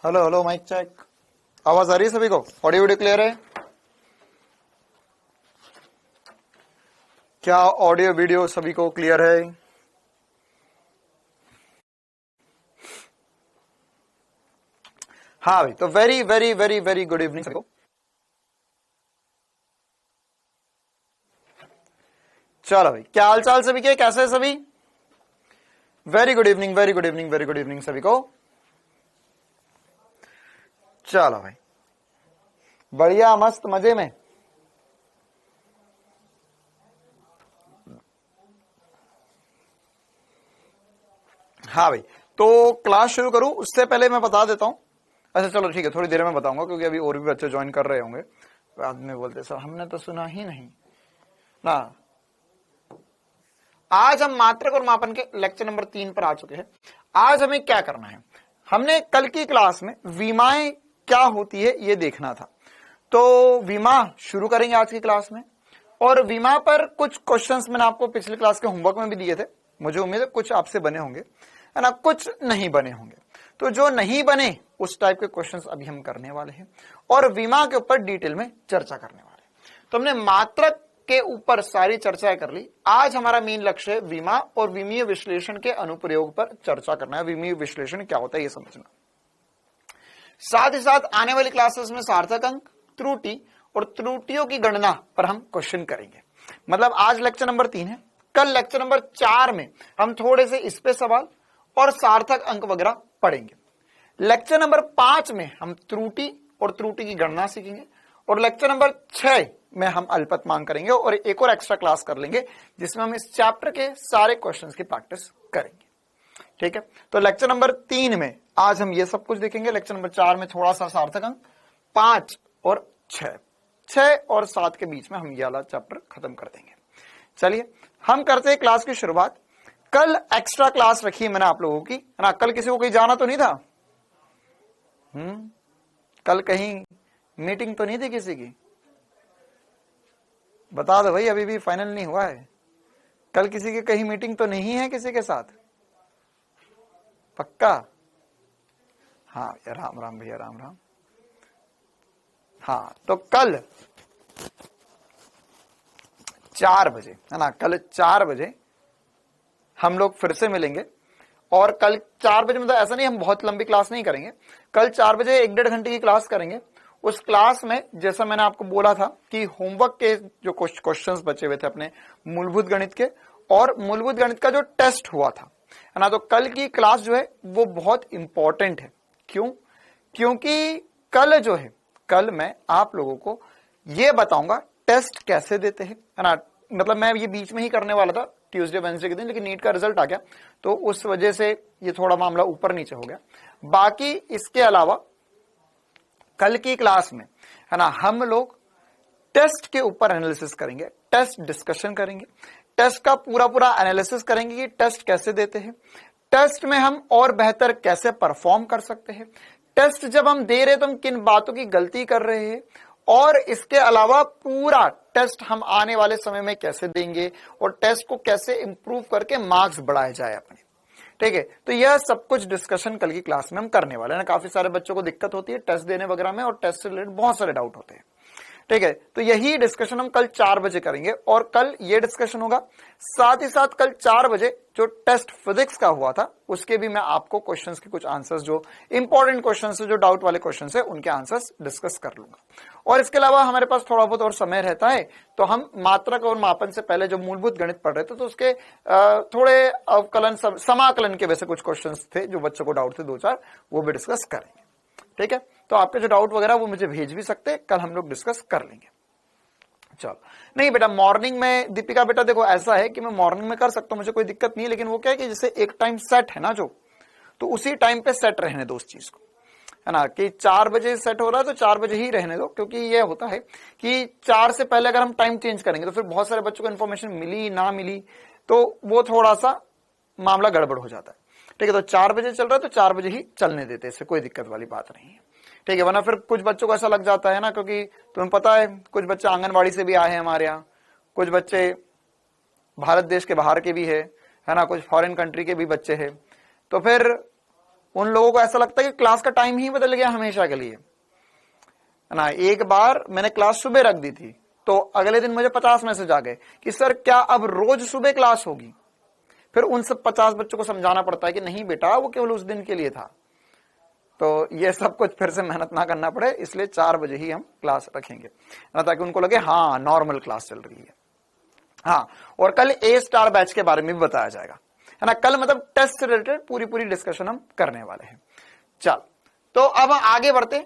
Hello hello mic check. आवाज आ रही है सभी को? ऑडियो वीडियो क्लियर है? क्या ऑडियो वीडियो सभी को क्लियर है? हाँ भाई, तो very very very very good evening सभी को। चलो भाई, क्या हाल चाल सभी के, कैसे है सभी? Very good evening, very good evening, very good evening सभी को। चलो भाई, बढ़िया, मस्त, मजे में। हाँ भाई, तो क्लास शुरू करूं उससे पहले मैं बता देता हूं। अच्छा चलो ठीक है, थोड़ी देर में बताऊंगा क्योंकि अभी और भी बच्चे ज्वाइन कर रहे होंगे। बाद में बोलते सर हमने तो सुना ही नहीं ना। आज हम मात्रक और मापन के लेक्चर नंबर 3 पर आ चुके हैं। आज हमें क्या करना है, हमने कल की क्लास में विमाएं क्या होती है ये देखना था। तो विमा शुरू करेंगे आज की क्लास में, और विमा पर कुछ क्वेश्चंस मैंने आपको पिछली क्लास के होमवर्क में भी दिए थे। मुझे उम्मीद है कुछ आपसे बने होंगे, है ना, कुछ नहीं बने होंगे। तो जो नहीं बने उस टाइप के क्वेश्चंस अभी हम करने वाले हैं और विमा के ऊपर डिटेल में चर्चा करने वाले हैं। तो हमने मात्रक के ऊपर सारी चर्चाएं कर ली। आज हमारा मेन लक्ष्य है विमा और विमीय विश्लेषण के अनुप्रयोग पर चर्चा करना है। विमीय विश्लेषण क्या होता है ये समझना। साथ ही साथ आने वाली क्लासेस में सार्थक अंक, त्रुटि और त्रुटियों की गणना पर हम क्वेश्चन करेंगे। मतलब आज लेक्चर नंबर 3 है, कल लेक्चर नंबर 4 में हम थोड़े से इस पे सवाल और सार्थक अंक वगैरह पढ़ेंगे। लेक्चर नंबर 5 में हम त्रुटि और त्रुटि की गणना सीखेंगे, और लेक्चर नंबर 6 में हम अल्पतमांक करेंगे और एक और एक्स्ट्रा क्लास कर लेंगे जिसमें हम इस चैप्टर के सारे क्वेश्चंस की प्रैक्टिस करेंगे। ठीक है, तो लेक्चर नंबर 3 में आज हम ये सब कुछ देखेंगे। लेक्चर नंबर 4 में थोड़ा सा सार्थक अंक, 5 और 6 और 7 के बीच में हम ये वाला चैप्टर खत्म कर देंगे। चलिए हम करते हैं क्लास की शुरुआत। कल एक्स्ट्रा क्लास रखी है मैंने आप लोगों की, है ना। कल किसी को कहीं जाना तो नहीं था? कल कहीं मीटिंग तो नहीं थी किसी की? बता दो भाई, अभी भी फाइनल नहीं हुआ है। कल किसी की कहीं मीटिंग तो नहीं है किसी के साथ? पक्का? हाँ राम राम भैया, राम राम। हाँ, तो कल 4 बजे, है ना, कल 4 बजे हम लोग फिर से मिलेंगे। और कल 4 बजे मतलब ऐसा नहीं हम बहुत लंबी क्लास नहीं करेंगे। कल 4 बजे 1-1.5 घंटे की क्लास करेंगे। उस क्लास में जैसा मैंने आपको बोला था कि होमवर्क के जो क्वेश्चंस बचे हुए थे अपने मूलभूत गणित के, और मूलभूत गणित का जो टेस्ट हुआ था, है ना, तो कल की क्लास जो है वो बहुत इंपॉर्टेंट है। क्यों? क्योंकि कल जो है, कल मैं आप लोगों को ये बताऊंगा टेस्ट कैसे देते हैं, है ना। मतलब मैं ये बीच में ही करने वाला था ट्यूसडे वेडनेसडे के दिन, लेकिन नीट का रिजल्ट आ गया तो उस वजह से ये थोड़ा मामला ऊपर नीचे हो गया। बाकी इसके अलावा कल की क्लास में, है ना, हम लोग टेस्ट के ऊपर एनालिसिस करेंगे, टेस्ट डिस्कशन करेंगे, टेस्ट का पूरा पूरा एनालिसिस करेंगे कि टेस्ट कैसे देते हैं, टेस्ट में हम और बेहतर कैसे परफॉर्म कर सकते हैं, टेस्ट जब हम दे रहे तो हम किन बातों की गलती कर रहे हैं, और इसके अलावा पूरा टेस्ट हम आने वाले समय में कैसे देंगे और टेस्ट को कैसे इंप्रूव करके मार्क्स बढ़ाए जाए अपने। ठीक है, तो यह सब कुछ डिस्कशन कल की क्लास में हम करने वाले हैं ना। काफी सारे बच्चों को दिक्कत होती है टेस्ट देने वगैरह में, और टेस्ट से रिलेटेड बहुत सारे डाउट होते हैं। ठीक है, तो यही डिस्कशन हम कल 4 बजे करेंगे, और कल ये डिस्कशन होगा। साथ ही साथ कल 4 बजे जो टेस्ट फिजिक्स का हुआ था उसके भी मैं आपको क्वेश्चंस के कुछ आंसर्स, जो इंपॉर्टेंट क्वेश्चंस है, जो डाउट वाले क्वेश्चंस है, उनके आंसर्स डिस्कस कर लूंगा। और इसके अलावा हमारे पास थोड़ा बहुत और समय रहता है तो हम मात्रक और मापन से पहले जो मूलभूत गणित पढ़ रहे थे तो उसके थोड़े अवकलन, समाकलन के वैसे कुछ क्वेश्चंस थे जो बच्चों को डाउट थे 2-4, वो भी डिस्कस करेंगे। ठीक है, तो आपके जो डाउट वगैरह वो मुझे भेज भी सकते हैं, कल हम लोग डिस्कस कर लेंगे। चलो, नहीं बेटा मॉर्निंग में, दीपिका बेटा देखो ऐसा है कि मैं मॉर्निंग में कर सकता हूं, मुझे कोई दिक्कत नहीं है, लेकिन वो क्या है कि जैसे एक टाइम सेट है ना जो, तो उसी टाइम पे सेट रहने दो उस चीज को, है ना, कि 4 बजे सेट हो रहा है तो 4 बजे ही रहने दो। क्योंकि ये होता है कि 4 से पहले अगर हम टाइम चेंज करेंगे तो फिर बहुत सारे बच्चों को इन्फॉर्मेशन मिली ना मिली तो वो थोड़ा सा मामला गड़बड़ हो जाता है। ठीक है, तो 4 बजे चल रहा है तो 4 बजे ही चलने देते, इससे कोई दिक्कत वाली बात नहीं है। ठीक है, वरना फिर कुछ बच्चों को ऐसा लग जाता है ना, क्योंकि तुम्हें पता है कुछ बच्चे आंगनबाड़ी से भी आए हैं हमारे यहाँ, कुछ बच्चे भारत देश के बाहर के भी है ना, कुछ फॉरेन कंट्री के भी बच्चे हैं। तो फिर उन लोगों को ऐसा लगता है कि क्लास का टाइम ही बदल गया हमेशा के लिए, है ना। एक बार मैंने क्लास सुबह रख दी थी तो अगले दिन मुझे 50 मैसेज आ गए कि सर क्या अब रोज सुबह क्लास होगी। फिर उन सब 50 बच्चों को समझाना पड़ता है कि नहीं बेटा, वो केवल उस दिन के लिए था। तो ये सब कुछ फिर से मेहनत ना करना पड़े, इसलिए 4 बजे ही हम क्लास रखेंगे ना, ताकि उनको लगे हाँ नॉर्मल क्लास चल रही है। हाँ, और कल A* बैच के बारे में भी बताया जाएगा, है ना। कल मतलब टेस्ट से रिलेटेड पूरी डिस्कशन हम करने वाले हैं। चल, तो अब आगे बढ़ते,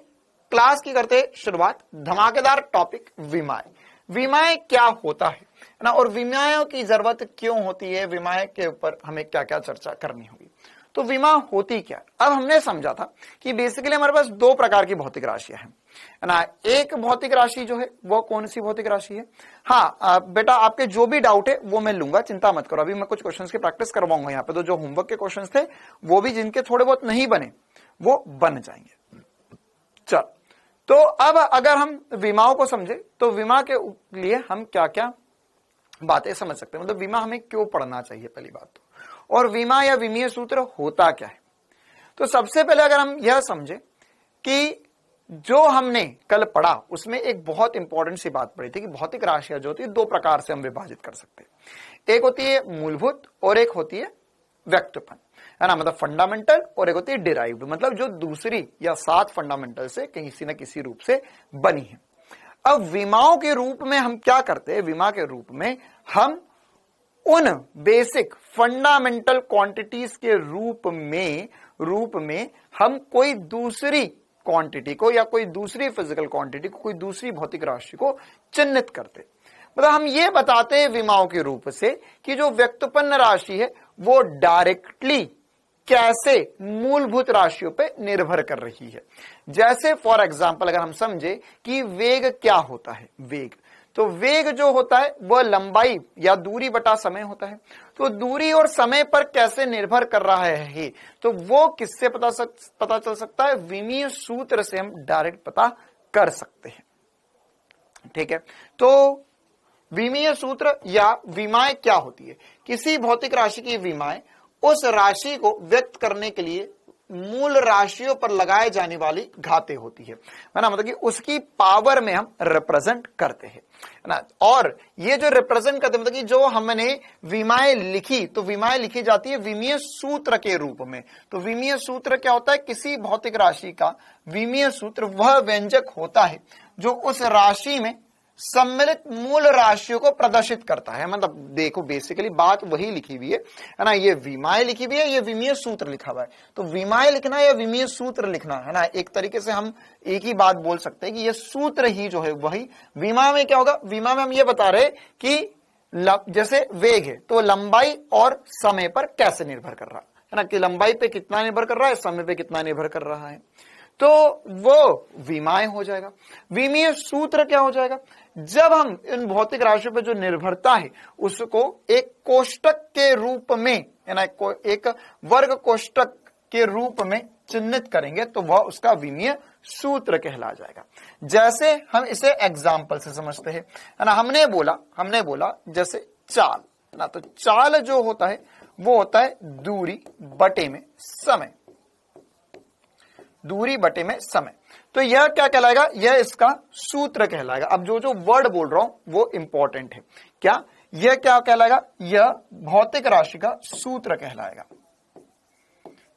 क्लास की करते शुरुआत। धमाकेदार टॉपिक विमाय। विमाय क्या होता है ना, और विमायों की जरूरत क्यों होती है, विमाय के ऊपर हमें क्या क्या चर्चा करनी होगी। तो विमा होती क्या। अब हमने समझा था कि बेसिकली हमारे पास 2 प्रकार की भौतिक राशियां हैं, है ना। एक भौतिक राशि जो है वो कौन सी भौतिक राशि है। हाँ बेटा, आपके जो भी डाउट है वो मैं लूंगा, चिंता मत करो। अभी मैं कुछ क्वेश्चंस की प्रैक्टिस करवाऊंगा यहाँ पे, तो जो होमवर्क के क्वेश्चंस थे वो भी जिनके थोड़े बहुत नहीं बने वो बन जाएंगे। चल, तो अब अगर हम विमाओं को समझे तो विमा के लिए हम क्या क्या बातें समझ सकते हैं, मतलब विमा हमें क्यों पढ़ना चाहिए पहली बात तो, और विमा या विमीय सूत्र होता क्या है। तो सबसे पहले अगर हम यह समझे कि जो हमने कल पढ़ा उसमें एक बहुत इंपॉर्टेंट सी बात पढ़ी थी कि भौतिक राशियां जो होती है 2 प्रकार से हम विभाजित कर सकते हैं। एक होती है मूलभूत और एक होती है व्यक्तपन, है ना, मतलब फंडामेंटल, और एक होती है डिराइव्ड, मतलब जो दूसरी या 7 फंडामेंटल से किसी न किसी रूप से बनी है। अब विमाओं के रूप में हम क्या करते हैं, विमा के रूप में हम उन बेसिक फंडामेंटल क्वांटिटीज के रूप में हम कोई दूसरी क्वांटिटी को या कोई दूसरी फिजिकल क्वांटिटी को, कोई दूसरी भौतिक राशि को चिन्हित करते। मतलब हम ये बताते हैं विमाओं के रूप से कि जो व्यक्तपन्न राशि है वो डायरेक्टली कैसे मूलभूत राशियों पे निर्भर कर रही है। जैसे फॉर एग्जांपल अगर हम समझे कि वेग क्या होता है, वेग, तो वेग जो होता है वह लंबाई या दूरी बटा समय होता है। तो दूरी और समय पर कैसे निर्भर कर रहा है, तो वो किससे पता चल सकता है, विमीय सूत्र से हम डायरेक्ट पता कर सकते हैं। ठीक है, तो विमीय सूत्र या विमाएं क्या होती है। किसी भौतिक राशि की विमाएं उस राशि को व्यक्त करने के लिए मूल राशियों पर लगाए जाने वाली घातें होती है ना, मतलब कि उसकी पावर में हम रिप्रेजेंट करते हैं, है ना। और ये जो रिप्रेजेंट करते हैं, मतलब कि जो हमने विमाएं लिखी, तो विमाएं लिखी जाती है विमीय सूत्र के रूप में। तो विमीय सूत्र क्या होता है, किसी भौतिक राशि का विमीय सूत्र वह व्यंजक होता है जो उस राशि में सम्मिलित मूल राशियों को प्रदर्शित करता है। मतलब देखो बेसिकली बात वही लिखी हुई है ना, ये विमाएं लिखी हुई है, ये विमीय सूत्र लिखा हुआ है। तो विमाएं लिखना या विमीय सूत्र लिखना, है ना, एक तरीके से हम एक ही बात बोल सकते हैं कि ये सूत्र ही जो है वही विमा में क्या होगा। विमा में हम ये बता रहे कि जैसे वेग है तो लंबाई और समय पर कैसे निर्भर कर रहा है ना, कि लंबाई पे कितना निर्भर कर रहा है, समय पे कितना निर्भर कर रहा है, तो वो विमाएं हो जाएगा। विमीय सूत्र क्या हो जाएगा, जब हम इन भौतिक राशियों पर जो निर्भरता है उसको एक कोष्टक के रूप में, है ना, एक वर्ग कोष्टक के रूप में चिन्हित करेंगे तो वह उसका विमीय सूत्र कहला जाएगा। जैसे हम इसे एग्जाम्पल से समझते हैं, है ना, हमने बोला जैसे चाल, है ना, तो चाल जो होता है वो होता है दूरी बटे में समय, दूरी बटे में समय। तो यह क्या कहलाएगा, यह इसका सूत्र कहलाएगा। अब जो जो वर्ड बोल रहा हूं वो इंपॉर्टेंट है, क्या यह क्या कहलाएगा, यह भौतिक राशि का सूत्र कहलाएगा।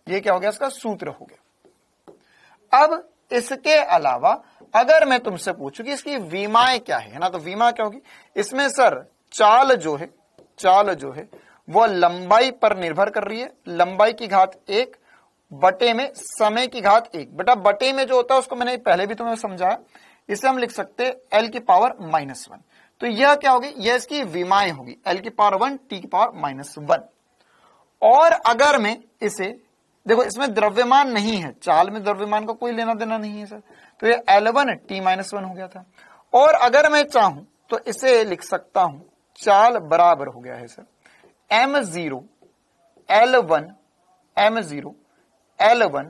यह क्या हो गया, इसका सूत्र हो गया। अब इसके अलावा अगर मैं तुमसे पूछूं कि इसकी विमाएं क्या है ना, तो विमा क्या होगी, इसमें सर चाल जो है वो लंबाई पर निर्भर कर रही है, लंबाई की घात 1 बटे में समय की घात 1। बेटा बटे में जो होता है उसको मैंने पहले भी तुम्हें समझाया, इसे हम लिख सकते हैं l की पावर -1। तो यह क्या होगी, यह इसकी विमाएं होगी, l की पावर 1 t की पावर -1। और अगर मैं इसे देखो, इसमें द्रव्यमान नहीं है, चाल में द्रव्यमान का कोई लेना देना नहीं है सर, तो ये L1 t-1 हो गया था। और अगर मैं चाहूं तो इसे लिख सकता हूं, चाल बराबर हो गया है सर m0 L1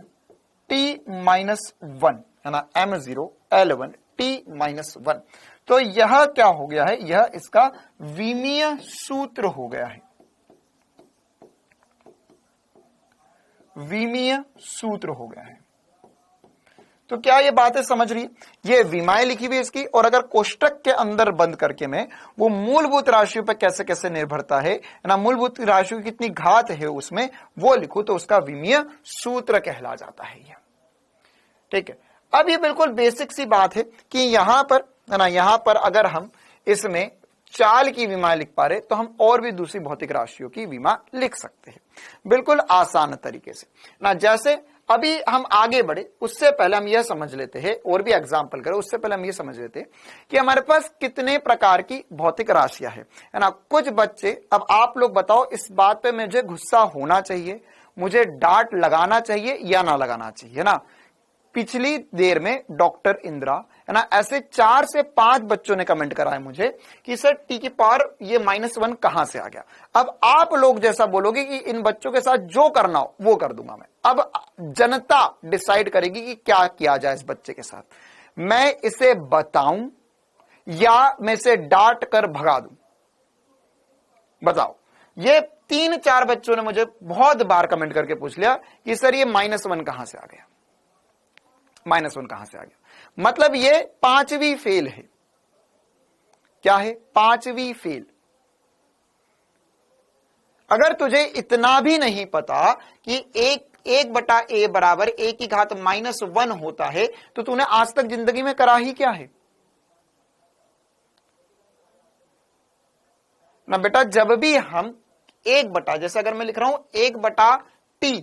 t-1, है ना, m0 L1 t-1। तो यह क्या हो गया है, यह इसका विमीय सूत्र हो गया है। विमीय सूत्र हो गया है। तो क्या ये बातें समझ रही? ये विमाएं लिखी हुई इसकी, और अगर कोष्टक के अंदर बंद करके मैं वो मूलभूत राशियों पर कैसे कैसे निर्भरता है ना, मूलभूत राशियों की कितनी घात है उसमें वो लिखूं तो उसका विमीय सूत्र कहला जाता है ये। ठीक है, अब ये बिल्कुल बेसिक सी बात है कि यहां पर है ना, यहां पर अगर हम इसमें चाल की विमा लिख पा रहे तो हम और भी दूसरी भौतिक राशियों की विमा लिख सकते हैं बिल्कुल आसान तरीके से ना। जैसे अभी हम आगे बढ़े उससे पहले हम यह समझ लेते हैं, और भी एग्जाम्पल करें उससे पहले हम यह समझ लेते हैं कि हमारे पास कितने प्रकार की भौतिक राशियां है ना। कुछ बच्चे, अब आप लोग बताओ इस बात पे मुझे गुस्सा होना चाहिए, मुझे डांट लगाना चाहिए या ना लगाना चाहिए ना। पिछली देर में डॉक्टर इंदिरा है ना, ऐसे 4 से 5 बच्चों ने कमेंट करा है मुझे कि सर टी की पावर ये -1 कहां से आ गया। अब आप लोग जैसा बोलोगे कि इन बच्चों के साथ जो करना हो वो कर दूंगा मैं। अब जनता डिसाइड करेगी कि क्या किया जाए इस बच्चे के साथ, मैं इसे बताऊं या मैं इसे डांट कर भगा दूं। बताओ, ये 3-4 बच्चों ने मुझे बहुत बार कमेंट करके पूछ लिया कि सर ये -1 कहां से आ गया, -1 कहां से आ गया। मतलब ये 5वीं फेल है। क्या है? 5वीं फेल। अगर तुझे इतना भी नहीं पता कि 1/a बराबर a की घात -1 होता है तो तूने आज तक जिंदगी में करा ही क्या है ना बेटा। जब भी हम 1 जैसे अगर मैं लिख रहा हूं 1/t,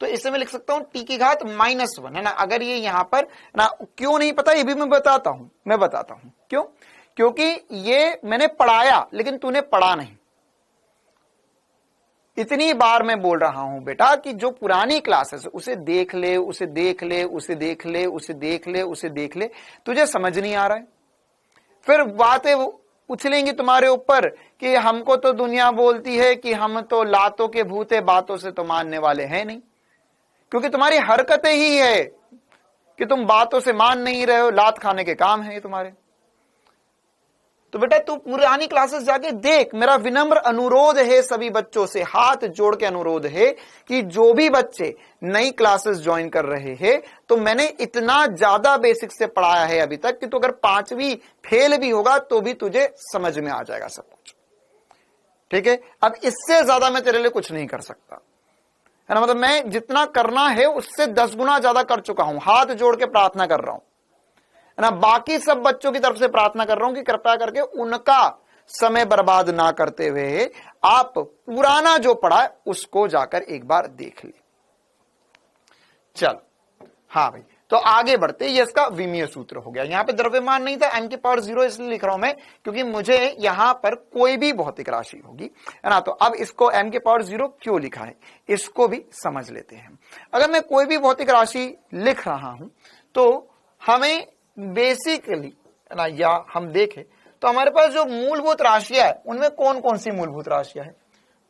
तो इसे मैं लिख सकता हूं t की घात -1 है ना। अगर ये यहां पर ना, क्यों नहीं पता ये भी मैं बताता हूं क्यों, क्योंकि ये मैंने पढ़ाया लेकिन तूने पढ़ा नहीं। इतनी बार मैं बोल रहा हूं बेटा कि जो पुरानी क्लासेस उसे देख ले, उसे देख ले, उसे देख ले, उसे देख ले, उसे देख ले, तुझे समझ नहीं आ रहा है। फिर बातें उछलेंगी तुम्हारे ऊपर कि हमको तो दुनिया बोलती है कि हम तो लातों के भूत है, बातों से तो मानने वाले हैं नहीं, क्योंकि तुम्हारी हरकतें ही है कि तुम बातों से मान नहीं रहे हो, लात खाने के काम है ये तुम्हारे। तो बेटा तू पुरानी क्लासेस जाके देख। मेरा विनम्र अनुरोध है सभी बच्चों से, हाथ जोड़ के अनुरोध है कि जो भी बच्चे नई क्लासेस ज्वाइन कर रहे हैं, तो मैंने इतना ज्यादा बेसिक से पढ़ाया है अभी तक कि तो अगर 5वीं फेल भी होगा तो भी तुझे समझ में आ जाएगा सब कुछ। ठीक है, अब इससे ज्यादा मैं तेरे लिए कुछ नहीं कर सकता है ना। मतलब मैं जितना करना है उससे 10 गुना ज्यादा कर चुका हूं। हाथ जोड़ के प्रार्थना कर रहा हूं है ना, बाकी सब बच्चों की तरफ से प्रार्थना कर रहा हूं कि कृपया करके उनका समय बर्बाद ना करते हुए आप पुराना जो पढ़ा है उसको जाकर एक बार देख ले। चल हाँ भाई, तो आगे बढ़ते, ये इसका विमीय सूत्र हो गया। यहां पे द्रव्यमान नहीं था, m की पावर 0 इसलिए लिख रहा हूं मैं क्योंकि मुझे यहां पर कोई भी भौतिक राशि होगी है ना। तो अब इसको m की पावर 0 क्यों लिखा है इसको भी समझ लेते हैं। अगर मैं कोई भी भौतिक राशि लिख रहा हूं तो हमें बेसिकली है ना, या हम देखें तो हमारे पास जो मूलभूत राशियां है उनमें कौन कौन सी मूलभूत राशियां है,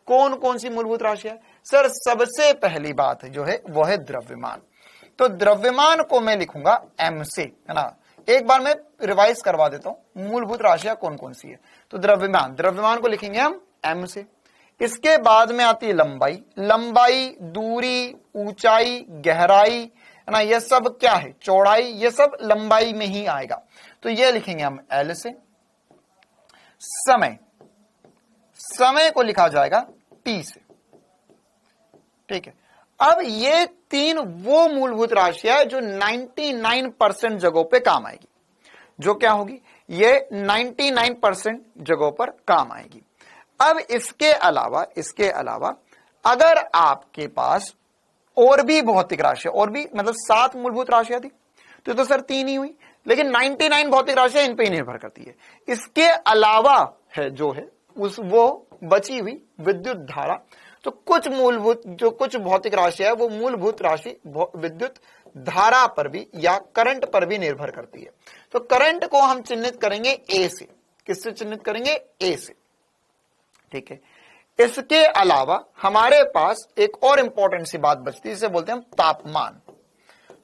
कौन कौन सी मूलभूत राशियां? सर सबसे पहली बात जो है वो है द्रव्यमान। तो द्रव्यमान को मैं लिखूंगा m से है ना। एक बार मैं रिवाइज करवा देता हूं मूलभूत राशियां कौन कौन सी है। तो द्रव्यमान को लिखेंगे हम m से। इसके बाद में आती है लंबाई, लंबाई, दूरी, ऊंचाई, गहराई है ना, ये सब क्या है, चौड़ाई, ये सब लंबाई में ही आएगा, तो ये लिखेंगे हम L से। समय को लिखा जाएगा T से। ठीक है, अब ये 3 वो मूलभूत राशियां है जो 99% जगहों पे काम आएगी। जो क्या होगी, ये 99% जगहों पर काम आएगी। अब इसके अलावा अगर आपके पास और भी भौतिक राशियां, और भी मतलब 7 मूलभूत राशियां थी तो सर 3 ही हुई, लेकिन 99 भौतिक राशियां इन पे ही निर्भर करती है। इसके अलावा है जो है वो बची हुई विद्युत धारा। तो कुछ भौतिक राशियां है वो मूलभूत राशि विद्युत धारा पर भी या करंट पर भी निर्भर करती है। तो करंट को हम चिन्हित करेंगे ए से। किससे चिन्हित करेंगे? ए से। ठीक है, इसके अलावा हमारे पास एक और इंपॉर्टेंट सी बात बचती है, इसे बोलते हैं हम तापमान।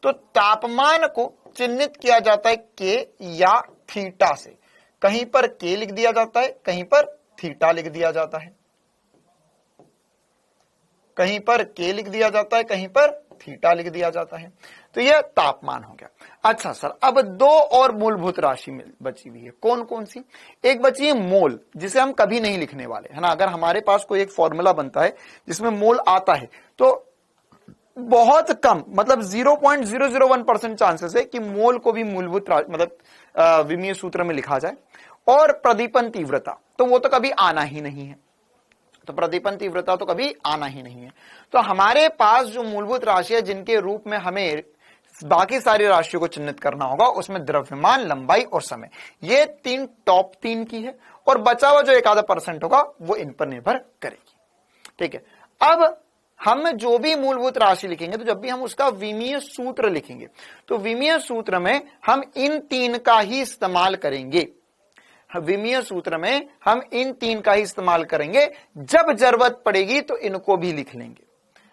तो तापमान को चिन्हित किया जाता है के या थीटा से। कहीं पर के लिख दिया जाता है, कहीं पर थीटा लिख दिया जाता है। कहीं पर K लिख दिया जाता है, कहीं पर थीटा लिख दिया जाता है। तो यह तापमान हो गया। अच्छा सर, अब दो और मूलभूत राशि बची हुई है, कौन कौन सी? एक बची है मोल, जिसे हम कभी नहीं लिखने वाले, है ना। अगर हमारे पास कोई एक फॉर्मूला बनता है जिसमें मोल आता है तो बहुत कम, मतलब 0.001% चांसेस है कि मोल को भी मूलभूत मतलब विमीय सूत्र में लिखा जाए। और प्रदीपन तीव्रता, तो वो तो कभी आना ही नहीं है, तो प्रदीपन तीव्रता तो कभी आना ही नहीं है। तो हमारे पास जो मूलभूत राशि है जिनके रूप में हमें बाकी सारी राशियों को चिन्हित करना होगा, उसमें द्रव्यमान, लंबाई और समय, ये तीन टॉप 3 की है, और बचा हुआ जो 1% होगा वो इन पर निर्भर करेगी। ठीक है, अब हम जो भी मूलभूत राशि लिखेंगे, तो जब भी हम उसका विमीय सूत्र लिखेंगे, तो विमीय सूत्र में हम इन 3 का ही इस्तेमाल करेंगे। विमीय सूत्र में हम इन 3 का ही इस्तेमाल करेंगे। जब जरूरत पड़ेगी तो इनको भी लिख लेंगे,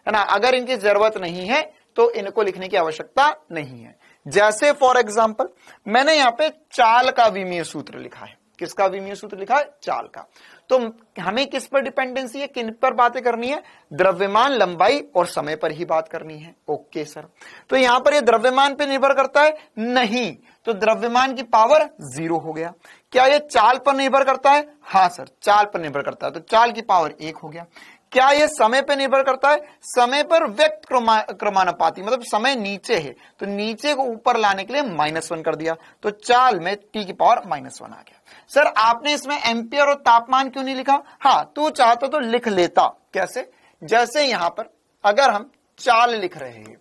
है ना। अगर इनकी जरूरत नहीं है तो इनको लिखने की आवश्यकता नहीं है। जैसे फॉर एग्जांपल मैंने यहां पे चाल का विमीय सूत्र लिखा है। किसका विमीय सूत्र लिखा है? चाल का। तो हमें किस पर डिपेंडेंसी है, किन पर बातें करनी है? द्रव्यमान, लंबाई और समय पर ही बात करनी है। ओके सर, तो यहां पर ये द्रव्यमान पे निर्भर करता है? नहीं, तो द्रव्यमान की पावर 0 हो गया। क्या ये चाल पर निर्भर करता है? हाँ सर, चाल पर निर्भर करता है, तो चाल की पावर 1 हो गया। क्या ये समय पर निर्भर करता है? समय पर व्यक्त क्रमानुपाती, मतलब समय नीचे है तो नीचे को ऊपर लाने के लिए -1 कर दिया, तो चाल में t की पावर -1 आ गया। सर आपने इसमें एम्पियर और तापमान क्यों नहीं लिखा? हाँ, तू चाहता तो लिख लेता। कैसे? जैसे यहां पर अगर हम चाल लिख रहे हैं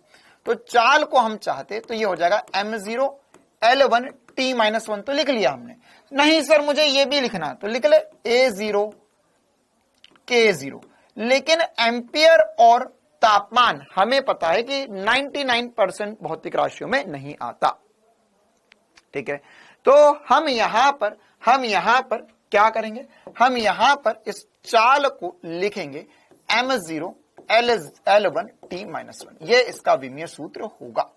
तो चाल को हम चाहते तो ये हो जाएगा m0 L1 t-1, तो लिख लिया हमने। नहीं सर मुझे ये भी लिखना, तो लिख ले A0 K0। लेकिन एम्पियर और तापमान हमें पता है कि 99% भौतिक राशियों में नहीं आता। ठीक है, तो हम यहां पर क्या करेंगे? हम यहां पर इस चाल को लिखेंगे m0 L1 t-1, ये इसका विमीय सूत्र होगा।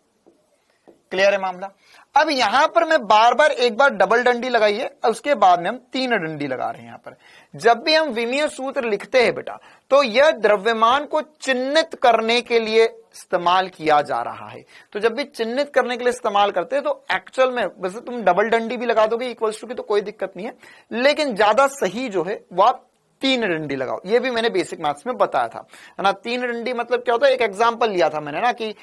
क्लियर है मामला? अब यहां पर मैं बार बार एक बार डबल डंडी लगाई है, उसके बाद में हम 3 डंडी लगा रहे हैं। यहां पर जब भी हम विमीय सूत्र लिखते हैं बेटा, तो यह द्रव्यमान को चिन्हित करने के लिए इस्तेमाल किया जा रहा है। तो जब भी चिन्हित करने के लिए इस्तेमाल करते हैं तो एक्चुअल में वैसे तुम डबल डंडी भी लगा दोगे इक्वल्स टू की, तो कोई दिक्कत नहीं है, लेकिन ज्यादा सही जो है वो आप 3 डंडी लगाओ। ये भी मैंने बेसिक मैथ्स में बताया था, है ना। 3 डंडी मतलब क्या होता है? एक एग्जांपल लिया था मैंने ना कि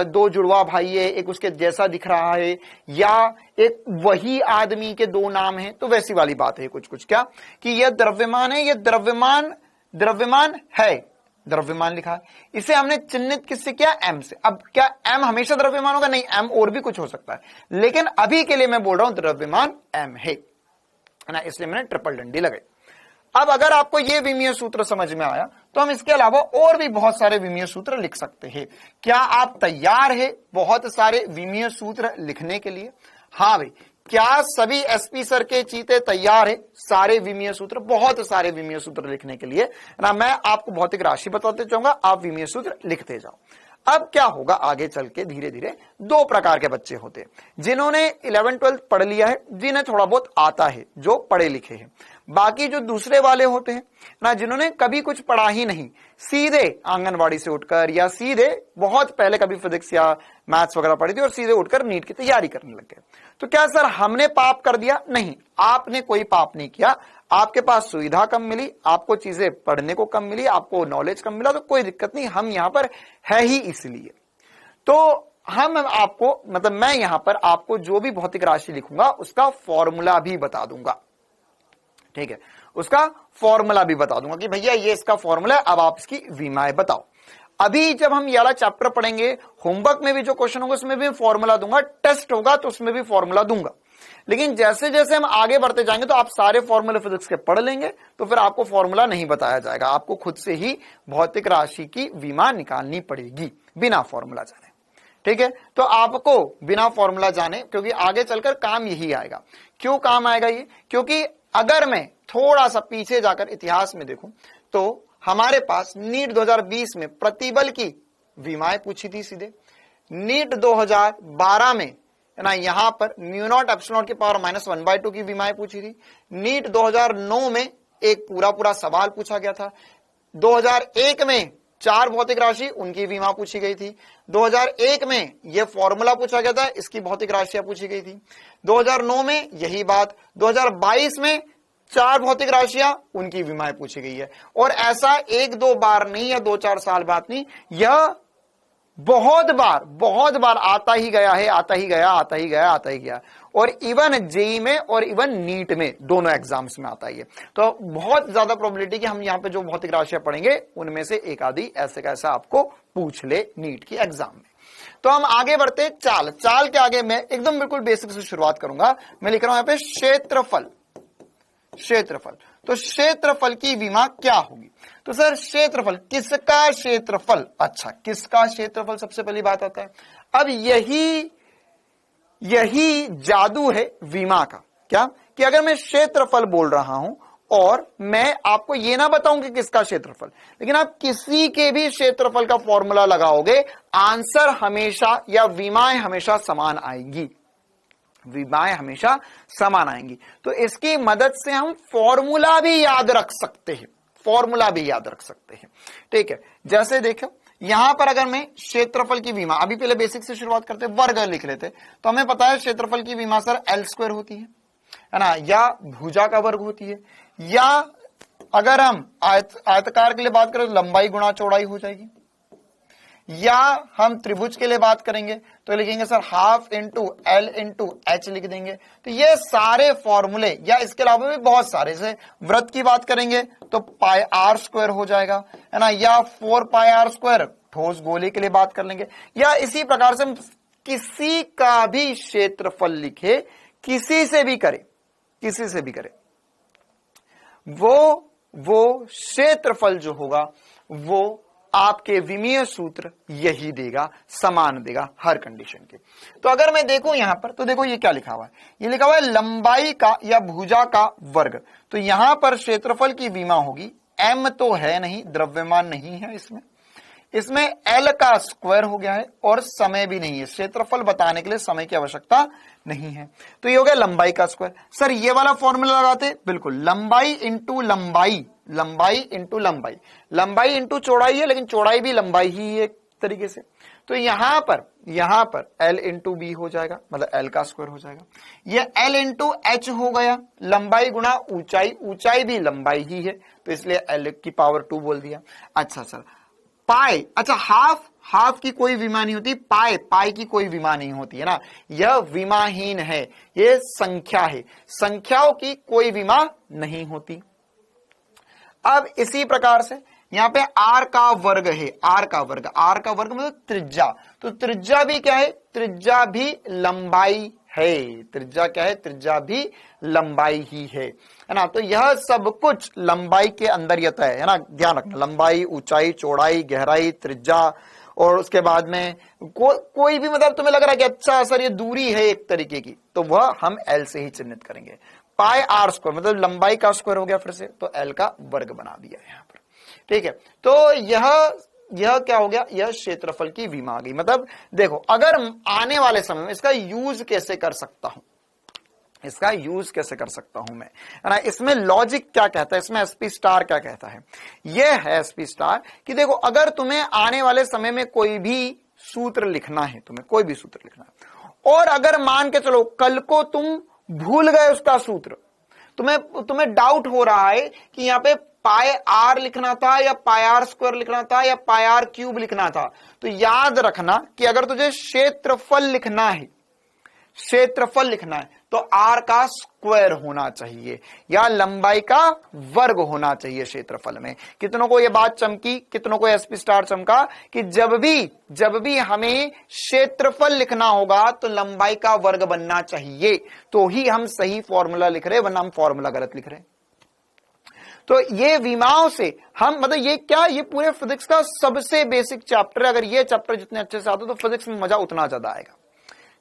2 जुड़वा भाई है, एक उसके जैसा दिख रहा है, या एक वही आदमी के 2 नाम हैं, तो वैसी वाली बात है कुछ क्या कि यह द्रव्यमान है, यह द्रव्यमान है, द्रव्यमान लिखा है, इसे हमने चिन्हित किससे किया? m से। अब क्या m हमेशा द्रव्यमान होगा? नहीं, m और भी कुछ हो सकता है, लेकिन अभी के लिए मैं बोल रहा हूं द्रव्यमान m है ना, इसलिए मैंने ट्रिपल डंडी लगाई। अब अगर आपको ये विमीय सूत्र समझ में आया तो हम इसके अलावा और भी बहुत सारे विमीय सूत्र लिख सकते हैं। क्या आप तैयार हैं बहुत सारे विमीय सूत्र लिखने के लिए? हाँ भाई, क्या सभी एसपी सर के चीते तैयार है सारे विमीय सूत्र, बहुत सारे विमीय सूत्र लिखने के लिए ना? मैं आपको भौतिक राशि बताते जाऊंगा, आप विमीय सूत्र लिखते जाओ। अब क्या होगा आगे चल के, धीरे धीरे 2 प्रकार के बच्चे होते हैं, जिन्होंने 11-12 पढ़ लिया है, जिन्हें थोड़ा बहुत आता है, जो पढ़े लिखे हैं। बाकी जो दूसरे वाले होते हैं ना, जिन्होंने कभी कुछ पढ़ा ही नहीं, सीधे आंगनवाड़ी से उठकर या सीधे बहुत पहले कभी फिजिक्स या मैथ्स वगैरह पढ़ी थी और सीधे उठकर नीट की तैयारी करने लग गए। तो क्या सर हमने पाप कर दिया? नहीं, आपने कोई पाप नहीं किया। आपके पास सुविधा कम मिली, आपको चीजें पढ़ने को कम मिली, आपको नॉलेज कम मिला, तो कोई दिक्कत नहीं, हम यहां पर है ही इसलिए। तो हम आपको, मतलब मैं यहां पर आपको जो भी भौतिक राशि लिखूंगा उसका फॉर्मूला भी बता दूंगा। ठीक है, उसका फॉर्मूला भी बता दूंगा कि भैया ये इसका फॉर्मूला, अब आप इसकी विमाएं बताओ। अभी जब हम ये वाला चैप्टर पढ़ेंगे, होमवर्क में भी जो क्वेश्चन होगा उसमें भी फॉर्मूला दूंगा, टेस्ट होगा तो उसमें भी फॉर्मूला दूंगा। लेकिन जैसे जैसे हम आगे बढ़ते जाएंगे तो आप सारे फॉर्मूले फिजिक्स के पढ़ लेंगे, तो फिर आपको फॉर्मूला नहीं बताया जाएगा, आपको खुद से ही भौतिक राशि की विमा निकालनी पड़ेगी बिना फॉर्मूला जाने। ठीक है, तो आपको बिना फॉर्मूला जाने, क्योंकि आगे चलकर काम यही आएगा। क्यों काम आएगा ये? क्योंकि अगर मैं थोड़ा सा पीछे जाकर इतिहास में देखूं तो हमारे पास नीट 2020 में प्रतिबल की विमाएं पूछी थी सीधे। नीट 2012 में ना यहां पर μ0 एप्सिलॉन की पावर -1/2 की विमाएं पूछी थी। नीट 2009 में एक पूरा सवाल पूछा गया था। 2001 में 4 भौतिक राशि, उनकी विमा पूछी गई थी। 2001 में यह फॉर्मूला पूछा गया था, इसकी भौतिक राशियां पूछी गई थी। 2009 में यही बात, 2022 में 4 भौतिक राशियां, उनकी विमाएं पूछी गई है। और ऐसा 1-2 बार नहीं या 2-4 साल बाद नहीं, यह बहुत बार आता ही गया है, आता ही गया। और इवन जेई में और इवन नीट में, दोनों एग्जाम्स में आता ही है। तो बहुत ज्यादा प्रोबेबिलिटी कि हम यहाँ पे जो भौतिक राशियां पढ़ेंगे उनमें से एक आधी ऐसे कैसा आपको पूछ ले नीट की एग्जाम में। तो हम आगे बढ़ते, चाल के आगे मैं एकदम बिल्कुल बेसिक से शुरुआत करूंगा। मैं लिख रहा हूं यहाँ पे क्षेत्रफल। तो क्षेत्रफल की विमा क्या होगी? तो सर क्षेत्रफल, किसका क्षेत्रफल? अच्छा, किसका क्षेत्रफल सबसे पहली बात आता है। अब यही जादू है विमा का, क्या कि अगर मैं क्षेत्रफल बोल रहा हूं और मैं आपको यह ना बताऊं कि किसका क्षेत्रफल, लेकिन आप किसी के भी क्षेत्रफल का फॉर्मूला लगाओगे, आंसर हमेशा या विमाएं हमेशा समान आएंगी। तो इसकी मदद से हम फॉर्मूला भी याद रख सकते हैं, ठीक है। जैसे देखो यहां पर अगर मैं क्षेत्रफल की विमा, अभी पहले बेसिक से शुरुआत करते, वर्ग लिख लेते, तो हमें पता है क्षेत्रफल की विमा सर L² होती है ना, या भुजा का वर्ग होती है, या अगर हम आयताकार के लिए बात करें तो लंबाई गुणा चौड़ाई हो जाएगी, या हम त्रिभुज के लिए बात करेंगे तो लिखेंगे sir half into L into H लिख देंगे। तो ये सारे फॉर्मूले, या इसके अलावा भी बहुत सारे, जैसे वृत्त की बात करेंगे तो पाई r² हो जाएगा, है ना, या 4 पाई r², ठोस गोले के लिए बात कर लेंगे, या इसी प्रकार से हम किसी का भी क्षेत्रफल लिखे, किसी से भी करे, वो क्षेत्रफल जो होगा वो आपके विमीय सूत्र यही देगा, समान देगा हर कंडीशन के। तो अगर मैं देखूं यहां पर, तो देखो ये क्या लिखा हुआ है, ये लिखा हुआ है लंबाई का या भुजा का वर्ग। तो यहां पर क्षेत्रफल की विमा होगी, m तो है नहीं, द्रव्यमान नहीं है इसमें L का स्क्वायर हो गया है, और समय भी नहीं है, क्षेत्रफल बताने के लिए समय की आवश्यकता नहीं है। तो ये हो गया लंबाई का स्क्वायर। सर ये वाला फॉर्मूला लगाते, बिल्कुल, लंबाई इंटू लंबाई इंटू चौड़ाई है, लेकिन चौड़ाई भी लंबाई ही है एक तरीके से। तो यहां पर L इंटू बी हो जाएगा, मतलब L का स्क्वायर हो जाएगा। ये L इंटू H हो गया, लंबाई गुणा ऊंचाई भी लंबाई ही है, तो इसलिए L की पावर 2 बोल दिया। अच्छा सर पाई, अच्छा हाफ की कोई विमा नहीं होती, पाई की कोई विमा नहीं होती है ना, यह विमाहीन है, यह संख्या है, संख्याओं की कोई विमा नहीं होती। अब इसी प्रकार से यहां पे r का वर्ग है, r का वर्ग मतलब त्रिज्या, तो त्रिज्या भी क्या है, त्रिज्या भी लंबाई है, त्रिज्या भी लंबाई ही है ना। तो यह सब कुछ लंबाई के अंदर ही आता है ना, ध्यान रखना, लंबाई, ऊंचाई, चौड़ाई, गहराई, त्रिज्या, और उसके बाद में कोई भी, मतलब तुम्हें लग रहा है कि अच्छा सर ये दूरी है एक तरीके की, तो वह हम L से ही चिन्हित करेंगे। पाई r² मतलब लंबाई का स्क्वायर हो गया फिर से, तो L का वर्ग बना दिया यहां पर, ठीक है। तो यह क्या हो गया, यह क्षेत्रफल की विमा आ गई। मतलब देखो अगर आने वाले समय में इसका यूज कैसे कर सकता हूं मैं, है ना, इसमें लॉजिक क्या कहता है, इसमें SP स्टार क्या कहता है, यह है SP स्टार कि देखो अगर तुम्हें आने वाले समय में कोई भी सूत्र लिखना है, और अगर मान के चलो कल को तुम भूल गए उसका सूत्र, तुम्हें डाउट हो रहा है कि यहाँ पे पाई r लिखना था या पाई r² लिखना था या पाई r³ लिखना था, तो याद रखना कि अगर तुझे क्षेत्रफल लिखना है तो r का स्क्वायर होना चाहिए या लंबाई का वर्ग होना चाहिए क्षेत्रफल में। कितनों को यह बात चमकी, कितनों को SP स्टार चमका कि जब भी हमें क्षेत्रफल लिखना होगा तो लंबाई का वर्ग बनना चाहिए, तो ही हम सही फॉर्मूला लिख रहे, वरना हम फॉर्मूला गलत लिख रहे। तो ये विमाओं से हम, मतलब ये पूरे फिजिक्स का सबसे बेसिक चैप्टर है। अगर ये चैप्टर जितने अच्छे से आते तो फिजिक्स में मजा उतना ज्यादा आएगा।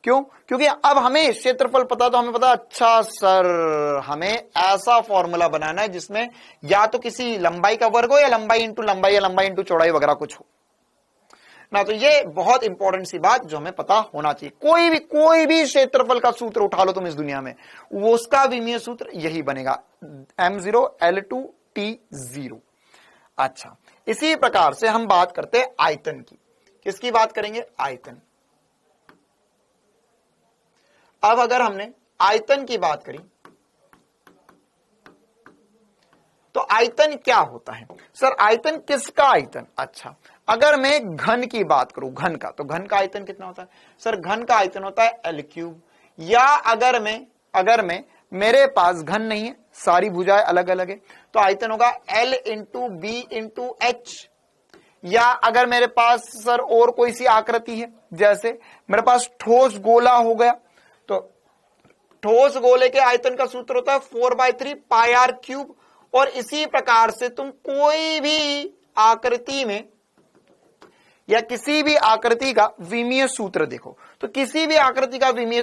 क्यों? क्योंकि अब हमें क्षेत्रफल पता, तो हमें पता अच्छा सर हमें ऐसा फॉर्मूला बनाना है जिसमें या तो किसी लंबाई का वर्ग हो या लंबाई इंटू लंबाई या लंबाई इंटू चौड़ाई वगैरह कुछ हो ना। तो ये बहुत इंपॉर्टेंट सी बात जो हमें पता होना चाहिए। कोई भी क्षेत्रफल का सूत्र उठा लो तुम इस दुनिया में, वो उसका विमीय सूत्र यही बनेगा, m0 L2 T0। अच्छा इसी प्रकार से हम बात करते हैं आयतन की। किसकी बात करेंगे? आयतन। अब अगर हमने आयतन की बात करी तो आयतन क्या होता है? सर आयतन किसका आयतन? अच्छा, अगर मैं घन की बात करूं, घन का, तो घन का आयतन कितना होता है? सर घन का आयतन होता है L क्यूब। या अगर मैं मेरे पास घन नहीं है, सारी भुजाएं अलग अलग है, तो आयतन होगा L into B into H. या अगर मेरे पास सर और कोई सी आकृति है, जैसे मेरे पास ठोस गोला हो गया, तो ठोस गोले के आयतन का सूत्र होता है 4/3 पाई आर क्यूब। और इसी प्रकार से तुम कोई भी आकृति में या किसी भी आकृति का विमीय सूत्र देखो, तो किसी भी आकृति का विमीय,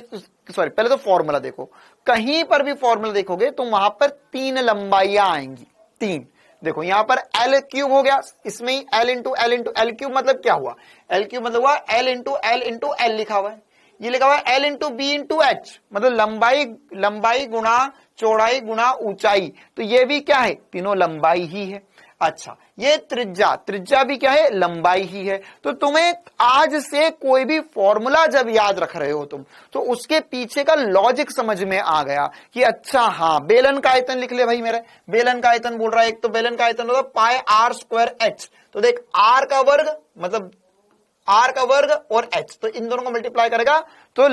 पहले तो फॉर्मूला देखो, कहीं पर भी फॉर्मूला देखोगे तो वहां पर 3 लंबाइयां आएंगी। 3 देखो, यहां पर L क्यूब हो गया, इसमें ही L इंटू एल क्यूब मतलब क्या हुआ? L क्यूब मतलब हुआ L इंटू एल लिखा हुआ है। ये लिखा हुआ है L into B into H, मतलब लंबाई गुणा चौड़ाई गुणा ऊंचाई, तो ये भी क्या है? तीनों लंबाई ही है। अच्छा, ये त्रिज्या भी क्या है? लंबाई ही है। तो तुम्हें आज से कोई भी फॉर्मूला जब याद रख रहे हो तुम, तो उसके पीछे का लॉजिक समझ में आ गया कि अच्छा हाँ, बेलन का आयतन लिख ले भाई। मेरे बेलन का आयतन बोल रहा है, एक तो बेलन का आयतन होगा पाई आर स्क्वायर एच, तो देख आर का वर्ग मतलब आर का वर्ग और एच, तो इन दोनों को मल्टीप्लाई करेगा तो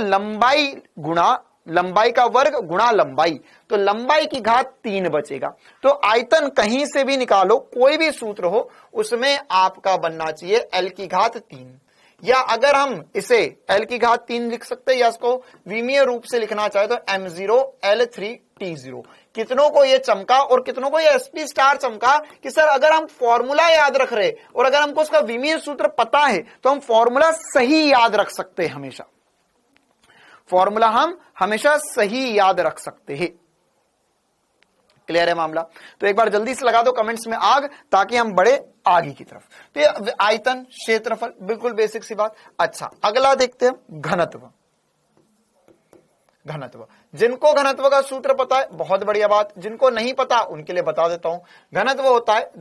लंबाई का वर्ग गुणा लंबाई, तो लंबाई की घात 3 बचेगा। तो आयतन कहीं से भी निकालो, कोई भी सूत्र हो, उसमें आपका बनना चाहिए L की घात 3। या अगर हम इसे L की घात 3 लिख सकते हैं, या इसको विमीय रूप से लिखना चाहे तो m0 L3 T0। कितनों को ये चमका और कितनों को ये SP स्टार चमका कि सर अगर हम फॉर्मूला याद रख रहे और अगर हमको उसका विमीय सूत्र पता है तो हम फॉर्मूला सही याद रख सकते हैं। हमेशा फॉर्मूला हम हमेशा सही याद रख सकते हैं। क्लियर है मामला? तो एक बार जल्दी से लगा दो कमेंट्स में आग, ताकि हम बढ़े आगे की तरफ। तो ये आयतन, क्षेत्रफल, बिल्कुल बेसिक सी बात। अच्छा, अगला देखते हैं घनत्व। घनत्व, जिनको घनत्व का सूत्र पता है बहुत बढ़िया बात, जिनको नहीं पता उनके लिए बता देता हूं। घनत्व होता है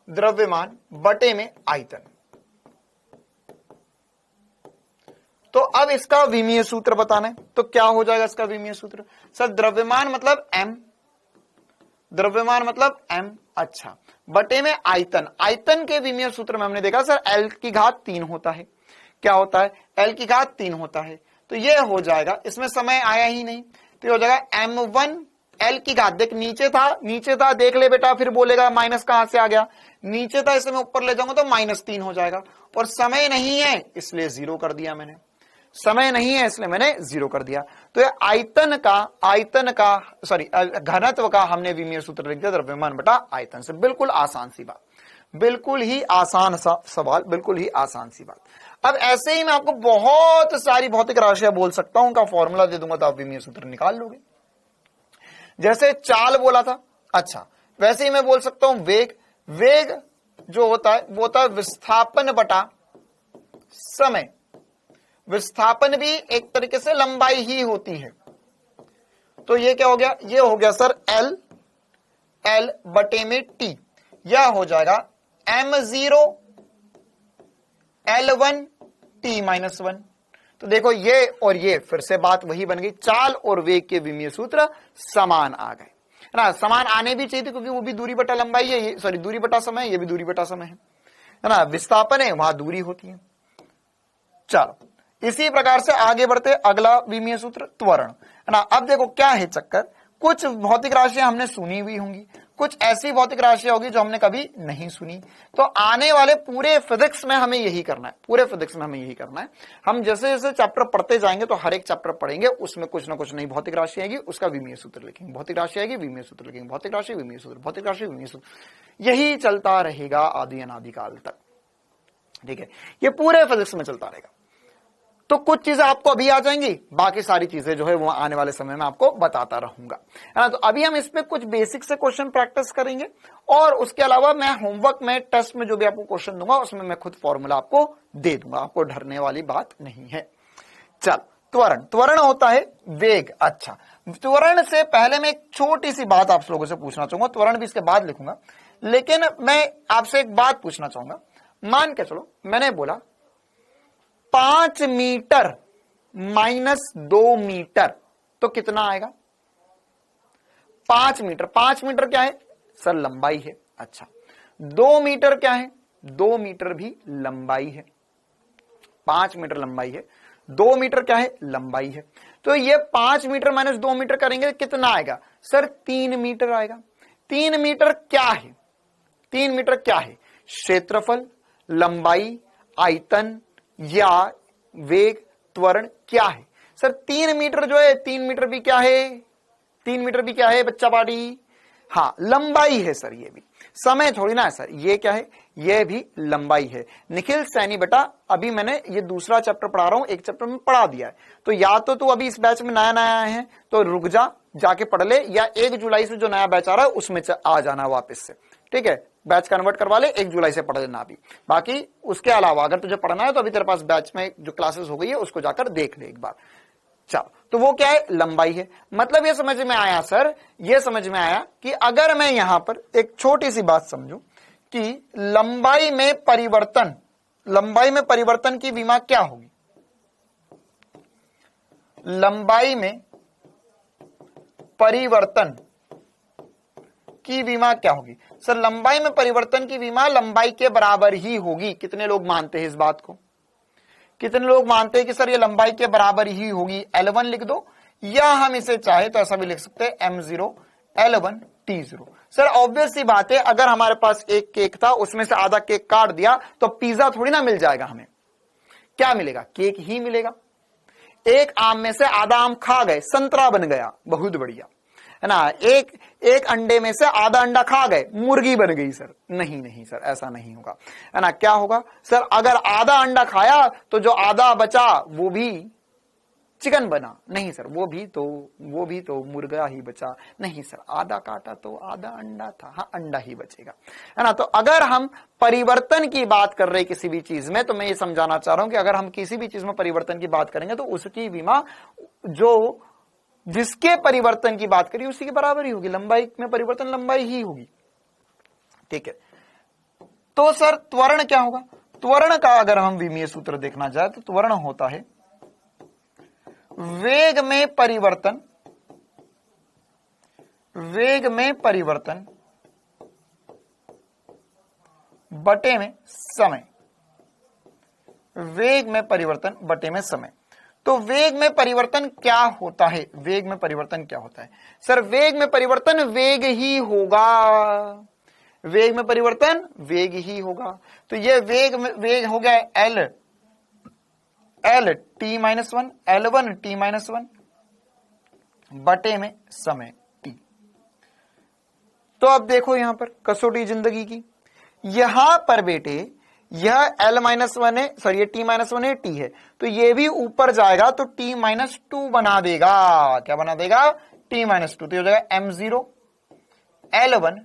द्रव्यमान बटे में आयतन। तो अब इसका विमीय सूत्र बताना है, तो क्या हो जाएगा इसका विमीय सूत्र? सर द्रव्यमान मतलब m, अच्छा, बटे में आयतन। आयतन के विमीय सूत्र में हमने देखा सर L की घात 3 होता है। क्या होता है? L की घात 3 होता है। तो ये हो जाएगा, इसमें समय आया ही नहीं, तो ये हो जाएगा m1 L की घात, देख नीचे था, देख ले बेटा, फिर बोलेगा माइनस कहां से आ गया, नीचे था, इसे मैं ऊपर ले जाऊंगा तो -3 हो जाएगा। और समय नहीं है इसलिए 0 कर दिया मैंने, समय नहीं है इसलिए मैंने 0 कर दिया। तो ये घनत्व का हमने विमीय सूत्र लिख दिया, द्रव्यमान बटा आयतन से। बिल्कुल आसान सी बात, बिल्कुल ही आसान सा सवाल, बिल्कुल ही आसान सी बात। अब ऐसे ही मैं आपको बहुत सारी भौतिक राशियां बोल सकता हूं, उनका फॉर्मूला दे दूंगा तो आप विमीय सूत्र निकाल लोगे। जैसे चाल बोला था, अच्छा वैसे ही मैं बोल सकता हूं वेग जो होता है वो होता है विस्थापन बटा समय। विस्थापन भी एक तरीके से लंबाई ही होती है। तो ये क्या हो गया? ये हो गया सर L बटे में T, यह हो जाएगा m0 L1 T-1। तो देखो ये और ये फिर से बात वही बन गई, चाल और वेग के विमीय सूत्र समान आ गए, है ना। समान आने भी चाहिए थे क्योंकि वो भी दूरी बटा लंबाई है, दूरी बटा समय, ये भी दूरी बटा समय है ना। विस्थापन है, वहां दूरी होती है। चलो इसी प्रकार से आगे बढ़ते, अगला विमीय सूत्र त्वरण, है ना। अब देखो क्या है चक्कर, कुछ भौतिक राशियां हमने सुनी हुई होंगी, कुछ ऐसी भौतिक राशियां होगी जो हमने कभी नहीं सुनी। तो आने वाले पूरे फिजिक्स में हमें यही करना है, पूरे फिजिक्स में हमें यही करना है। हम जैसे जैसे चैप्टर पढ़ते जाएंगे तो हर एक चैप्टर पढ़ेंगे, उसमें कुछ ना कुछ नई भौतिक राशि आएगी, उसका विमीय सूत्र लिखेंगे, भौतिक राशि आएगी विमीय सूत्र लिखेंगे, भौतिक राशि विमीय सूत्र, भौतिक राशि विमीय सूत्र, यही चलता रहेगा आदि अनादिकाल तक। ठीक है, ये पूरे फिजिक्स में चलता रहेगा। तो कुछ चीजें आपको अभी आ जाएंगी, बाकी सारी चीजें जो है वो आने वाले समय में आपको बताता रहूंगा, है ना। तो अभी हम इस पे कुछ बेसिक से क्वेश्चन प्रैक्टिस करेंगे, और उसके अलावा मैं होमवर्क में, टेस्ट में जो भी आपको क्वेश्चन दूंगा उसमें मैं खुद फॉर्मूला आपको दे दूंगा, आपको डरने वाली बात नहीं है। चल त्वरण होता है वेग। अच्छा, त्वरण से पहले मैं एक छोटी सी बात आप लोगों से पूछना चाहूंगा, त्वरण भी इसके बाद लिखूंगा, लेकिन मैं आपसे एक बात पूछना चाहूंगा। मान के चलो मैंने बोला 5 मीटर माइनस 2 मीटर तो कितना आएगा? 5 मीटर। 5 मीटर क्या है सर? लंबाई है। अच्छा, 2 मीटर क्या है? 2 मीटर भी लंबाई है। 5 मीटर लंबाई है, 2 मीटर क्या है? लंबाई है। तो ये 5 मीटर माइनस 2 मीटर करेंगे कितना आएगा सर? 3 मीटर आएगा। 3 मीटर क्या है? 3 मीटर क्या है? क्षेत्रफल, लंबाई, आयतन या वेग, त्वरण क्या है सर? 3 मीटर जो है, 3 मीटर भी क्या है? 3 मीटर भी क्या है बच्चा पार्टी? हाँ, लंबाई है सर। ये भी समय थोड़ी ना है सर, ये क्या है? ये भी लंबाई है। निखिल सैनी बेटा, अभी मैंने ये दूसरा चैप्टर पढ़ा रहा हूं, एक चैप्टर में पढ़ा दिया है, तो या तो तू अभी इस बैच में नया नया आए हैं तो रुक जा, जाके पढ़ ले, या 1 जुलाई से जो नया बैच आ रहा है उसमें आ जाना वापस से, ठीक है? बैच कन्वर्ट करवा ले, 1 जुलाई से पढ़ लेना अभी। बाकी उसके अलावा अगर तुझे पढ़ना है तो अभी तेरे पास बैच में जो क्लासेस हो गई है उसको जाकर देख ले एक बार। चलो, तो वो क्या है? लंबाई है। मतलब ये समझ में आया सर, ये समझ में आया कि अगर मैं यहां पर एक छोटी सी बात समझूं कि लंबाई में परिवर्तन की विमा क्या होगी? लंबाई में परिवर्तन की विमा क्या होगी सर? लंबाई में परिवर्तन की विमा लंबाई के बराबर ही होगी। कितने लोग मानते हैं इस बात को? कितने लोग मानते हैं कि सर ये लंबाई के बराबर ही होगी? L1 लिख दो, या हम इसे चाहे तो ऐसा भी लिख सकते हैं M0 L1 T0। Sir obvious सी बात है, अगर हमारे पास एक केक था, उसमें से आधा केक काट दिया तो पिज्जा थोड़ी ना मिल जाएगा हमें। क्या मिलेगा? केक ही मिलेगा। एक आम में से आधा आम खा गए, संतरा बन गया, बहुत बढ़िया है ना। एक अंडे में से आधा अंडा खा गए, मुर्गी बन गई सर। नहीं सर, ऐसा नहीं होगा, है ना। क्या होगा सर? अगर आधा अंडा खाया तो जो आधा बचा वो भी चिकन बना। नहीं सर, वो भी तो मुर्गा ही बचा। नहीं सर, आधा काटा तो आधा अंडा था। हाँ, अंडा ही बचेगा, है ना। तो अगर हम परिवर्तन की बात कर रहे किसी भी चीज में, तो मैं ये समझाना चाह रहा हूं कि अगर हम किसी भी चीज में परिवर्तन की बात करेंगे तो उसकी बीमा जो जिसके परिवर्तन की बात करी उसी के बराबर ही होगी। लंबाई में परिवर्तन लंबाई ही होगी, ठीक है। तो सर त्वरण क्या होगा? त्वरण का अगर हम विमीय सूत्र देखना चाहे तो त्वरण होता है वेग में परिवर्तन बटे में समय। वेग में परिवर्तन बटे में समय। तो वेग में परिवर्तन क्या होता है? वेग में परिवर्तन क्या होता है सर? वेग में परिवर्तन वेग ही होगा। वेग में परिवर्तन वेग ही होगा। तो ये वेग हो गया L t-1 L1 t-1 बटे में समय t। तो अब देखो यहां पर कसौटी जिंदगी की, यहां पर बेटे यह L-1 है, सॉरी ये t-1 है, t है, तो ये भी ऊपर जाएगा तो t-2 बना देगा। क्या बना देगा? t-2। तो हो जाएगा M0 L1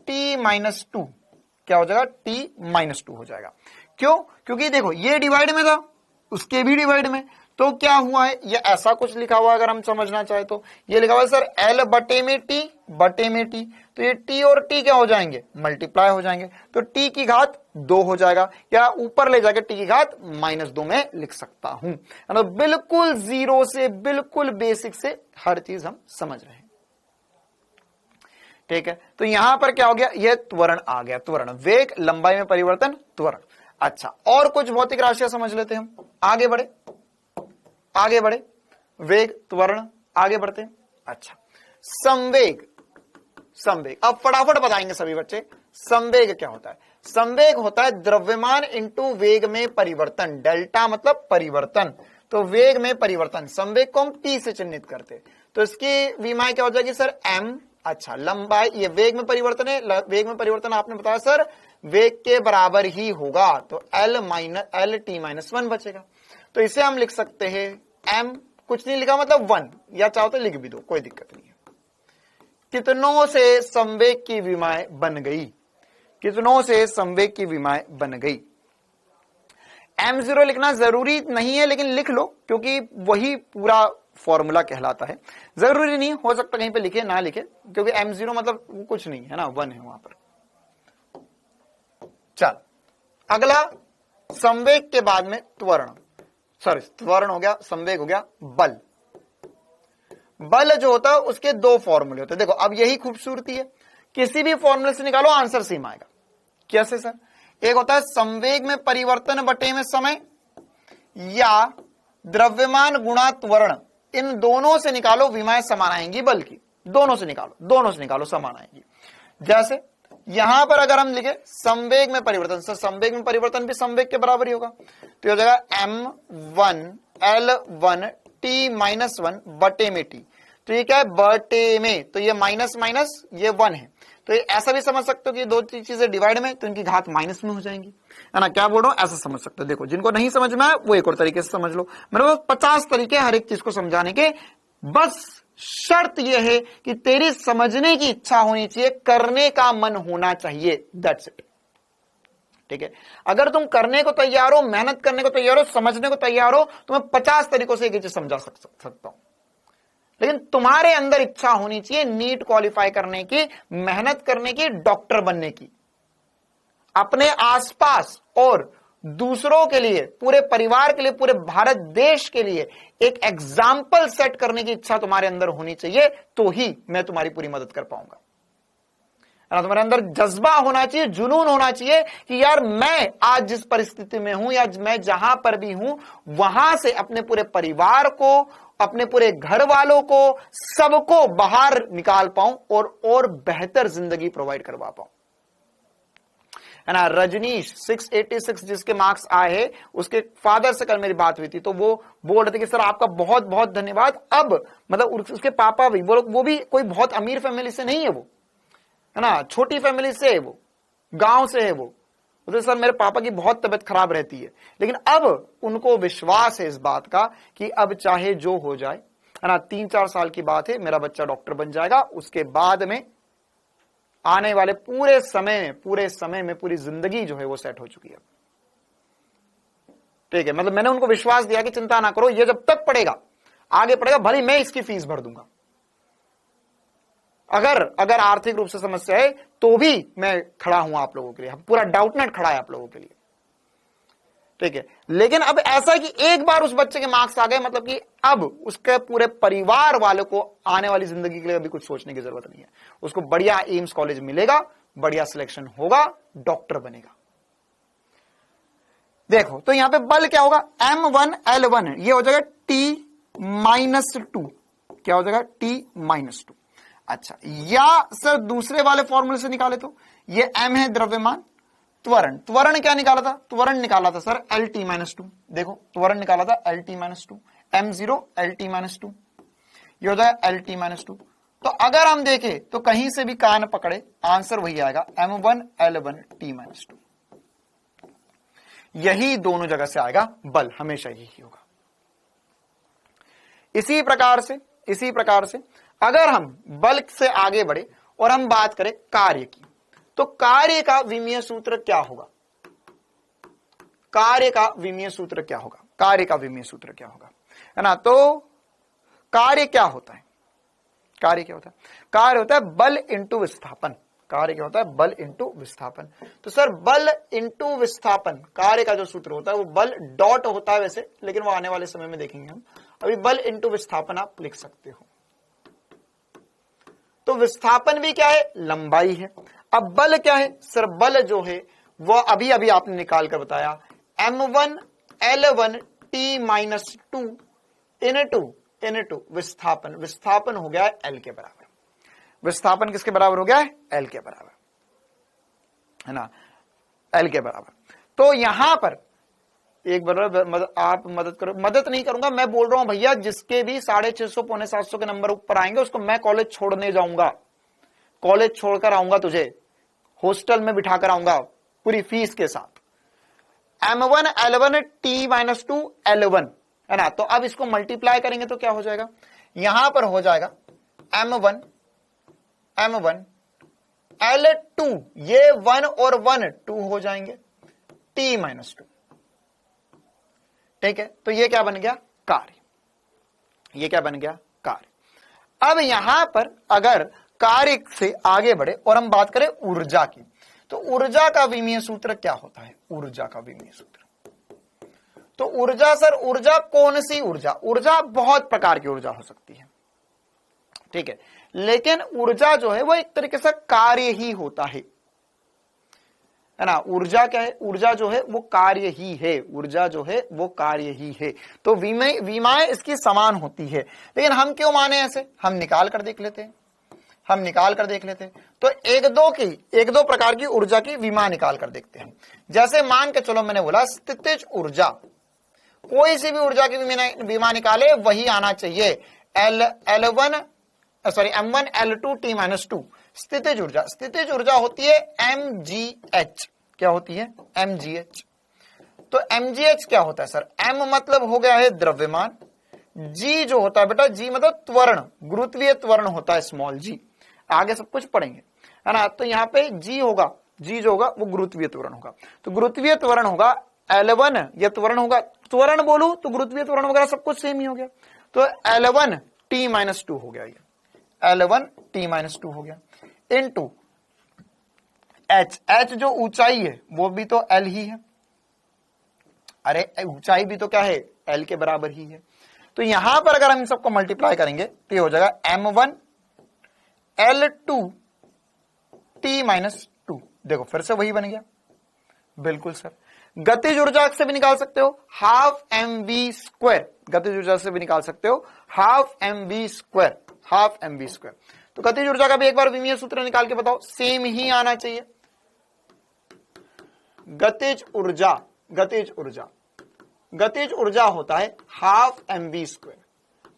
t-2। क्या हो जाएगा? t-2 हो जाएगा। क्यों? क्योंकि देखो ये डिवाइड में था, उसके भी डिवाइड में, तो क्या हुआ है? ये ऐसा कुछ लिखा हुआ है, अगर हम समझना चाहे तो ये लिखा हुआ है सर L बटे में t, तो ये t और t क्या हो जाएंगे? मल्टीप्लाई हो जाएंगे, तो t की घात 2 हो जाएगा, या ऊपर ले जाके t की घात -2 में लिख सकता हूं, है ना। बिल्कुल जीरो से, बिल्कुल बेसिक से हर चीज हम समझ रहे हैं, ठीक है। तो यहां पर क्या हो गया? ये त्वरण आ गया। त्वरण, वेग, लंबाई में परिवर्तन, त्वरण। अच्छा, और कुछ भौतिक राशियां समझ लेते हैं हम। आगे बढ़े, वेग, त्वरण, आगे बढ़ते हैं। अच्छा, संवेग। अब फटाफट बताएंगे सभी बच्चे, संवेग क्या होता है? संवेग होता है द्रव्यमान इंटू वेग में परिवर्तन। डेल्टा मतलब परिवर्तन, तो वेग में परिवर्तन। संवेग को हम P से चिन्हित करते, तो इसकी विमाएं क्या हो जाएगी सर? M। अच्छा, लंबाई, ये वेग में परिवर्तन है, वेग में परिवर्तन आपने बताया सर वेग के बराबर ही होगा, तो L t-1 बचेगा। तो इसे हम लिख सकते हैं M, कुछ नहीं लिखा मतलब 1, या चाहो तो लिख भी दो, कोई दिक्कत नहीं है। कितनों से संवेग की विमाएं बन गई? कितनों से संवेग की विमाएं बन गई? M0 लिखना जरूरी नहीं है, लेकिन लिख लो, क्योंकि वही पूरा फॉर्मूला कहलाता है। जरूरी नहीं, हो सकता कहीं पे लिखे ना लिखे, क्योंकि m0 मतलब कुछ नहीं है ना, 1 है वहां पर। चल अगला, संवेग के बाद में त्वरण, सॉरी त्वरण हो गया, संवेग हो गया, बल। बल जो होता है उसके दो फॉर्मूले होते हैं। देखो अब यही खूबसूरती है, किसी भी फॉर्मूले से निकालो आंसर सेम आएगा। कैसे सर? एक होता है संवेग में परिवर्तन बटे में समय, या द्रव्यमान गुणा त्वरण, इन दोनों से निकालो विमाएं समान आएंगी बल की। दोनों से निकालो समान आएंगी। जैसे यहां पर अगर हम लिखे संवेग में परिवर्तन, सर संवेग में परिवर्तन भी संवेग के बराबर ही होगा, तो हो जाएगा m1L1 t-1 बटे में t। तो ये क्या है? बटे में, तो ये माइनस माइनस ये 1 है, तो ये ऐसा भी समझ सकते हो कि दो चीजें डिवाइड में तो इनकी घात माइनस में हो जाएंगी, है ना। क्या बोल रहा हूं, ऐसा समझ सकते हो। देखो जिनको नहीं समझ में आया वो एक और तरीके से समझ लो। मेरे पास 50 तरीके हर एक चीज को समझाने के, बस शर्त यह है कि तेरी समझने की इच्छा होनी चाहिए, करने का मन होना चाहिए, दैट्स इट। ठीक है, अगर तुम करने को तैयार हो, मेहनत करने को तैयार हो, समझने को तैयार हो, तो मैं 50 तरीकों से एक चीज समझा सकता हूं, लेकिन तुम्हारे अंदर इच्छा होनी चाहिए नीट क्वालिफाई करने की, मेहनत करने की, डॉक्टर बनने की, अपने आसपास और दूसरों के लिए, पूरे परिवार के लिए, पूरे भारत देश के लिए एक एग्जाम्पल सेट करने की इच्छा तुम्हारे अंदर होनी चाहिए, तो ही मैं तुम्हारी पूरी मदद कर पाऊंगा। तुम्हारे अंदर जज्बा होना चाहिए, जुनून होना चाहिए कि यार मैं आज जिस परिस्थिति में हूं, या मैं जहां पर भी हूं, वहां से अपने पूरे परिवार को, अपने पूरे घर वालों को, सबको बाहर निकाल पाऊं और बेहतर जिंदगी प्रोवाइड करवा पाऊं, है ना। रजनीश 686 जिसके मार्क्स आए हैं, उसके फादर से कल मेरी बात हुई थी, तो वो बोल रहे थे कि सर आपका बहुत बहुत धन्यवाद। अब मतलब उसके पापा भी, वो भी कोई बहुत अमीर फैमिली से नहीं है, वो है ना, छोटी फैमिली से है, वो गांव से है। वो तो सर मेरे पापा की बहुत तबीयत खराब रहती है, लेकिन अब उनको विश्वास है इस बात का कि अब चाहे जो हो जाए, है ना, 3-4 साल की बात है, मेरा बच्चा डॉक्टर बन जाएगा। उसके बाद में आने वाले पूरे समय में पूरी जिंदगी जो है वो सेट हो चुकी है। ठीक है, मतलब मैंने उनको विश्वास दिया कि चिंता ना करो, ये जब तक पढ़ेगा, आगे पढ़ेगा, भले मैं इसकी फीस भर दूंगा। अगर आर्थिक रूप से समस्या है तो भी मैं खड़ा हूं आप लोगों के लिए, पूरा डाउटनेट खड़ा है आप लोगों के लिए। ठीक है, लेकिन अब ऐसा है कि एक बार उस बच्चे के मार्क्स आ गए, मतलब कि अब उसके पूरे परिवार वालों को आने वाली जिंदगी के लिए अभी कुछ सोचने की जरूरत नहीं है। उसको बढ़िया एम्स कॉलेज मिलेगा, बढ़िया सिलेक्शन होगा, डॉक्टर बनेगा। देखो तो यहां पे बल क्या होगा, m1L1 ये हो जाएगा t-2, क्या हो जाएगा, t-2। अच्छा, या सर दूसरे वाले फॉर्मूले से निकाले तो ये m है द्रव्यमान, त्वरण क्या निकाला था, त्वरण निकाला था सर LT-2। देखो त्वरण निकाला था LT-2, m0 LT-2, ये हो जाएगा LT-2। तो अगर हम देखें तो कहीं से भी कान पकड़े आंसर वही आएगा, m1L1 T-2। यही दोनों जगह से आएगा बल, हमेशा यही होगा। इसी प्रकार से अगर हम बल से आगे बढ़े और हम बात करें कार्य की, तो कार्य का विमीय सूत्र क्या होगा, कार्य का विमीय सूत्र क्या होगा, है ना। तो कार्य क्या होता है, कार्य होता है बल इंटू विस्थापन। बल इंटू विस्थापन। तो सर बल इंटू विस्थापन, कार्य का जो सूत्र होता है वो बल डॉट होता है वैसे, लेकिन वो आने वाले समय में देखेंगे हम। अभी बल इंटू विस्थापन आप लिख सकते हो। तो विस्थापन भी क्या है, लंबाई है। अब बल क्या है सर, बल जो है वो अभी आपने निकाल कर बताया, m1L1 t-2 इनटू विस्थापन हो गया है L के बराबर। विस्थापन किसके बराबर हो गया है, L के बराबर, है ना, L के बराबर। तो यहां पर एक बार आप मदद करो, मदद नहीं करूंगा, मैं बोल रहा हूं भैया जिसके भी 650 पौने 700 के नंबर ऊपर आएंगे उसको मैं कॉलेज छोड़ने जाऊंगा, कॉलेज छोड़कर आऊंगा, तुझे हॉस्टल में बिठाकर आऊंगा पूरी फीस के साथ। m1L1 t-2 L1, है ना। तो अब इसको मल्टीप्लाई करेंगे तो क्या हो जाएगा, यहां पर हो जाएगा m1 L2, ये 1 और 1 2 हो जाएंगे, t-2। ठीक है, तो ये क्या बन गया, कार्य। ये क्या बन गया? कार्य। अब यहां पर अगर कार्य से आगे बढ़े और हम बात करें ऊर्जा की, तो ऊर्जा का विमीय सूत्र क्या होता है? ऊर्जा का विमीय सूत्र, तो ऊर्जा सर, ऊर्जा कौन सी ऊर्जा? ऊर्जा बहुत प्रकार की ऊर्जा हो सकती है, ठीक है, लेकिन ऊर्जा जो है वो एक तरीके से कार्य ही होता है ना। ऊर्जा क्या है? ऊर्जा जो है वो कार्य ही है, ऊर्जा जो है वो कार्य ही है। तो विमाएं इसकी समान होती है, लेकिन हम क्यों माने ऐसे? हम निकाल कर देख लेते हैं, हम निकाल कर देख लेते हैं। तो एक दो प्रकार की ऊर्जा की विमा निकाल कर देखते हैं। जैसे मान के चलो, मैंने बोला स्थितिज ऊर्जा, कोई सी भी ऊर्जा की विमा निकाले वही आना चाहिए M1 L2 T-2। स्थितिज ऊर्जा, स्थितिज ऊर्जा होती है mgh। क्या होती है? mgh। तो mgh क्या होता है सर? m मतलब हो गया है द्रव्यमान, g जो होता है बेटा, g मतलब त्वरण, गुरुत्वीय त्वरण होता है स्मॉल g। आगे सब कुछ पढ़ेंगे, है ना। तो यहाँ पे g होगा, g जो होगा वो गुरुत्वीय त्वरण होगा। तो गुरुत्वीय त्वरण होगा L1, ये त्वरण होगा, त्वरण बोलू तो गुरुत्वीय त्वरण वगैरह सब कुछ सेम ही हो गया। तो L1 T-2 हो गया, ये L1 T-2 हो गया, इनटू h जो ऊंचाई है वो भी तो L ही है, अरे ऊंचाई भी तो क्या है? L के बराबर ही है। तो यहां पर अगर हम इन सबको मल्टीप्लाई करेंगे तो ये हो जाएगा M1 L2 T-2। देखो फिर से वही बन गया, बिल्कुल सर। गतिज ऊर्जा से भी निकाल सकते हो हाफ mv², गतिज ऊर्जा से भी निकाल सकते हो हाफ mv², हाफ mv²। तो गतिज ऊर्जा का भी एक बार विमीय सूत्र निकाल के बताओ, सेम ही आना चाहिए। गतिज ऊर्जा, गतिज ऊर्जा, गतिज ऊर्जा होता है हाफ mv²।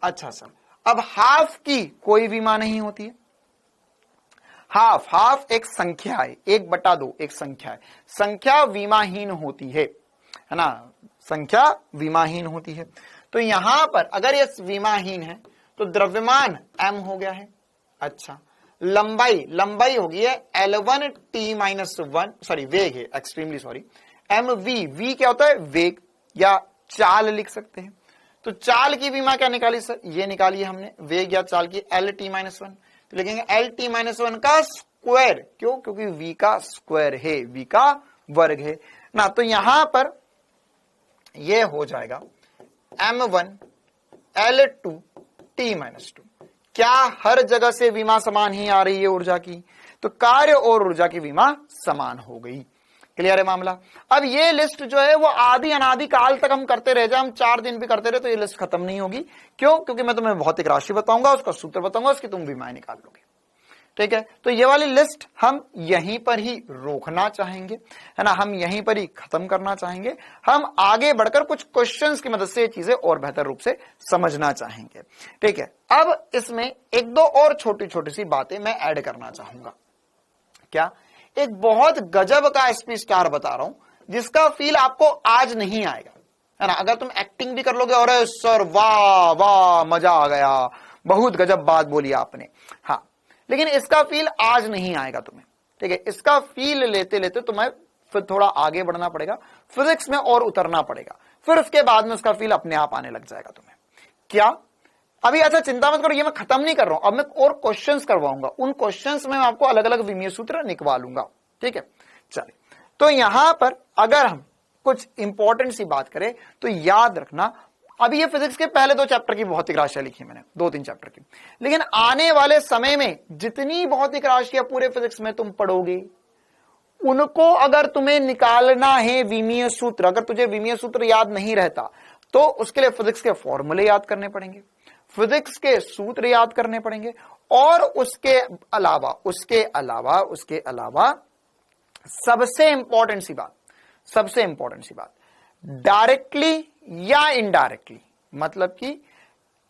अच्छा सर, अब हाफ की कोई विमा नहीं होती है। हाफ एक संख्या है, 1/2 एक संख्या है, संख्या विमाहीन होती है ना, संख्या विमाहीन होती है। तो यहां पर अगर ये विमाहीन है तो द्रव्यमान m हो गया है। अच्छा, लंबाई होगी है L1 T-1, सॉरी वेग है, एक्सट्रीमली सॉरी, mv क्या होता है? वेग या चाल लिख सकते हैं। तो चाल की विमा क्या निकाली सर? ये निकाली हमने, वेग या चाल की L-T-1। तो लिखेंगे L-T-1 का स्क्वायर, क्यों? क्योंकि v का स्क्वायर है, v का वर्ग है ना। तो यहां पर ये हो जाएगा M1 L2 T-2। क्या हर जगह से विमा समान ही आ रही है ऊर्जा की? तो कार्य और ऊर्जा की विमा समान हो गई। क्लियर है मामला? अब ये लिस्ट जो है वो आदि अनादि काल तक हम करते रह जाए, हम 4 दिन भी करते रहे तो ये लिस्ट खत्म नहीं होगी। क्यों? क्योंकि मैं तुम्हें भौतिक राशि बताऊंगा, उसका सूत्र बताऊंगा, उसकी तुम विमाएं निकाल लोगे। ठीक है, तो ये वाली लिस्ट हम यहीं पर ही रोकना चाहेंगे, है ना, हम यहीं पर ही खत्म करना चाहेंगे। हम आगे बढ़कर कुछ क्वेश्चंस की मदद से ये चीजें और बेहतर रूप से समझना चाहेंगे। ठीक है, अब इसमें एक दो और छोटी छोटी सी बातें मैं ऐड करना चाहूंगा। क्या? एक बहुत गजब का स्पीच स्टार बता रहा हूं जिसका फील आपको आज नहीं आएगा, है ना। अगर तुम एक्टिंग भी कर लोगे और सर वाह वाह मजा आ गया, बहुत गजब बात बोली आपने, हाँ, लेकिन इसका फील आज नहीं आएगा तुम्हें। ठीक है, इसका फील लेते लेते तुम्हें फिर थोड़ा आगे बढ़ना पड़ेगा, फिजिक्स में और उतरना पड़ेगा, फिर उसके बाद में उसका फील अपने आप आने लग जाएगा तुम्हें। क्या? अभी ऐसा चिंता मत करो, ये मैं खत्म नहीं कर रहा हूं, अब मैं और क्वेश्चंस करवाऊंगा, उन क्वेश्चंस में मैं आपको अलग अलग विमीय सूत्र निकलवालूंगा। ठीक है, चलिए, तो यहां पर अगर हम कुछ इंपॉर्टेंट सी बात करें तो याद रखना, अभी ये फिजिक्स के पहले 2 चैप्टर की भौतिक राशियां लिखी मैंने, 2-3 चैप्टर की, लेकिन आने वाले समय में जितनी भौतिक राशियां पूरे फिजिक्स में तुम पढ़ोगे उनको अगर तुम्हें निकालना है विमीय सूत्र, अगर तुझे विमीय सूत्र याद नहीं रहता तो उसके लिए फिजिक्स के फॉर्मूले याद करने पड़ेंगे, फिजिक्स के सूत्र याद करने पड़ेंगे, और उसके अलावा सबसे इंपॉर्टेंट सी बात, डायरेक्टली या इनडायरेक्टली, मतलब कि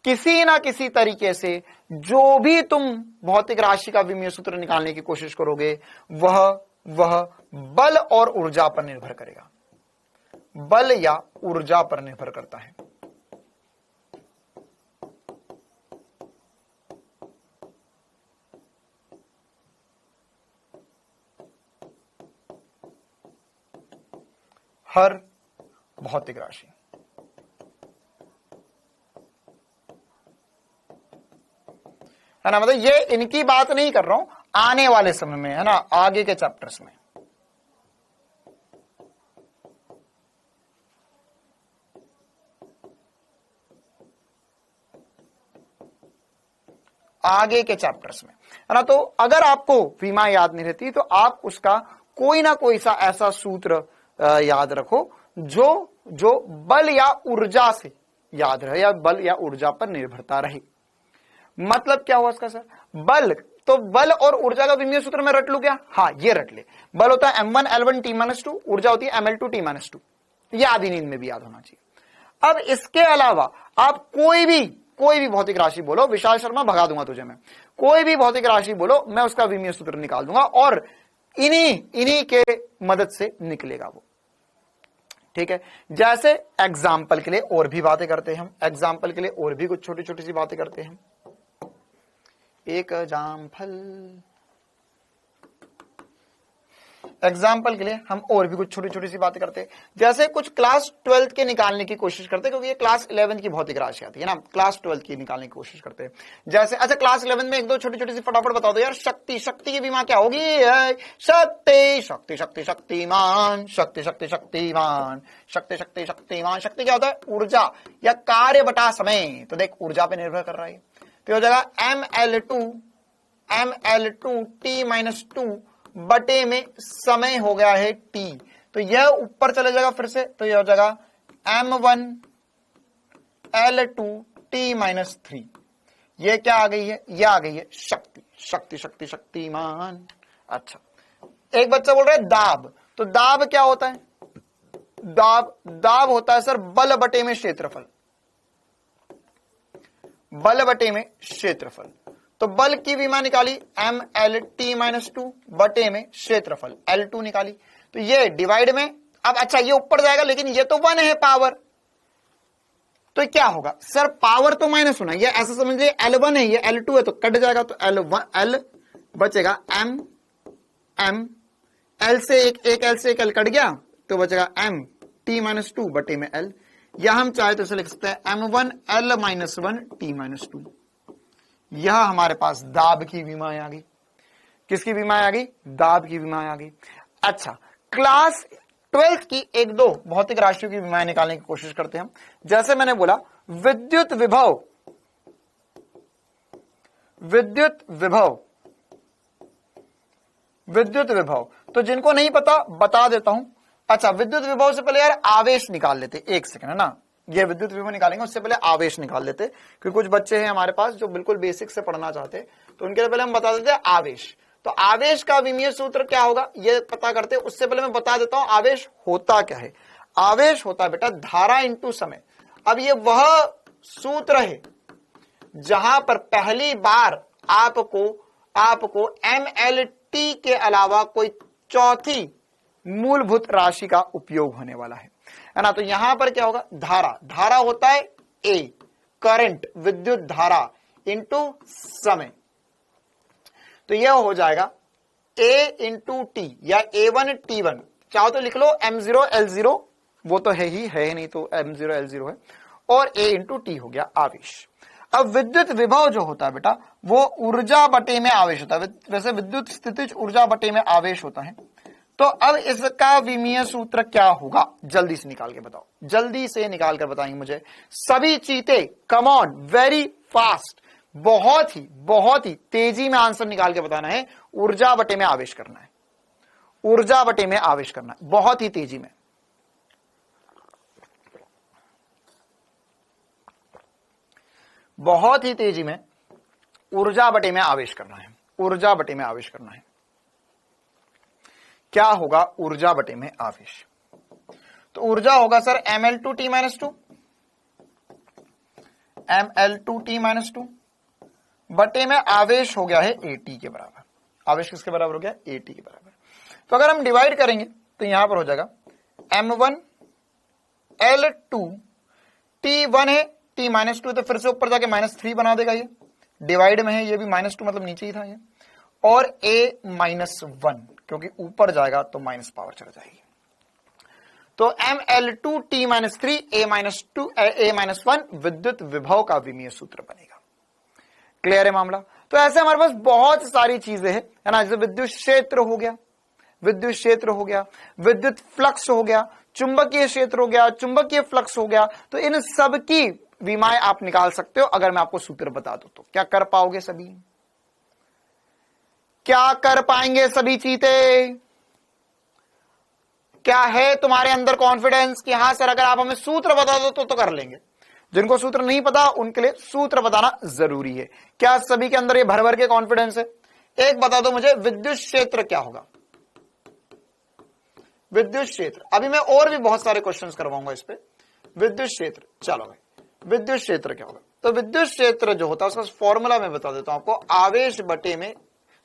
किसी ना किसी तरीके से जो भी तुम भौतिक राशि का विमीय सूत्र निकालने की कोशिश करोगे वह बल और ऊर्जा पर निर्भर करेगा, बल या ऊर्जा पर निर्भर करता है। हर भौतिक राशि है ना, मतलब ये इनकी बात नहीं कर रहा हूं, आने वाले समय में, है ना, आगे के चैप्टर्स में। आगे के चैप्टर्स में, है ना। तो अगर आपको विमा याद नहीं रहती तो आप उसका कोई ना कोई सा ऐसा सूत्र याद रखो जो बल या ऊर्जा से याद रहे, या बल या ऊर्जा पर निर्भरता रहे। मतलब क्या हुआ इसका सर? बल, तो बल और ऊर्जा का विमीय सूत्र मैं रट लू क्या? हाँ, ये रट ले। बल होता है m1 L1 T-2, ऊर्जा होती है ml2 T-2। ये आधी नींद में भी याद होना चाहिए। अब इसके अलावा आप कोई भी भौतिक राशि बोलो, विशाल शर्मा भगा दूंगा तुझे मैं, कोई भी भौतिक राशि बोलो, मैं उसका विमीय सूत्र निकाल दूंगा और इन्हीं के मदद से निकलेगा वो। ठीक है, जैसे एग्जाम्पल के लिए और भी बातें करते हैं हम, एग्जाम्पल के लिए और भी कुछ छोटी छोटी सी बातें करते हैं। एक एग्जाम्पल के लिए हम और भी कुछ छोटी छोटी सी बातें करते हैं, जैसे कुछ क्लास 12th के निकालने की कोशिश करते हैं, क्योंकि ये क्लास 11th की भौतिक राशि आती है ना, क्लास 12th की निकालने की कोशिश करते हैं। जैसे अच्छा, क्लास 11th में एक दो छोटी छोटी सी फटाफट बता दो यार। शक्ति की विमा क्या होगी? शक्ति शक्तिमान, शक्ति क्या होता है? ऊर्जा या कार्य बटा समय। तो देख, ऊर्जा पे निर्भर कर रहा है, तो हो जाएगा ml2 T-2 बटे में समय हो गया है t, तो यह ऊपर चले जाएगा फिर से, तो यह हो जाएगा m1 L2 T-3। ये क्या आ गई है? ये आ गई है शक्तिमान। अच्छा, एक बच्चा बोल रहा है दाब, तो दाब क्या होता है? दाब होता है सर बल बटे में क्षेत्रफल। बल बटे में क्षेत्रफल, तो बल की विमा निकाली mlt-2 बटे में क्षेत्रफल L2 निकाली, तो ये डिवाइड में। अब अच्छा, ये ऊपर जाएगा लेकिन ये तो 1 है पावर, तो क्या होगा सर? पावर तो माइनस होना, ये ऐसा समझ लीजिए L1 है, ये L2 है, तो कट जाएगा, तो L बचेगा m L से एक L से एक L कट गया, तो बचेगा mt-2 बटे में L, या हम चाहे तो इसे लिख सकते हैं m1 L-1 T-2। यह हमारे पास दाब की विमा आ गई। किसकी विमा आ गई? दाब की विमा आ गई। अच्छा, क्लास 12th की एक दो भौतिक राशियों की विमाएं निकालने की कोशिश करते हैं हम। जैसे मैंने बोला विद्युत विभव, तो जिनको नहीं पता बता देता हूं। अच्छा, विद्युत विभव से पहले यार आवेश निकाल लेते, एक सेकंड, है ना, ये विद्युत विभव निकालेंगे, उससे पहले आवेश निकाल लेते, क्योंकि कुछ बच्चे हैं हमारे पास जो बिल्कुल बेसिक से पढ़ना चाहते हैं, तो उनके लिए पहले हम बता देते हैं आवेश। तो आवेश का विमीय सूत्र क्या होगा ये पता करते हैं, उससे पहले मैं बता देता हूं आवेश होता क्या है। आवेश होता है बेटा धारा इंटू समय। अब ये वह सूत्र है जहां पर पहली बार आपको mlt के अलावा कोई चौथी मूलभूत राशि का उपयोग होने वाला है ना। तो यहां पर क्या होगा? धारा होता है A, करंट, विद्युत धारा इंटू समय, तो यह हो जाएगा A इंटू टी या A1 T1, चाहो तो लिख लो M0 L0, वो तो है ही है, नहीं तो M0 L0 है, और A इंटू टी हो गया आवेश। अब विद्युत विभव जो होता है बेटा वो ऊर्जा बटे में आवेश होता है, वैसे विद्युत स्थितिज ऊर्जा बटे में आवेश होता है। तो अब इसका विमीय सूत्र क्या होगा? जल्दी से निकाल के बताओ, जल्दी से निकाल कर बताएंगे मुझे सभी चीते, कम ऑन, वेरी फास्ट, बहुत ही तेजी में आंसर निकाल के बताना है। ऊर्जा बटे में आवेश करना है, ऊर्जा बटे में आवेश करना है, बहुत ही तेजी में। बहुत ही तेजी में ऊर्जा बटे में आवेश करना है, ऊर्जा बटे में आवेश करना है। क्या होगा ऊर्जा बटे में आवेश? तो ऊर्जा होगा sir ml2 T-2, ml2 T-2 बटे में आवेश हो गया है AT के बराबर। आवेश किसके बराबर हो गया? AT के बराबर। तो अगर हम डिवाइड करेंगे तो यहां पर हो जाएगा m1 L2 T1 है, T-2 तो फिर से ऊपर जाके -3 बना देगा, ये डिवाइड में है, ये भी -2 मतलब नीचे ही था ये, और A-1 क्योंकि ऊपर जाएगा तो माइनस पावर चला जाएगी। तो ml2 T-3 A-1 विद्युत विभव का विमीय सूत्र बनेगा। क्लियर है मामला? तो ऐसे हमारे पास बहुत सारी चीजें हैं, है ना, जैसे विद्युत क्षेत्र हो गया, विद्युत क्षेत्र हो गया, विद्युत फ्लक्स हो गया, चुंबकीय क्षेत्र हो गया, चुंबकीय फ्लक्स हो गया। तो इन सब की विमाएं आप निकाल सकते हो अगर मैं आपको सूत्र बता दूं तो। क्या कर पाओगे सभी? क्या कर पाएंगे सभी चीते? क्या है तुम्हारे अंदर कॉन्फिडेंस कि हाँ सर अगर आप हमें सूत्र बता दो तो कर लेंगे? जिनको सूत्र नहीं पता उनके लिए सूत्र बताना जरूरी है। क्या सभी के अंदर ये भर भर के कॉन्फिडेंस है? एक बता दो मुझे, विद्युत क्षेत्र क्या होगा? विद्युत क्षेत्र, अभी मैं और भी बहुत सारे क्वेश्चंस करवाऊंगा इस पे। विद्युत क्षेत्र, चलो भाई विद्युत क्षेत्र क्या होगा? तो विद्युत क्षेत्र जो होता है उसका फॉर्मूला मैं बता देता हूं आपको। आवेश बटे में,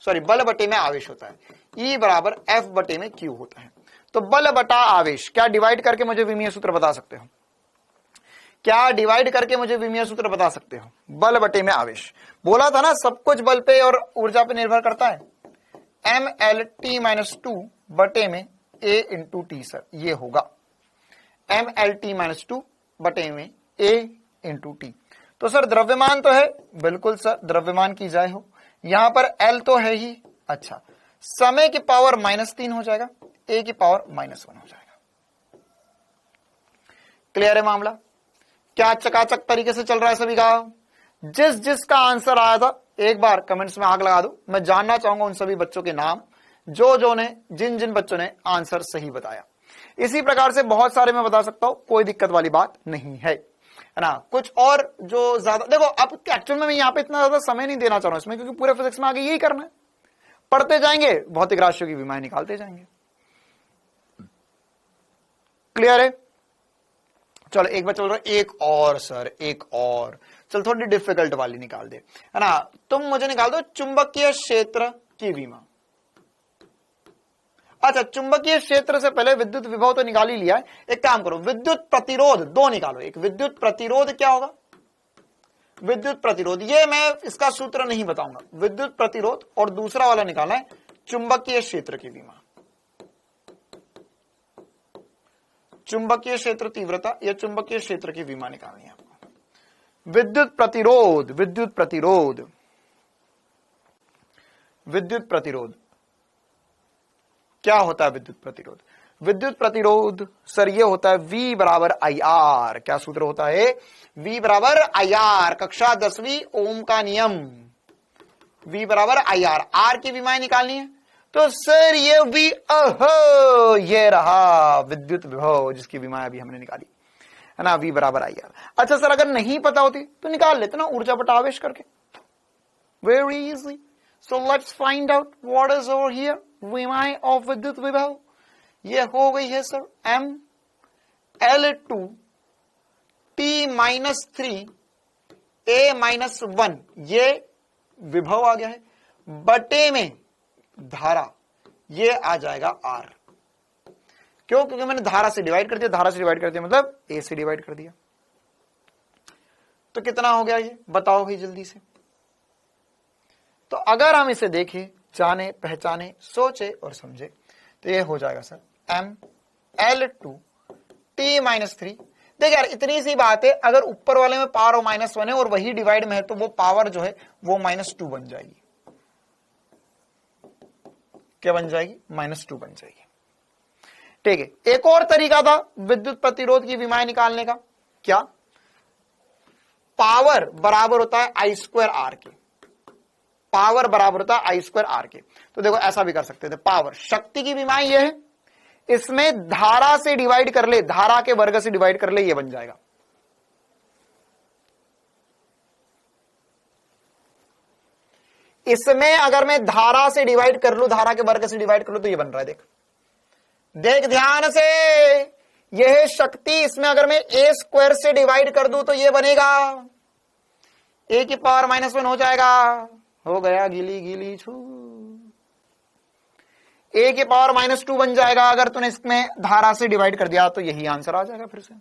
सॉरी बल बटे में आवेश होता है। E बराबर F बटे में Q होता है। तो बल बटा आवेश, क्या डिवाइड करके मुझे विमीय सूत्र बता सकते हो? क्या डिवाइड करके मुझे विमीय सूत्र बता सकते हो? बल बटे में आवेश, बोला था ना सब कुछ बल पे और ऊर्जा पे निर्भर करता है। MLT-2 बटे में A इंटू टी सर, ये होगा MLT-2 बटे में A इंटू टी। तो सर द्रव्यमान तो है, बिल्कुल सर द्रव्यमान की जाए हो, यहां पर L तो है ही। अच्छा, समय की पावर -3 हो जाएगा, A की पावर -1 हो जाएगा। क्लियर है मामला? क्या चकाचक तरीके से चल रहा है सभी का? जिसका आंसर आया था एक बार कमेंट्स में आग लगा दो। मैं जानना चाहूंगा उन सभी बच्चों के नाम जो ने, जिन बच्चों ने आंसर सही बताया। इसी प्रकार से बहुत सारे मैं बता सकता हूं, कोई दिक्कत वाली बात नहीं है ना। कुछ और जो ज्यादा देखो, अब एक्चुअल में मैं यहाँ पे इतना ज्यादा समय नहीं देना चाह रहा हूं इसमें, क्योंकि पूरे फिजिक्स में आगे यही करना है, पढ़ते जाएंगे, भौतिक राशियों की विमाएं निकालते जाएंगे। क्लियर है? चलो एक बार चल रहा, एक और सर, एक और, चल थोड़ी डिफिकल्ट वाली निकाल दे, है ना। तुम मुझे निकाल दो चुंबकीय क्षेत्र की विमा। अच्छा, चुंबकीय क्षेत्र से पहले विद्युत विभव तो निकाल ही लिया है, एक काम करो विद्युत प्रतिरोध दो निकालो। एक विद्युत प्रतिरोध क्या होगा? विद्युत प्रतिरोध, ये मैं इसका सूत्र नहीं बताऊंगा, विद्युत प्रतिरोध, और दूसरा वाला निकालना है चुंबकीय क्षेत्र की विमा। चुंबकीय क्षेत्र तीव्रता या चुंबकीय क्षेत्र की विमा निकालनी है आपको। विद्युत प्रतिरोध, विद्युत प्रतिरोध, विद्युत प्रतिरोध क्या होता है? विद्युत प्रतिरोध, विद्युत प्रतिरोध सर ये होता है V बराबर IR। क्या सूत्र होता है? V बराबर IR, कक्षा 10वीं ओम का नियम, V बराबर IR। R की विमाएं निकालनी है तो सर ये V, ये रहा विद्युत विभव जिसकी विमाएं अभी हमने निकाली, है ना, V बराबर IR। अच्छा सर अगर नहीं पता होती तो निकाल लेते ना ऊर्जा बटा आवेश करके, very easy. So let's find out what is over here, विमाएं ऑफ विद्युत विभव। ये हो गई है सर ML2 T-3 A-1, ये विभव आ गया है, बटे में धारा, ये आ जाएगा R। क्यों? क्योंकि मैंने धारा से डिवाइड कर दिया, धारा से डिवाइड कर दिया मतलब A से डिवाइड कर दिया। तो कितना हो गया ये बताओ भाई जल्दी से। तो अगर हम इसे देखें, जाने पहचाने, सोचे और समझे, तो ये हो जाएगा सर ML2 T-3। देख यार इतनी सी बात है, अगर ऊपर वाले में पावर -1 है और वही डिवाइड में है तो वो पावर जो है वो -2 बन जाएगी। क्या बन जाएगी? -2 बन जाएगी। ठीक है, एक और तरीका था विद्युत प्रतिरोध की विमाएं निकालने का। क्या? पावर बराबर होता है I2R के, पावर बराबर होता है I2R के। तो देखो ऐसा भी कर सकते थे, पावर शक्ति की विमाएं ये है, इसमें धारा से डिवाइड कर ले, धारा के वर्ग से डिवाइड कर ले, ये बन जाएगा। इसमें अगर मैं धारा से डिवाइड कर लूं, धारा के वर्ग से डिवाइड कर लूं, तो ये बन रहा है। देख देख ध्यान से, यह शक्ति, इसमें अगर मैं A² से डिवाइड कर दूं तो ये बनेगा A की पावर -1 हो जाएगा। हो गया गिली गिली छू, A की पावर -2 बन जाएगा। अगर तूने इसमें धारा से डिवाइड कर दिया तो यही आंसर आ जाएगा। फिर से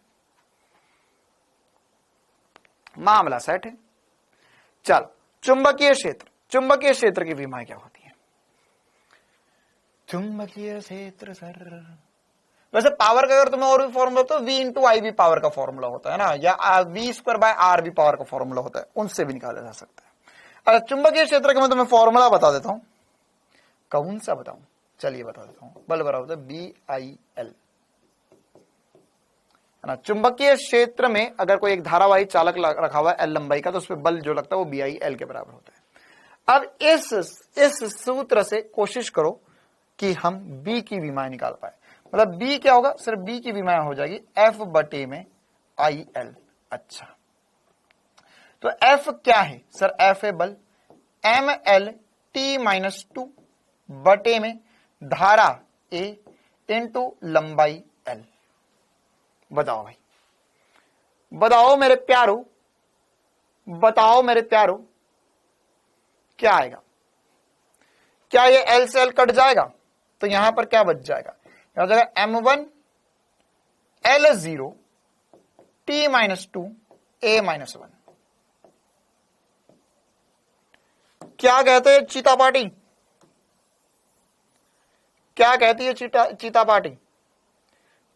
मामला सेट है। चल चुंबकीय क्षेत्र, चुंबकीय क्षेत्र की विमाएं क्या होती है? चुंबकीय क्षेत्र सर, वैसे पावर का अगर तुम्हें और भी फॉर्मूला तो V × I भी पावर का फॉर्मूला होता है ना, या V² / R भी पावर का फॉर्मूला होता है, उनसे भी निकाला जा सकता है। चुंबकीय क्षेत्र का मैं तुम्हें फॉर्मूला बता देता हूं। कौन सा बताऊं? चलिए बता देता हूं। बल बराबर होता है BIL, है ना। चुंबकीय क्षेत्र में अगर कोई एक धारावाही चालक रखा हुआ है L लंबाई का, तो उस पर बल जो लगता है वो BIL के बराबर होता है। अब इस सूत्र से कोशिश करो कि हम B की विमाएं निकाल पाए। मतलब B क्या होगा? सिर्फ B की विमाएं हो जाएगी F बटे में IL। अच्छा, तो F क्या है सर? F है बल MLT-2 बटे में धारा A इंटू लंबाई L। बताओ भाई, बताओ मेरे प्यारो, बताओ मेरे प्यारो, क्या आएगा? क्या ये L से L कट जाएगा? तो यहां पर क्या बच जाएगा? यहां जाएगा M1 L0 T-2 A-1। क्या कहते हैं चीता पार्टी? क्या कहती है चीता पार्टी?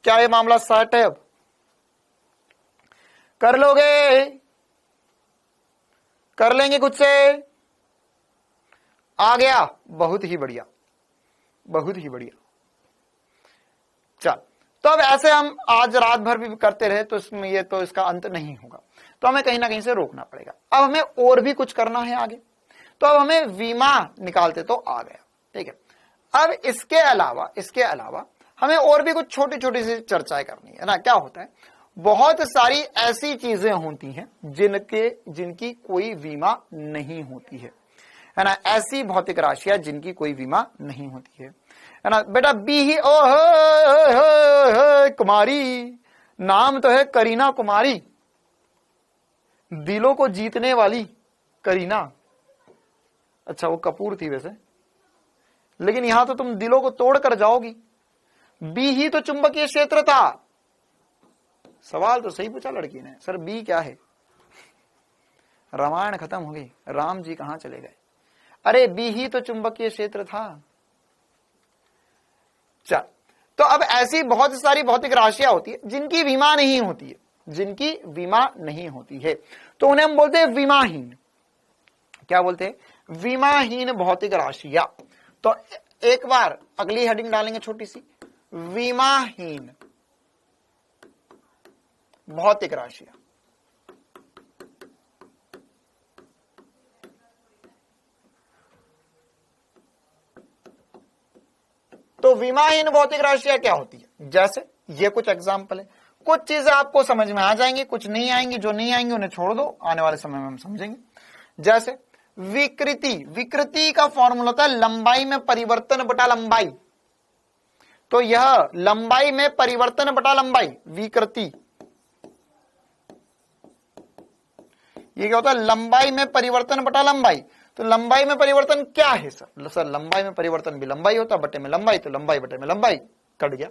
क्या ये मामला सेट है? अब कर लोगे? कर लेंगे खुद से? आ गया? बहुत ही बढ़िया, बहुत ही बढ़िया। चल, तो अब ऐसे हम आज रात भर भी करते रहे तो इसमें ये तो इसका अंत नहीं होगा, तो हमें कहीं ना कहीं से रोकना पड़ेगा। अब हमें और भी कुछ करना है आगे, तो अब हमें विमा निकालते तो आ गया, ठीक है। अब इसके अलावा हमें और भी कुछ छोटी छोटी सी चर्चाएं करनी है ना। क्या होता है, बहुत सारी ऐसी चीजें होती हैं जिनकी कोई विमा नहीं होती है ना। ऐसी भौतिक राशियां जिनकी कोई विमा नहीं होती है ना। बेटा बी ही कुमारी, नाम तो है करीना कुमारी, दिलों को जीतने वाली करीना। अच्छा, वो कपूर थी वैसे, लेकिन यहां तो तुम दिलों को तोड़ कर जाओगी। बी ही तो चुंबकीय क्षेत्र था। सवाल तो सही पूछा लड़की ने, सर बी क्या है? रामायण खत्म हो गई, राम जी कहां चले गए? अरे बी ही तो चुंबकीय क्षेत्र था। चल, तो अब ऐसी बहुत सारी भौतिक राशियां होती है जिनकी विमा नहीं होती है, जिनकी विमा नहीं होती है, तो उन्हें हम बोलते हैं विमाहीन। क्या बोलते हैं? विमाहीन भौतिक राशियां। तो एक बार अगली हेडिंग डालेंगे छोटी सी, विमाहीन भौतिक राशियां। तो विमाहीन भौतिक राशियां क्या होती है? जैसे ये कुछ एग्जाम्पल है, कुछ चीजें आपको समझ में आ जाएंगी, कुछ नहीं आएंगी। जो नहीं आएंगी उन्हें छोड़ दो, आने वाले समय में हम समझेंगे। जैसे विकृति, विकृति का फॉर्मूला होता है लंबाई में परिवर्तन बटा लंबाई। तो यह लंबाई में परिवर्तन बटा लंबाई, विकृति। ये क्या होता है? लंबाई में परिवर्तन बटा लंबाई। तो लंबाई में परिवर्तन क्या है सर? सर लंबाई में परिवर्तन भी लंबाई होता है, बटे में लंबाई, तो लंबाई बटे में लंबाई कट गया,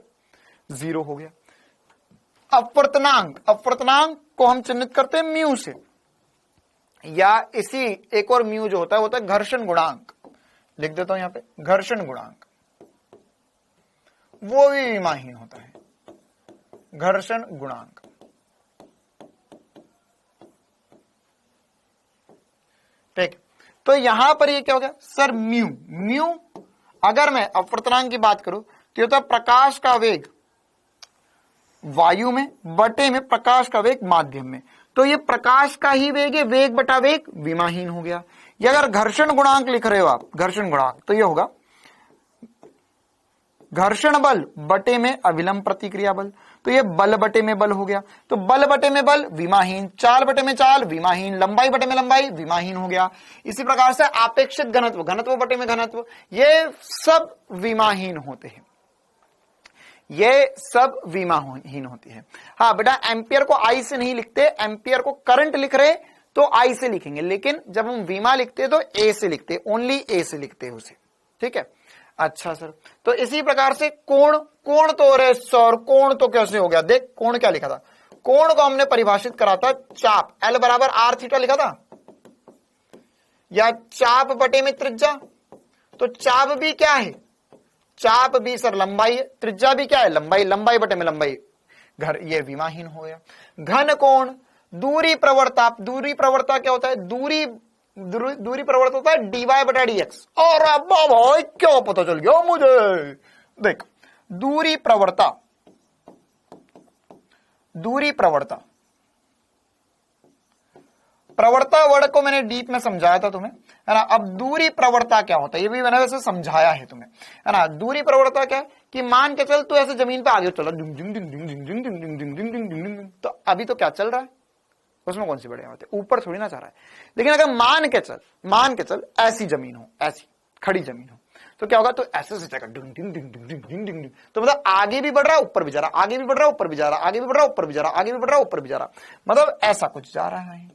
0 हो गया। अपवर्तनांक, अपवर्तनांक को हम चिन्हित करते हैं म्यू से, या इसी एक और म्यू जो होता है घर्षण गुणांक। लिख देता हूं यहां पे, घर्षण गुणांक, वो भी विमाहीन होता है, घर्षण गुणांक। ठीक, तो यहां पर ये क्या हो गया सर? म्यू। म्यू अगर मैं अपवर्तनांक की बात करूं तो ये होता है प्रकाश का वेग वायु में बटे में प्रकाश का वेग माध्यम में। तो ये प्रकाश का ही वेग है, वेग बटा वेग विमाहीन हो गया। ये अगर घर्षण गुणांक लिख रहे हो आप, घर्षण गुणांक, तो ये होगा घर्षण बल बटे में अविलंब प्रतिक्रिया बल। तो ये बल बटे में बल हो गया। तो बल बटे में बल विमाहीन, चाल बटे में चाल विमाहीन, लंबाई बटे में लंबाई विमाहीन हो गया। इसी प्रकार से आपेक्षिक घनत्व, घनत्व बटे में घनत्व, ये सब विमाहीन होते हैं, ये सब विमाहीन होती है। हाँ बेटा, एम्पियर को आई से नहीं लिखते, एम्पियर को करंट लिख रहे तो आई से लिखेंगे, लेकिन जब हम विमा लिखते तो ए से लिखते, ओनली ए से लिखते हैं उसे, ठीक है। अच्छा सर, तो इसी प्रकार से कोण, कोण तो रे सर, कोण तो कैसे हो गया? देख कोण क्या लिखा था, कोण को हमने परिभाषित करा था चाप, एल बराबर आर थीटा लिखा था, या चाप बटे में त्रिज्या। तो चाप भी क्या है? चाप भी सर लंबाई है, त्रिज्या भी क्या है? लंबाई, लंबाई बटे में लंबाई, घर ये विमाहीन हो गया। घन कोण, दूरी प्रवणता, दूरी प्रवणता क्या होता है? दूरी दूरी प्रवर्त होता है dy बटा dx। और अब भाई क्या पता चल गया मुझे, देख दूरी प्रवणता प्रवणता वर्ड को मैंने डीप में समझाया था तुम्हें, है ना। अब दूरी प्रवणता क्या होता है, ये भी मैंने वैसे समझाया है तुम्हें, है ना। दूरी प्रवणता क्या है कि मान के चल तू ऐसे जमीन पे आगे चला, तो अभी तो क्या चल रहा है, उसमें कौन सी बढ़िया बात है, ऊपर थोड़ी ना जा रहा है। लेकिन अगर मान के चल ऐसी जमीन हो, ऐसी खड़ी जमीन हो, तो क्या होगा, तो ऐसे से जाएगा डिंग डिंग डिंग डिंग डिंग डिंग डिंग, तो मतलब आगे भी बढ़ रहा है ऊपर भी जा रहा, आगे भी बढ़ रहा है ऊपर भी जा रहा, आगे भी बढ़ रहा है ऊपर भी जा रहा, आगे भी बढ़ रहा है ऊपर भी जा रहा, मतलब ऐसा कुछ जा रहा है,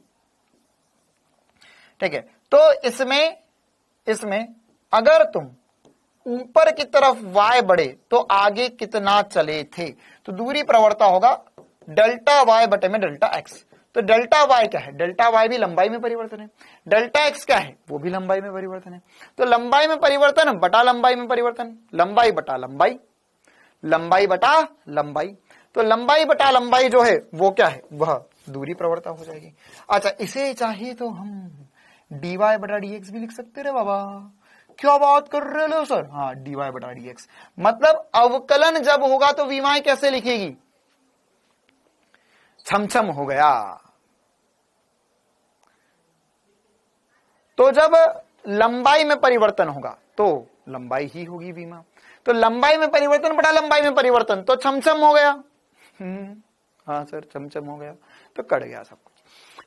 ठीक है। तो इसमें अगर तुम ऊपर की तरफ y बढ़े तो आगे कितना चले थे, तो दूरी प्रवणता होगा डेल्टा y बटे में डेल्टा x। तो डेल्टा y क्या है, डेल्टा y भी लंबाई में परिवर्तन है, डेल्टा x क्या है, वो भी लंबाई में परिवर्तन है। तो लंबाई में परिवर्तन बटा लंबाई में परिवर्तन, लंबाई बटा लंबाई, लंबाई बटा लंबाई, तो लंबाई बटा लंबाई जो है वो क्या है, वह दूरी प्रवणता हो जाएगी। अच्छा, इसे चाहिए तो हम dy बटा dx भी लिख सकते रे बाबा, क्या बात कर रहे हो सर, हाँ dy बटा dx, मतलब अवकलन जब होगा तो विमाएं कैसे लिखेगी, छमछम हो गया। तो जब लंबाई में परिवर्तन होगा तो लंबाई ही होगी विमा, तो लंबाई में परिवर्तन बटा लंबाई में परिवर्तन, तो छमछम हो गया। हाँ सर छमछम हो गया, तो कट गया सब कुछ।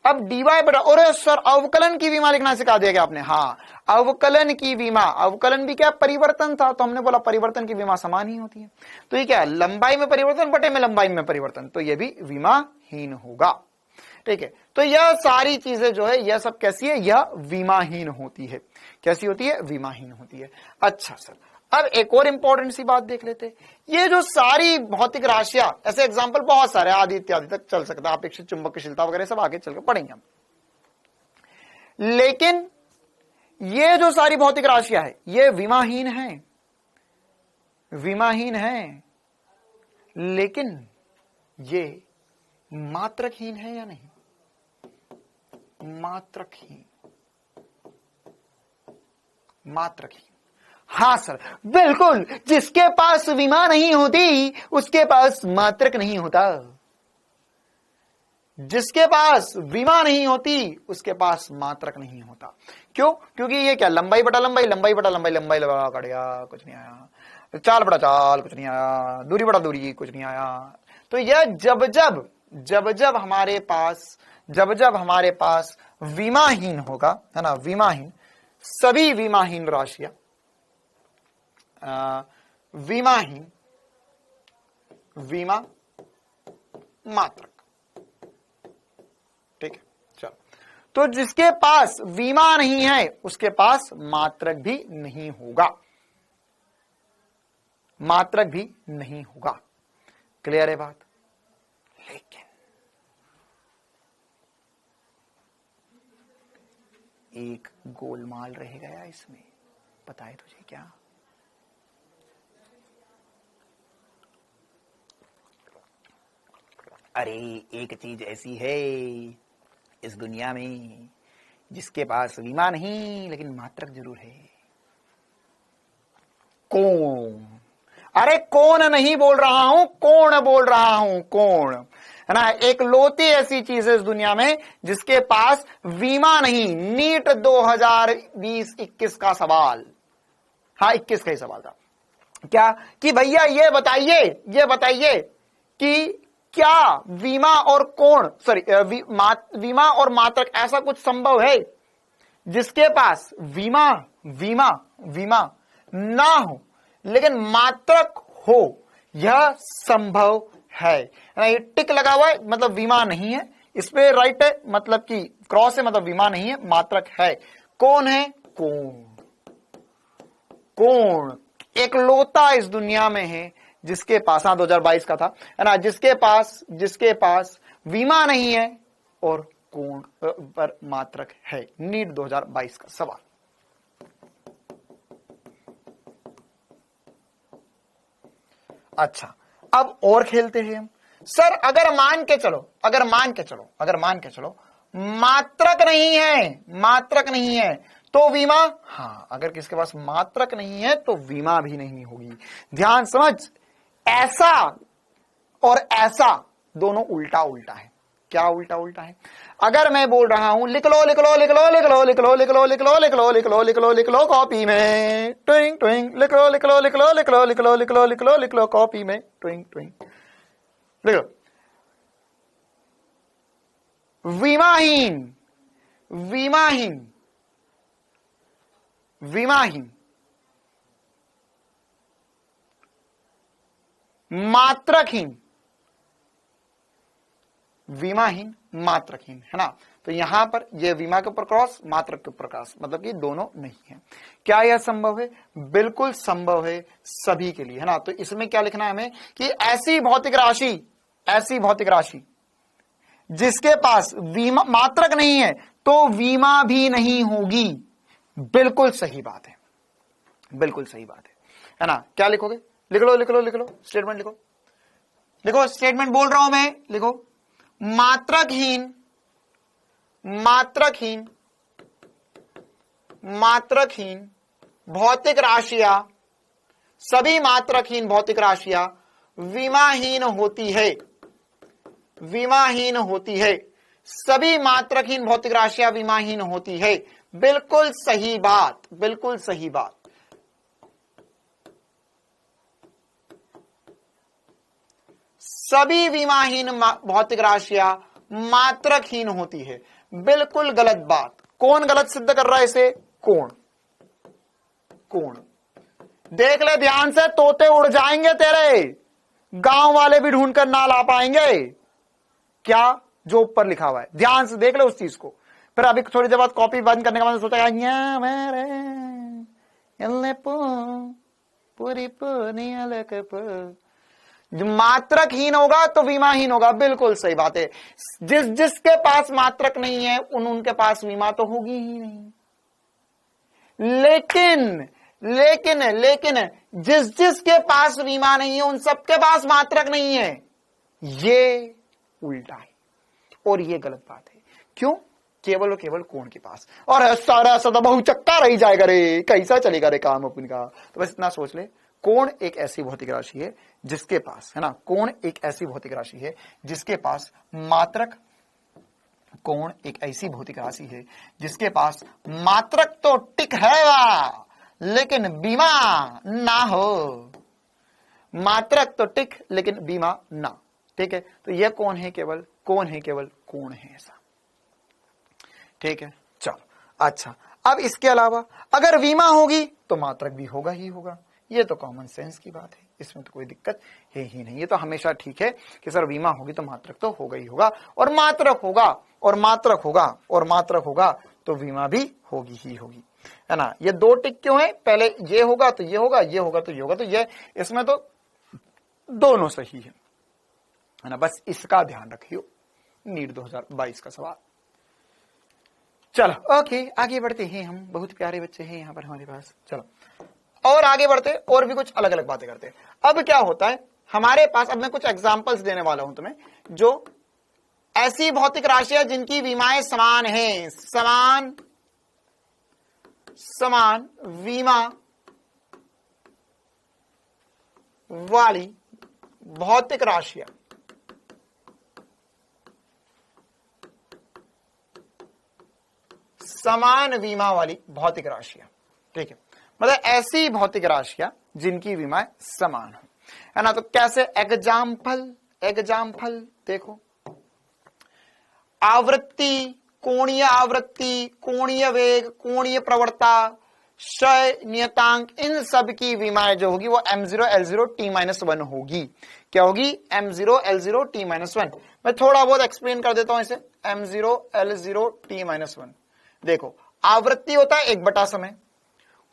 अब dy बटा, और सर अवकलन की विमा लिखना सिखा दिया क्या आपने, हाँ अवकलन की विमा, अवकलन भी क्या परिवर्तन था, तो हमने बोला परिवर्तन की विमा समान ही होती है, तो ये क्या है, लंबाई में परिवर्तन बटे में लंबाई में परिवर्तन, तो ये भी विमाहीन होगा, ठीक है। तो यह सारी चीजें जो है यह सब कैसी है, यह विमाहीन होती है, कैसी होती है, विमाहीन होती है। अच्छा सर, अब एक और इंपॉर्टेंट सी बात देख लेते, ये जो सारी भौतिक राशियां, ऐसे एग्जांपल बहुत सारे आदि इत्यादि तक चल सकता है, अपेक्षित चुंबकशीलता वगैरह सब आगे चलकर पढ़ेंगे हम। लेकिन ये जो सारी भौतिक राशियां है ये विमाहीन है, विमाहीन है, लेकिन ये मात्रकहीन है या नहीं, मात्रकहीन, मात्रकहीन, हाँ सर बिल्कुल, जिसके पास विमा नहीं होती उसके पास मात्रक नहीं होता, जिसके पास विमा नहीं होती उसके पास मात्रक नहीं होता। क्यों, क्योंकि ये क्या, लंबाई बटा लंबाई, लंबाई बटा लंबाई, लंबाई लंबाई कट गया, कुछ नहीं आया, चाल बटा चाल कुछ नहीं आया, दूरी बटा दूरी कुछ नहीं आया। तो यह जब जब हमारे पास विमाहीन होगा, है ना, विमाहीन, सभी विमाहीन राशियां, विमाहीन, विमा मात्रक, ठीक है। चलो, तो जिसके पास विमा नहीं है उसके पास मात्रक भी नहीं होगा, मात्रक भी नहीं होगा, क्लियर है बात। लेकिन एक गोलमाल रह गया इसमें, पता है तुझे क्या, अरे एक चीज ऐसी है इस दुनिया में जिसके पास विमा नहीं लेकिन मात्रक जरूर है। कौन, अरे कौन नहीं बोल रहा हूं, कौन बोल रहा हूं, कौन, है ना। एक लौती ऐसी चीज है इस दुनिया में जिसके पास विमा नहीं। नीट 2020-21 का सवाल, हाँ 21 का ही सवाल था क्या, कि भैया ये बताइए कि क्या विमा और कोण, सॉरी विमा और मात्रक ऐसा कुछ संभव है जिसके पास विमा ना हो लेकिन मात्रक हो, यह संभव है ना। ये टिक लगा हुआ है मतलब विमा नहीं है, इस पे राइट है मतलब कि क्रॉस है मतलब विमा नहीं है, मात्रक है। कौन है, कोण एक लोता इस दुनिया में है जिसके पास, हाँ 2022 का था, है ना, जिसके पास विमा नहीं है और कोण पर मात्रक है। नीट 2022 का सवाल। अच्छा, अब और खेलते हैं हम। सर अगर मान के चलो मात्रक नहीं है, मात्रक नहीं है तो विमा, हाँ अगर किसके पास मात्रक नहीं है तो विमा भी नहीं होगी। ध्यान समझ, ऐसा और ऐसा दोनों उल्टा उल्टा है। क्या उल्टा उल्टा है? अगर मैं बोल रहा हूं लिख लो लिख लो लिख लो लिख लो लिख लो लिख लो लिख लो लिख लो लिख लो लिख लो लिख लो कॉपी में ट्विंग ट्विंग, लिख लो लिख लो लिख लो लिख लो लिख लो लिख लो लिख लो लिख लो कॉपी में ट्विंग ट्विंग, लिख लो विमाहीन, विमाहीन, विमाहीन, मात्रकहीन, विमाहीन, मात्रकहीन, है ना। तो यहां पर यह विमा के ऊपर क्रॉस, मात्रक के ऊपर क्रॉस, मतलब कि दोनों नहीं है। क्या यह संभव है? बिल्कुल संभव है सभी के लिए, है ना। तो इसमें क्या लिखना है हमें कि ऐसी भौतिक राशि, ऐसी भौतिक राशि जिसके पास विमा मात्रक नहीं है तो विमा भी नहीं होगी। बिल्कुल सही बात है, बिल्कुल सही बात है ना। क्या लिखोगे? लिख लो लिख लो लिख लो, स्टेटमेंट लिखो, लिखो स्टेटमेंट बोल रहा हूं मैं, लिखो मात्रकहीन, मात्रकहीन, मात्रकहीन भौतिक राशियां, सभी मात्रकहीन भौतिक राशियां विमाहीन होती है, विमाहीन होती है। सभी मात्रकहीन भौतिक राशियां विमाहीन होती है। बिल्कुल सही बात, बिल्कुल सही बात। सभी विमाहीन भौतिक राशियां मात्रकहीन होती है। बिल्कुल गलत बात। कौन गलत सिद्ध कर रहा है इसे? कोण, कोण। देख ले ध्यान से, तोते उड़ जाएंगे तेरे, गांव वाले भी ढूंढ कर ना ला पाएंगे। क्या? जो ऊपर लिखा हुआ है, ध्यान से देख ले उस चीज को। फिर अभी थोड़ी देर बाद कॉपी बंद करने के बाद सोचा मात्रकहीन होगा तो विमाहीन होगा। बिल्कुल सही बात है। जिस जिसके पास मात्रक नहीं है उनके पास विमा तो होगी ही नहीं। लेकिन लेकिन लेकिन जिस जिसके पास विमा नहीं है उन सबके पास मात्रक नहीं है। ये उल्टा है और ये गलत बात है। क्यों? केवल और केवल कोण के पास। और सारा सदा बहु चक्का रही जाएगा रे, कैसा चलेगा रे काम अपन का। तो बस इतना सोच ले, कोण एक ऐसी भौतिक राशि है जिसके पास, है ना, कोण एक ऐसी भौतिक राशि है जिसके पास मात्रक, कोण एक ऐसी भौतिक राशि है जिसके पास मात्रक तो टिक है लेकिन बीमा ना हो। मात्रक तो टिक लेकिन बीमा ना। ठीक है, तो यह कौन है? केवल कौन है, केवल कोण है ऐसा। ठीक है, चलो अच्छा। अब इसके अलावा अगर बीमा होगी तो मात्रक भी होगा ही होगा। ये तो कॉमन सेंस की बात है, इसमें तो कोई दिक्कत है ही नहीं। ये तो हमेशा ठीक है कि सर बीमा होगी तो मात्रक तो होगा ही होगा, और मात्रक होगा और मात्रक होगा और मात्रक होगा तो बीमा भी होगी ही होगी, है ना। ये दो टिक क्यों है? पहले ये होगा तो ये होगा, ये होगा तो ये होगा, तो ये इसमें तो दोनों सही है ना। बस इसका ध्यान रखियो। नीट 2022 का सवाल। चलो ओके, आगे बढ़ते हैं हम। बहुत प्यारे बच्चे हैं यहाँ पर हमारे पास। चलो और आगे बढ़ते, और भी कुछ अलग अलग बातें करते हैं। अब क्या होता है हमारे पास, अब मैं कुछ एग्जांपल्स देने वाला हूं तुम्हें, जो ऐसी भौतिक राशियां जिनकी विमाएं समान हैं, समान समान विमा वाली भौतिक राशियां, समान विमा वाली भौतिक राशियां। ठीक है, मतलब ऐसी भौतिक राशियां जिनकी विमाएं समान हो, है ना। तो कैसे? एग्जाम्पल, एग्जाम्पल देखो, आवृत्ति, कोणीय आवृत्ति, कोणीय वेग, कोणीय प्रवणता, क्षय नियतांक, इन सब की विमाएं जो होगी वो m0 l0 t-1 होगी। क्या होगी? m0 l0 t-1। मैं थोड़ा बहुत एक्सप्लेन कर देता हूं इसे। m0 l0 t-1 देखो, आवृत्ति होता है 1 समय,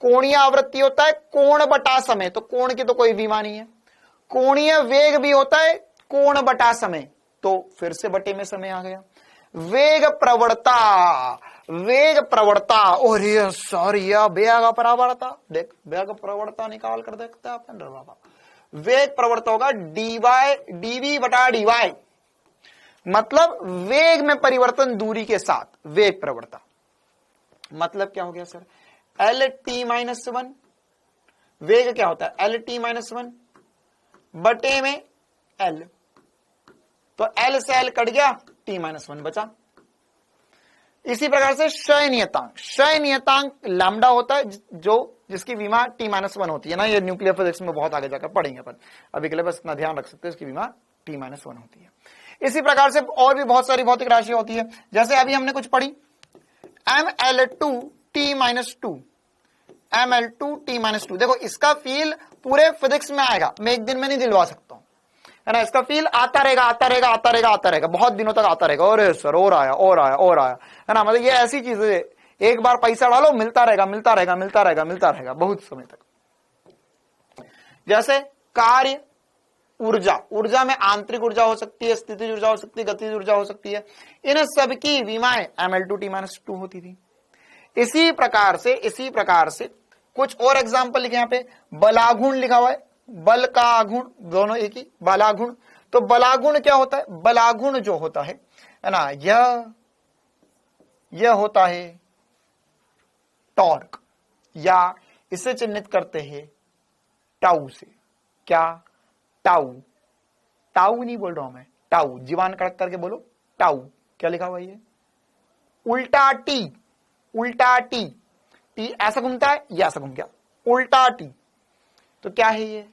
कोणीय आवृत्ति होता है कोण बटा समय, तो कोण की तो कोई विमा नहीं है। कोणीय वेग भी होता है कोण बटा समय, तो फिर से बटे में समय आ गया। वेग प्रवणता, वेग प्रवणता, और ये सॉरी वेग प्रवणता, देख वेग प्रवणता निकाल कर देखते हैं अपन बाबा। वेग प्रवणता होगा dy dv बटा dy। मतलब वेग में परिवर्तन दूरी के साथ वेग प्रवणता। मतलब क्या हो गया sir, L T minus one, वेग क्या होता है एल टी माइनस वन बटे में एल, तो एल से एल कट गया, टी माइनस वन बचा। इसी प्रकार से क्षय नियतांक, क्षय नियतांक लैम्डा होता है जो जिसकी विमा टी माइनस वन होती है ना, ये न्यूक्लियर फिजिक्स में बहुत आगे जाकर पढ़ेंगे अपन, अभी के लिए बस इतना ध्यान रख सकते हैं इसकी विमा टी माइनस वन होती है। इसी प्रकार से और भी बहुत सारी भौतिक राशि होती है, जैसे अभी हमने कुछ पढ़ी ML2 T minus two, ML2 T minus two. देखो इसका फील पूरे फिजिक्स में आएगा, मैं एक दिन में नहीं दिलवा सकता हूं, है ना, इसका फील आता रहेगा आता रहेगा आता रहेगा आता रहेगा, बहुत दिनों तक आता रहेगा। और सर और आया और आया और आया, है ना, मतलब ये ऐसी चीज है, एक बार पैसा डालो मिलता रहेगा मिलता रहेगा मिलता रहेगा मिलता रहेगा बहुत समय तक। जैसे कार्य ऊर्जा, ऊर्जा में आंतरिक ऊर्जा हो सकती है, स्थितिज ऊर्जा हो सकती है, गतिज ऊर्जा हो सकती है, इन सबकी विमाएं ML2 T माइनस टू होती थी। इसी प्रकार से कुछ और एग्जाम्पल लिखे यहाँ पे, बलागुण लिखा हुआ है, बल का आगुण दोनों एक ही, बलागुण। तो बलागुण क्या होता है, बलागुण जो होता है ना, यह होता है टॉर्क, या इसे चिन्हित करते हैं टाउ से। क्या, टाउ, टाउ नहीं बोल रहा हूं मैं, टाउ, जीवान कड़क करके बोलो टाउ। क्या लिखा हुआ है ये, उल्टा टी, उल्टा टी, टी ऐसा घूमता है या ऐसा घूम गया, उल्टा टी, तो क्या है ये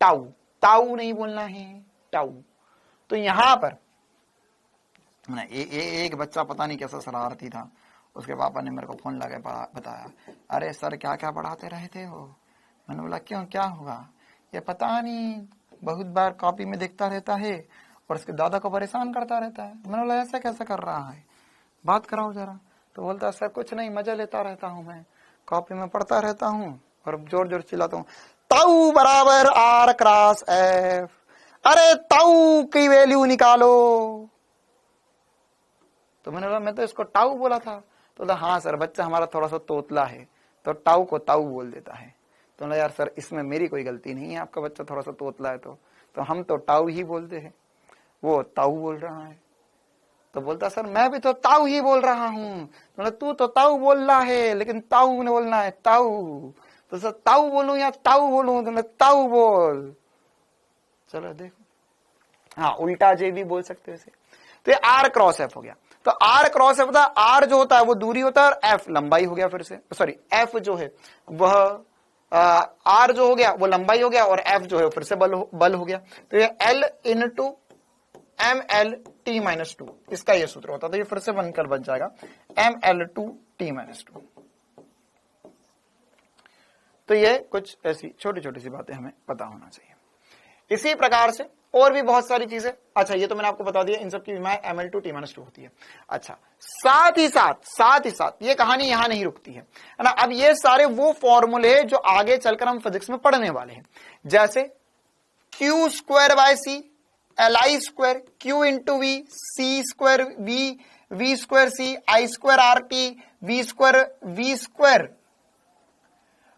टाउ, टाउ नहीं बोलना है टाउ। तो यहां पर एक बच्चा पता नहीं कैसा शरारती था, उसके पापा ने मेरे को फोन लगा बताया, अरे सर क्या क्या पढ़ाते रहे थे हो। मैंने बोला क्यों क्या हुआ, ये पता नहीं बहुत बार कॉपी में देखता रहता है और उसके दादा को परेशान करता रहता है। मैंने बोला ऐसा कैसा कर रहा है, बात कराओ जरा। तो बोलता सर कुछ नहीं, मजा लेता रहता हूं मैं, कॉपी में पढ़ता रहता हूं और जोर जोर चिल्लाता हूं, ताऊ बराबर आर क्रॉस एफ, अरे ताऊ की वैल्यू निकालो। तो मैंने बोला मैं तो इसको टाऊ बोला था। तो बोला हाँ सर, बच्चा हमारा थोड़ा सा तोतला है तो टाऊ को ताऊ बोल देता है। तो बोला यार सर इसमें मेरी कोई गलती नहीं है, आपका बच्चा थोड़ा सा तोतला है तो हम तो टाऊ ही बोलते हैं, वो ताऊ बोल रहा है। तो बोलता सर मैं भी तो ताऊ ही बोल रहा हूँ। तो तू तो ताऊ बोल रहा है लेकिन ताऊ ने बोलना है ताऊ। तो सर ताऊ बोलूं या ताऊ बोलूं, तो ताऊ बोल। चलो देखो, हाँ उल्टा जे भी बोल सकते हो इसे। तो ये आर क्रॉस एफ हो गया। तो आर क्रॉस एफ, आर जो होता है वो दूरी होता है और एफ लंबाई हो गया, फिर से सॉरी एफ जो है वह आर जो हो गया वो लंबाई हो गया और एफ जो है फिर से बल हो गया। तो ये L into ML2T minus two, इसका ये सूत्र होता है। तो ये फिर से बनकर बन जाएगा ML2T माइनस टू। तो ये कुछ ऐसी छोटी छोटी सी बातें हमें पता होना चाहिए। इसी प्रकार से और भी बहुत सारी चीजें, अच्छा ये तो मैंने आपको बता दिया, इन सब की विमाएं ML2T माइनस टू होती है। अच्छा साथ ही साथ ये कहानी यहां नहीं रुकती है ना। अब ये सारे वो फॉर्मूले जो आगे चलकर हम फिजिक्स में पढ़ने वाले हैं, जैसे Q square by C, Li square, Q into V, C square V, V square C, I square R T, V square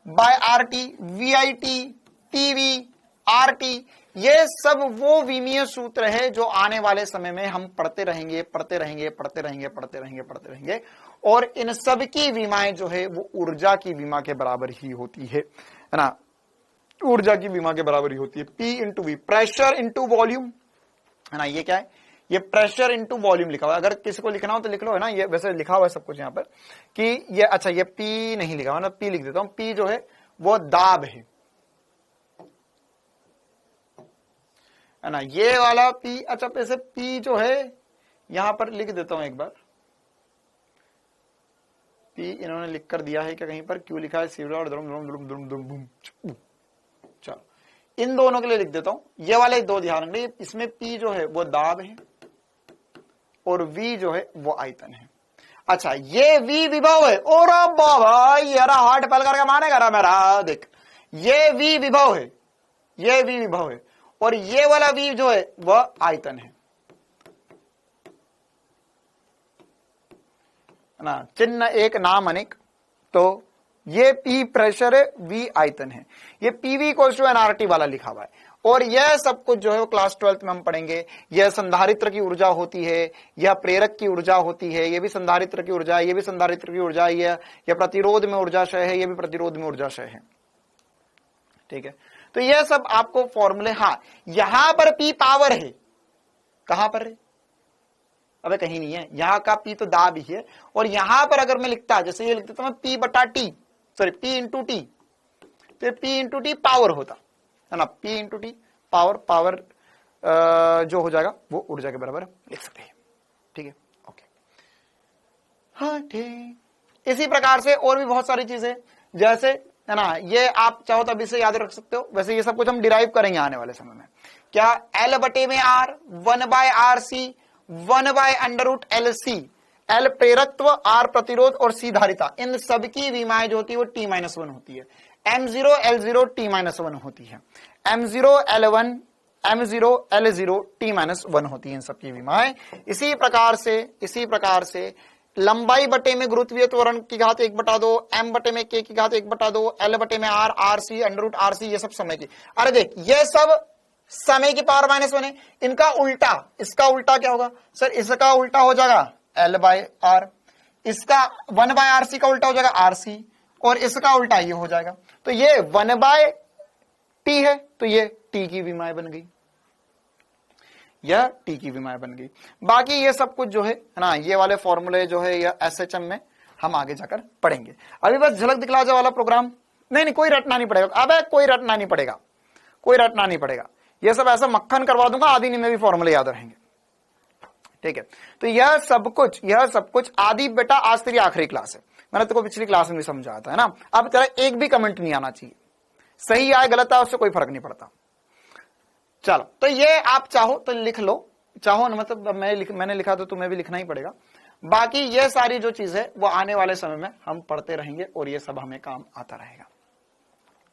by R T, V I T, T V R T, ये सब वो विमीय सूत्र है जो आने वाले समय में हम पढ़ते रहेंगे पढ़ते रहेंगे पढ़ते रहेंगे पढ़ते रहेंगे पढ़ते रहेंगे। और इन सब की विमाएं जो है वो ऊर्जा की विमा के बराबर ही होती है ना, ऊर्जा की विमा के बराबर ही होती है। P into V, pressure into volume, है ना, ये क्या है, ये प्रेशर इंटू वॉल्यूम लिखा हुआ है। अगर किसी को लिखना हो तो लिख लो, है ना, ये वैसे लिखा हुआ है सब कुछ यहाँ पर कि ये, अच्छा ये P नहीं लिखा हुआ ना, P लिख देता हूं। P जो है वो दाब है ना, ये वाला P, अच्छा वैसे P जो है यहां पर लिख देता हूं एक बार, P इन्होंने लिख कर दिया है क्या कहीं पर, क्यों लिखा है चलो इन दोनों के लिए लिख देता हूं। ये वाले दो ध्यान रखिए, इसमें P जो है वो दाब है और V जो है वो आयतन है। अच्छा ये V विभव है, और बाबा यारा हार्ट पल करके मानेगा ना मेरा, देख ये V विभव है, ये V विभव है और ये वाला V जो है वह आयतन है ना। चिन्ह एक नाम अनेक, तो ये P प्रेशर है, V आयतन है, ये PV इक्वल्स टू nRT वाला लिखा हुआ है। और यह सब कुछ जो है वो क्लास 12th में हम पढ़ेंगे। यह संधारित्र की ऊर्जा होती है, यह प्रेरक की ऊर्जा होती है, यह भी संधारित्र की ऊर्जा है, यह भी संधारित्र की ऊर्जा है, यह प्रतिरोध में ऊर्जाशय है, यह भी प्रतिरोध में ऊर्जाशय है। ठीक है, तो यह सब आपको फॉर्मूले, हाँ यहां पर P पावर है, कहां पर है, अबे कहीं नहीं है, यहां का P तो दाब ही है। और यहां पर अगर मैं लिखता, जैसे ये लिख देता मैं P बटा T, sorry P into T, तो P इंटू टी पावर होता है ना, P into T power, power जो हो जाएगा वो ऊर्जा के बराबर लिख सकते हैं। ठीक है, ओके, हाँ ठीक। इसी प्रकार से और भी बहुत सारी चीजें, जैसे है ना, ये आप चाहो तो अभी से याद रख सकते हो। वैसे ये सब कुछ हम डिराइव करेंगे आने वाले समय में। क्या L बटे में R, 1/RC, 1/√LC, L प्रेरकत्व, R प्रतिरोध और C धारिता, इन सबकी विमाएं जो होती है वो T-1 होती है। M0 L0 T-1 होती है, M0 L1 M0 L0 T-1 होती है इन सबकी विमाएं। इसी प्रकार से लंबाई बटे में गुरुत्वीय त्वरण की घात 1/2, M बटे में K की घात 1/2, L बटे में R, RC √RC, ये सब समय की। अरे देख, ये सब समय की पावर -1 है। इनका उल्टा, इसका उल्टा क्या होगा सर, इसका उल्टा हो जाएगा L/R, इसका 1/RC का उल्टा हो जाएगा RC, और इसका उल्टा ये हो जाएगा। तो ये 1/T है, तो ये T की विमाएं बन गई, यह T की विमाएं बन गई। बाकी ये सब कुछ जो है ना, ये वाले फॉर्मूले जो है या SHM में हम आगे जाकर पढ़ेंगे। अभी बस झलक दिखला जा वाला प्रोग्राम, नहीं कोई रटना नहीं पड़ेगा, अबे कोई रटना नहीं पड़ेगा, कोई रटना नहीं पड़ेगा। ये सब ऐसा मक्खन करवा दूंगा, आदि में भी फॉर्मूले याद रहेंगे। ठीक है, तो यह सब कुछ आदि बेटा आज तेरी आखिरी क्लास है। मैंने तेरे को पिछली क्लास में भी समझाया था, है ना। अब तेरा एक भी कमेंट नहीं आना चाहिए, सही आए गलत आए उससे कोई फर्क नहीं पड़ता। चलो, तो ये आप चाहो तो लिख लो, चाहो ना, मतलब मैंने लिखा तो तुम्हें भी लिखना ही पड़ेगा। बाकी ये सारी जो चीज है वो आने वाले समय में हम पढ़ते रहेंगे और ये सब हमें काम आता रहेगा।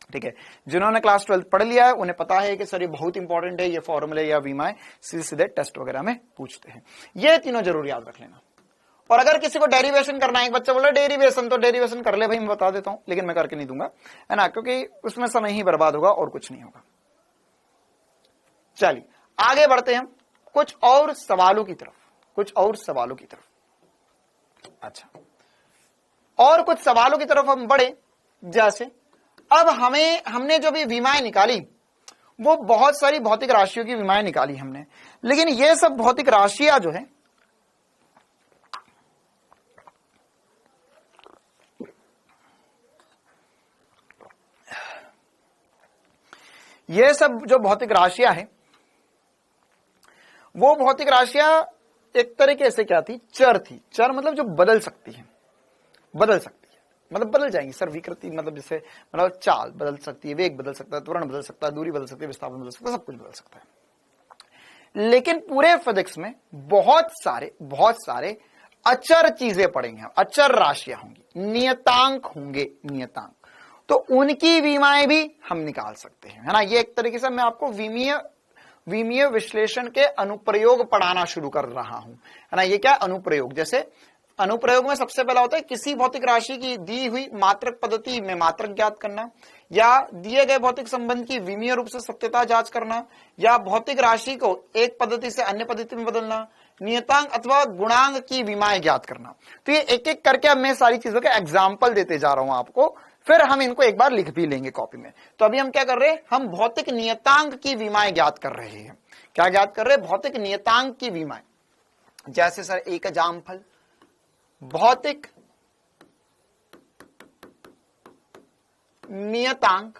ठीक है, जिन्होंने क्लास 12 पढ़ लिया है उन्हें पता है कि सर ये बहुत इंपॉर्टेंट है, ये फॉर्मूले या विमाएं सीधे टेस्ट वगैरह में पूछते हैं। ये तीनों जरूर याद रख लेना। और अगर किसी को डेरिवेशन करना है, एक बच्चा बोला डेरिवेशन, तो डेरिवेशन कर ले भाई, मैं बता देता हूं, लेकिन मैं करके नहीं दूंगा, है ना, क्योंकि उसमें समय ही बर्बाद होगा और कुछ नहीं होगा। चलिए आगे बढ़ते हैं कुछ और सवालों की तरफ। अच्छा, और कुछ सवालों की तरफ हम बढ़े। जैसे अब हमने जो भी विमाएं निकाली वो बहुत सारी भौतिक राशियों की विमाएं निकाली हमने, लेकिन ये सब भौतिक राशियां जो है ये सब जो भौतिक राशियां हैं वो भौतिक राशियां एक तरीके से क्या थी, चर थी। चर मतलब जो बदल सकती है, मतलब बदल जाएंगी सर, विकृति मतलब जैसे मतलब चाल बदल सकती है, वेग बदल सकता है, त्वरण बदल सकता है, दूरी बदल सकती है, विस्थापन बदल सकता है, सब कुछ बदल सकता है। लेकिन पूरे फिजिक्स में बहुत सारे अचर चीजें पढ़ेंगे हम, अचर राशियां होंगी, नियतांक होंगे, नियतांक, तो उनकी विमाएं भी हम निकाल सकते हैं, है ना। ये एक तरीके से मैं आपको विमीय विश्लेषण के अनुप्रयोग पढ़ाना शुरू कर रहा हूं, है ना। ये क्या अनुप्रयोग, जैसे अनुप्रयोग में सबसे पहला होता है किसी भौतिक राशि की दी हुई मात्रक पद्धति में मात्रक ज्ञात करना, या दिए गए भौतिक संबंध की विमीय रूप से सत्यता जांच करना, या भौतिक राशि को एक पद्धति से अन्य पद्धति में बदलना, नियतांक अथवा गुणांक की विमाएं ज्ञात करना। तो ये एक एक करके अब मैं सारी चीजों के एग्जाम्पल देते जा रहा हूं आपको, फिर हम इनको एक बार लिख भी लेंगे कॉपी में। तो अभी हम क्या कर रहे हैं, हम भौतिक नियतांक की विमाएं ज्ञात कर रहे हैं। क्या ज्ञात कर रहे हैं, भौतिक नियतांक की विमाएं। जैसे सर एक एग्जाम्पल, भौतिक नियतांक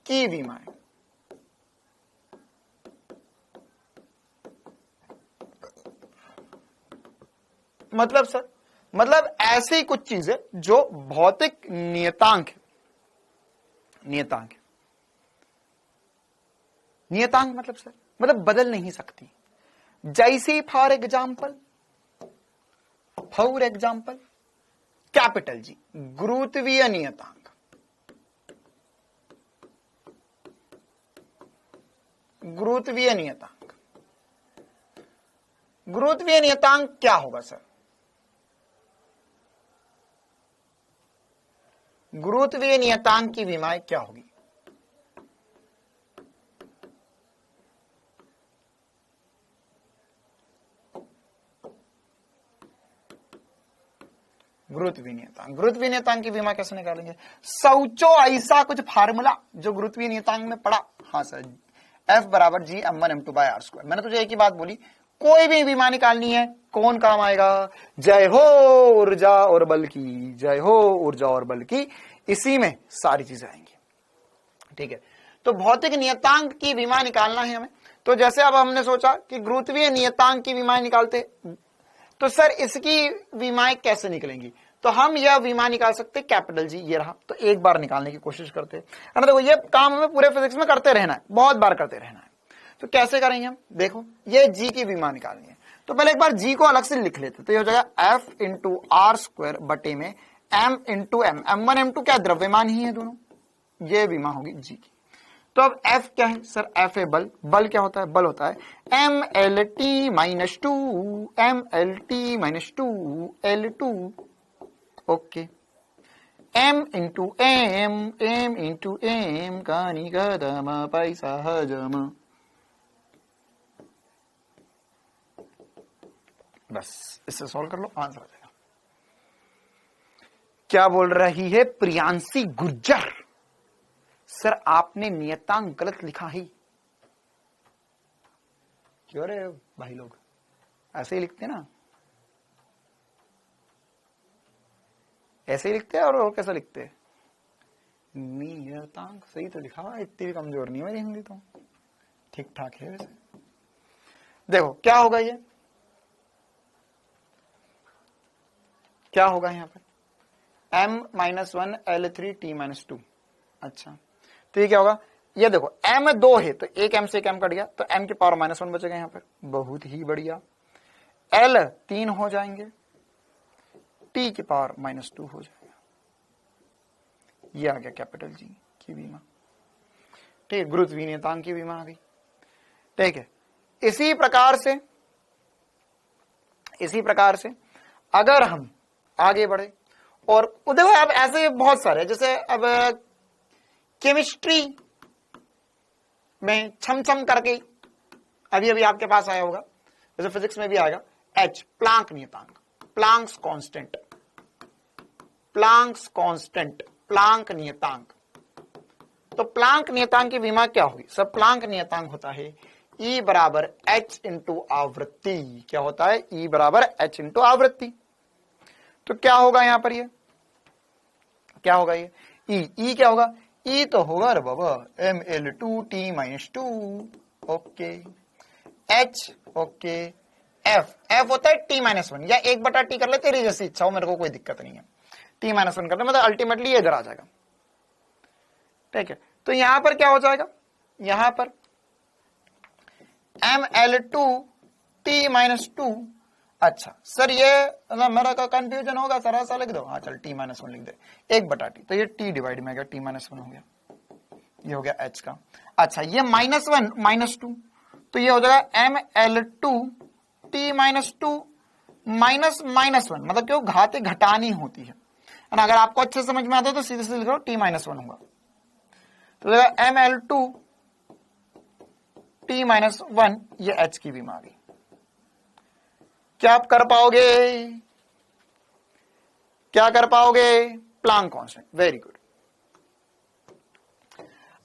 की विमाएं। मतलब सर, मतलब ऐसी कुछ चीजें जो भौतिक नियतांक मतलब सर, मतलब बदल नहीं सकती। जैसे फॉर एग्जाम्पल कैपिटल जी, गुरुत्वीय नियतांक। गुरुत्वीय नियतांक क्या होगा सर, गुरुत्वीय नियतांक की विमाएं क्या होगी? गुरुत्वीय नियतांक की विमा कैसे निकालेंगे? सोचो ऐसा कुछ फार्मूला जो गुरुत्वीय नियतांक में पड़ा। हाँ सर, F बराबर जी m1 m2 bye r square. मैंने तुझे एक ही बात बोली, कोई भी विमा निकालनी है कौन काम आएगा? जय हो ऊर्जा और बल की, जय हो ऊर्जा और बल की, इसी में सारी चीजें आएंगी। ठीक है, तो भौतिक नियतांक की विमा निकालना है हमें। तो जैसे अब हमने सोचा कि गुरुत्वीय नियतांक की विमाएं निकालते, तो सर इसकी विमाएं कैसे निकलेंगी? तो हम यह विमा निकाल सकते कैपिटल जी, ये रहा। तो एक बार निकालने की कोशिश करते हैं। देखो ये काम हमें पूरे फिजिक्स में करते रहना है, बहुत बार करते रहना है। तो कैसे करेंगे हम? देखो ये जी की विमा निकालनी है, तो पहले एक बार जी को अलग से लिख लेते। तो ये हो जाएगा एफ इंटू आर स्क्वायर बटे में M into M. m1 m2 क्या द्रव्यमान ही है दोनों, ये विमा होगी जी की। तो अब F क्या है सर? F है बल। बल क्या होता है? बल होता है MLT minus 2 MLT minus 2 L2। Okay, M into M कानी कदम पैसा हजम। बस इससे सॉल्व कर लो, आंसर आ जाएगा। क्या बोल रही है प्रियांशी गुर्जर? सर आपने नियतांक गलत लिखा है। क्यों रे भाई, लोग ऐसे ही लिखते ना, ऐसे ही लिखते हैं। और कैसा लिखते हैं? नियतांक सही तो लिखा हुआ, इतनी भी कमजोर नहीं है मेरी हिंदी, तो ठीक ठाक है वैसे। देखो क्या होगा, ये क्या होगा यहाँ पर? m-1 L3 T-2। अच्छा, तो ये क्या होगा? ये देखो m 2 है, तो एक m से एक m कट गया, तो m की पावर -1 बचेगा यहाँ पर। बहुत ही बढ़िया। L 3 हो जाएंगे, T की पावर -2 हो जाएगा। ये आ गया कैपिटल जी की विमा। ठीक है, गुरुत्वीय नियतांक की विमा आ गई। ठीक है, इसी प्रकार से अगर हम आगे बढ़े, और देखो अब ऐसे बहुत सारे, जैसे अब केमिस्ट्री में छम करके अभी अभी आपके पास आया होगा, जैसे फिजिक्स में भी आएगा H, प्लांक नियतांक, प्लांक्स कांस्टेंट, प्लांक नियतांक। तो प्लांक नियतांक की विमा क्या होगी? सब प्लांक नियतांक होता है E बराबर H इंटू आवृत्ति। क्या होता है? E बराबर H इंटू आवृत्ति। तो क्या होगा यहां पर? ये क्या होगा? ये E क्या होगा? E तो होगा रे बाबा ML2T-2। Okay, H okay, F होता है T-1, या 1/T कर ले, तेरी जैसी इच्छा हो, मेरे को कोई दिक्कत नहीं है। T-1 करने मतलब अल्टीमेटली ये इधर आ जाएगा। ठीक है, तो यहां पर क्या हो जाएगा? यहां पर ML2T-2। अच्छा सर ये मेरा का कंफ्यूजन होगा सर, ऐसा लिख दो। हाँ चल T-1 लिख दे, 1/T, तो ये T डिवाइड में आ गया, T-1 हो गया, ये हो गया H का। अच्छा ये -1 -2, तो ये हो जाएगा ML2T-2 -1, मतलब क्यों? घाते घटानी होती है ना। अगर आपको अच्छे समझ में आता है तो सीधे सीधे लिखो T-1 होगा, तो ML2T-1, ये H की विमा आ गई। क्या आप कर पाओगे? क्या कर पाओगे? Planck constant, very good.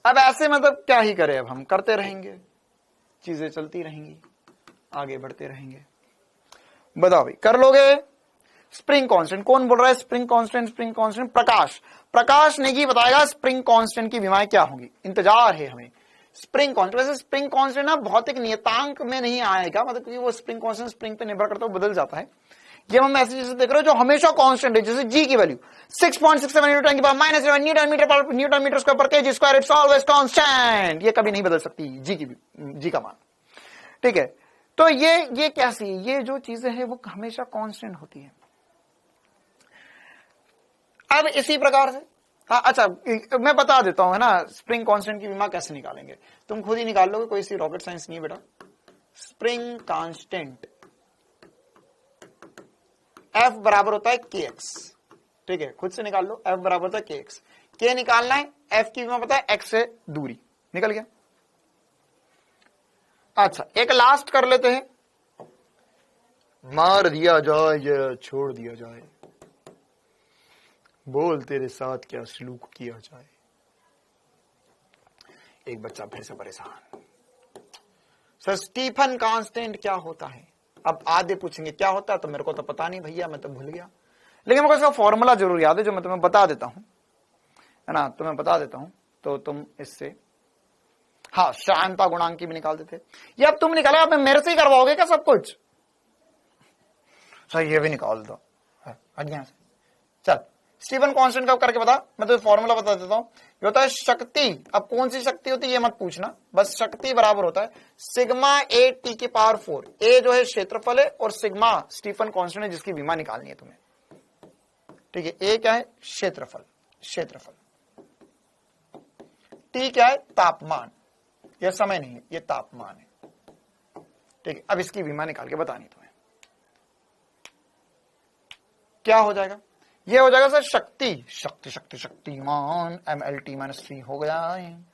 अब ऐसे मतलब क्या ही करें, अब हम करते रहेंगे, चीजें चलती रहेंगी, आगे बढ़ते रहेंगे। बताओ भाई, कर लोगे? स्प्रिंग कांस्टेंट, कौन बोल रहा है स्प्रिंग कांस्टेंट? प्रकाश नेगी बताएगा स्प्रिंग कांस्टेंट की विमाएं क्या होंगी। इंतजार है हमें स्प्रिंग कांस्टेंट। वैसे स्प्रिंग कांस्टेंट ना भौतिक नियतांक में नहीं आएगा, मतलब क्योंकि वो स्प्रिंग कांस्टेंट स्प्रिंग पे निर्भर करता है, बदल जाता है। ये हम ऐसी चीजें देख रहे हो जो हमेशा कांस्टेंट है, जैसे जी की वैल्यू 6.67 न्यूटन की पावर -11 न्यूटन मीटर स्क्वायर पर KG square, it's always constant. ये कभी नहीं बदल सकती जी का मान। ठीक है, तो ये कैसी, ये जो चीजें हैं वो हमेशा कांस्टेंट होती है। अब इसी प्रकार से हाँ, अच्छा मैं बता देता हूं, है ना, स्प्रिंग कांस्टेंट की विमा कैसे निकालेंगे, तुम खुद ही निकाल लोगे, कोई सी रॉकेट साइंस नहीं है बेटा। स्प्रिंग कांस्टेंट F बराबर होता है kx, ठीक है, खुद से निकाल लो। एफ बराबर होता है के एक्स, के निकालना है, एफ की विमा पता है एक्स से दूरी, निकल गया। अच्छा एक लास्ट कर लेते हैं, मार दिया जाए या छोड़ दिया जाए, बोल तेरे साथ क्या सलूक किया जाए। एक बच्चा फिर से परेशान, सर स्टीफन कांस्टेंट क्या होता है? अब आधे पूछेंगे क्या होता है, तो मेरे को तो पता नहीं भैया, मैं तो भूल गया, लेकिन मेरे को इसका फॉर्मूला जरूर याद है जो मैं तुम्हें बता देता हूं, है ना, तुम्हें बता देता हूं तो तुम इससे, हाँ श्यानता गुणांक की भी निकाल देते। ये अब तुम निकाला, अब मेरे से ही करवाओगे क्या सब कुछ? सर ये भी निकाल दो, हट यहां से। चल स्टीफन कांस्टेंट का करके बता, मैं तो फॉर्मूला बता देता हूं। ये होता है शक्ति, अब कौन सी शक्ति होती है ये मत पूछना, बस शक्ति बराबर होता है सिग्मा ए टी की पावर 4। ए जो है क्षेत्रफल है और सिग्मा स्टीफन कांस्टेंट है जिसकी विमा निकालनी है तुम्हें, ठीक है। ए क्या है? क्षेत्रफल, क्षेत्रफल। टी क्या है? तापमान, यह समय नहीं है, ये तापमान है, ठीक है। अब इसकी विमा निकाल के बतानी तुम्हें, क्या हो जाएगा? ये हो जाएगा सर शक्ति, शक्ति शक्ति शक्तिमान, MLT - 3 हो गया है,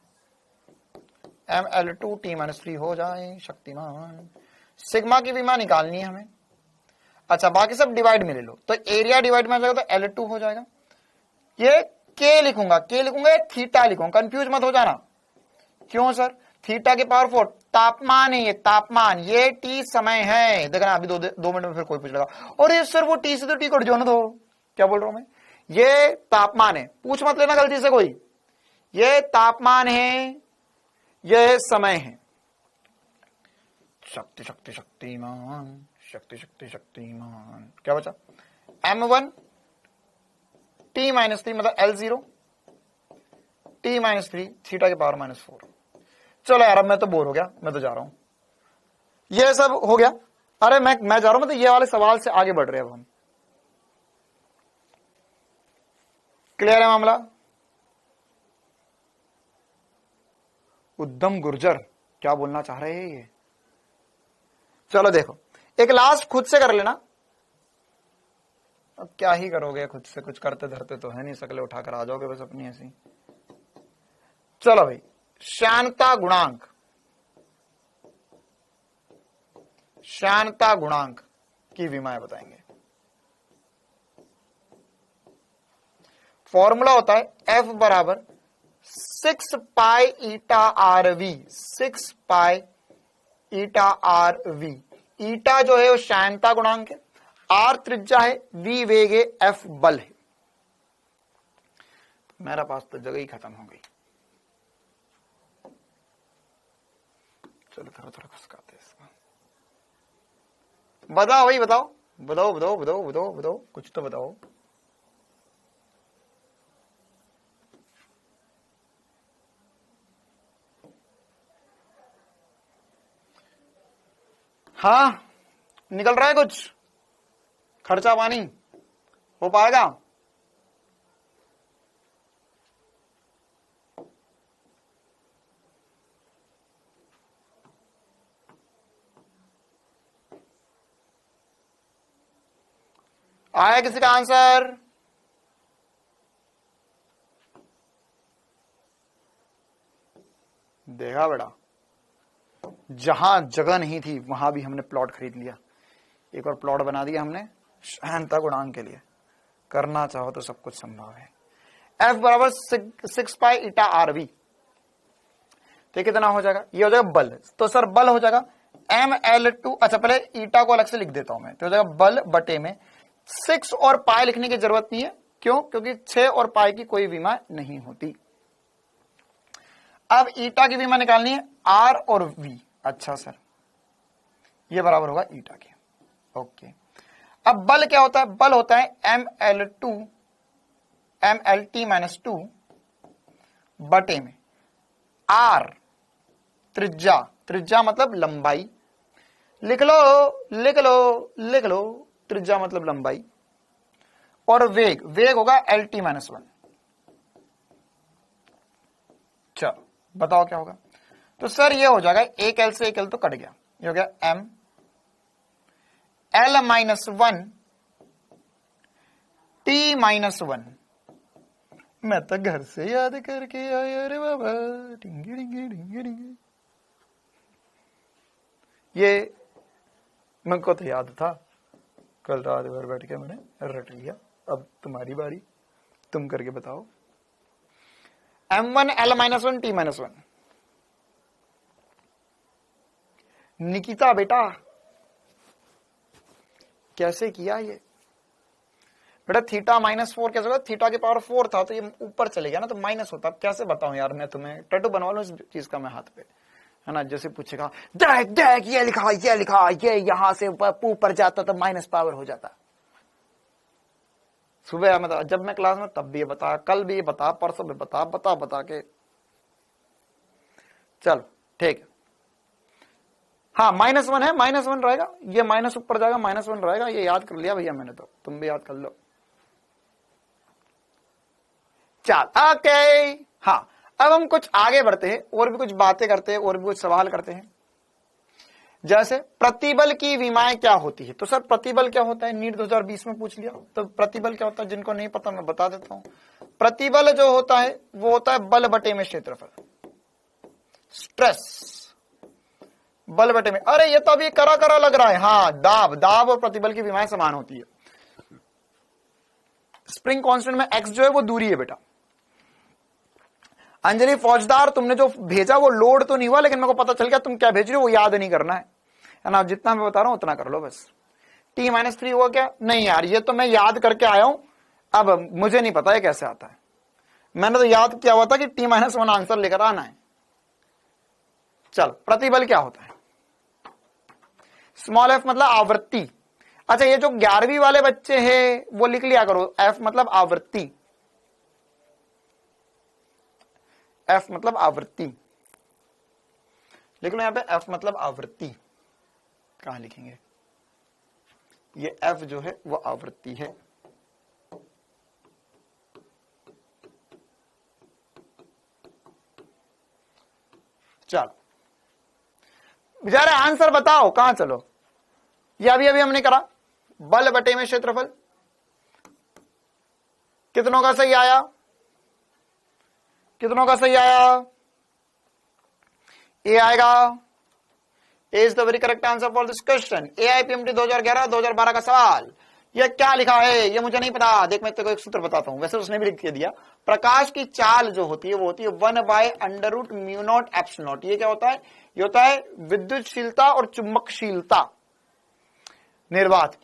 ML2 T - 3 हो जाए, शक्तिमान। सिग्मा की विमा निकालनी है हमें। अच्छा बाकी सब डिवाइड में ले लो, तो एरिया डिवाइड में आ जाएगा तो L2 हो जाएगा। ये के लिखूंगा, के लिखूंगा, थीटा लिखूंगा, कंफ्यूज मत हो जाना। क्यों सर? थीटा के पावर 4 तापमान है, ये तापमान, ये टी समय है। देखना अभी 2 मिनट में फिर कोई पूछ लेगा, और ये सर वो टी से तो टी कट जो ना, दो क्या बोल रहा हूं मैं, ये तापमान है, पूछ मत लेना गलती से कोई, ये तापमान है, ये समय है। शक्ति शक्ति शक्तिमान, शक्ति शक्ति शक्तिमान, क्या बचा? M1 T - 3 मतलब L0 T - 3 थीटा के पावर -4। चलो यार अब मैं तो बोर हो गया, मैं तो जा रहा हूं, ये सब हो गया। अरे मैं जा रहा हूं, मतलब ये वाले सवाल से आगे बढ़ रहे हैं अब हम। क्लियर है मामला? उद्दम गुर्जर क्या बोलना चाह रहे हैं ये? चलो देखो एक लास्ट खुद से कर लेना। अब क्या ही करोगे, खुद से कुछ करते धरते तो है नहीं, शकलें उठाकर आ जाओगे बस अपनी ऐसी। चलो भाई, श्यानता गुणांक, श्यानता गुणांक की विमाएं बताएंगे। फॉर्मूला होता है F बराबर 6 पाई ईटा RV, 6 पाई ईटा RV। ईटा जो है वो श्यानता गुणांक है, R त्रिज्या है, V वेग है, F बल है। मेरा पास तो जगह ही खत्म हो गई, चलो थोड़ा थोड़ा खसकाते हैं इसको। बताओ भाई, बताओ बताओ बताओ बताओ बताओ बताओ, कुछ तो बताओ। हाँ निकल रहा है कुछ, खर्चा पानी हो पाएगा? आया किसी का आंसर? देखा बेटा, जहां जगह नहीं थी वहां भी हमने प्लॉट खरीद लिया, एक और प्लॉट बना दिया हमने श्यानता गुणांक के लिए। करना चाहो तो सब कुछ संभव है। F बराबर 6 पाई ईटा RV, तो कितना हो जाएगा? ये हो जाएगा बल, तो सर बल हो जाएगा ML2। अच्छा पहले ईटा को अलग से लिख देता हूं मैं, तो हो जाएगा बल बटे में 6 और पाई लिखने की जरूरत नहीं है, क्यों? क्योंकि 6 और पाई की कोई विमा नहीं होती। अब ईटा की विमा निकालनी है, R और V। अच्छा सर ये बराबर होगा ईटा के, ओके। अब बल क्या होता है? बल होता है MLT - 2 बटे में R त्रिज्या, त्रिज्या मतलब लंबाई, लिख लो लिख लो लिख लो, त्रिज्या मतलब लंबाई, और वेग, वेग होगा LT - 1। चलो बताओ क्या होगा? तो सर ये हो जाएगा, एक L से एक L तो कट गया, ये हो गया ML - 1 t-1। मैं तो घर से याद करके आया रे बाबा, डिंगे डिंगे डिंगे डिंगे। ये मुझको तो याद था, कल रात भर बैठ के मैंने रट लिया। अब तुम्हारी बारी, तुम करके बताओ। m1 l-1 t-1। निकिता बेटा कैसे किया ये? बेटा थीटा -4 कैसे होगा? थीटा की पावर 4 था तो ये ऊपर चले गया ना, तो माइनस होता। अब कैसे बताऊं यार मैं तुम्हें? टैटू बनवा लो इस चीज का मैं हाथ पे, है ना। जैसे पूछेगा देख देख ये लिखा ये यहां से ऊपर जाता तो माइनस पावर हो जाता। सुबह मतलब जब मैं क्लास में तब भी ये बता, कल भी ये बता, परसों भी बता के। चलो ठीक है। हाँ -1 है, -1 रहेगा, ये माइनस ऊपर जाएगा, -1 रहेगा। ये याद कर लिया भैया मैंने, तो तुम भी याद कर लो। चल ओके। हाँ अब हम कुछ आगे बढ़ते हैं और भी कुछ बातें करते हैं और भी कुछ सवाल करते हैं। जैसे प्रतिबल की विमाएं क्या होती है? तो सर प्रतिबल क्या होता है? नीट 2020 में पूछ लिया। तो प्रतिबल क्या होता है, जिनको नहीं पता मैं बता देता हूं। प्रतिबल जो होता है वो होता है बल बटे में क्षेत्रफल, स्ट्रेस बल बटे में। अरे ये तो अभी करा करा लग रहा है। हाँ दाब और प्रतिबल की विमाएं समान होती है। स्प्रिंग कांस्टेंट में x जो है वो दूरी है बेटा। अंजलि फौजदार तुमने जो भेजा वो लोड तो नहीं हुआ, लेकिन मेरे को पता चल गया तुम क्या भेज रहे हो, वो याद नहीं करना है ना। जितना मैं बता रहा हूं उतना कर लो बस। t-3 हुआ क्या? नहीं यार ये तो मैं याद करके आया हूं, अब मुझे नहीं पता है कैसे आता है। मैंने तो याद किया हुआ था कि t-1 आंसर लेकर आना है। चल प्रतिबल क्या होता है? स्मॉल f मतलब आवृत्ति। अच्छा ये जो 11वीं वाले बच्चे हैं वो लिख लिया करो, f मतलब आवृत्ति, f मतलब आवृत्ति लिख लो यहां पे। f मतलब आवृत्ति कहां लिखेंगे? ये f जो है वो आवृत्ति है। चलो बेचारे आंसर बताओ कहां। चलो ये अभी हमने करा, बल बटे में क्षेत्रफल। कितनों का सही आया? कितनों का सही आया? ए आएगा। A is the very correct answer for this question. AIPMT 2011-2012 का सवाल। ये क्या लिखा है ये मुझे नहीं पता। देख मैं तेरे को एक सूत्र बताता हूं, वैसे उसने भी लिख के दिया। प्रकाश की चाल जो होती है वो होती है 1/√μ0ε0। ये क्या होता है? ये होता है विद्युतशीलता और चुंबकशीलता निर्वात।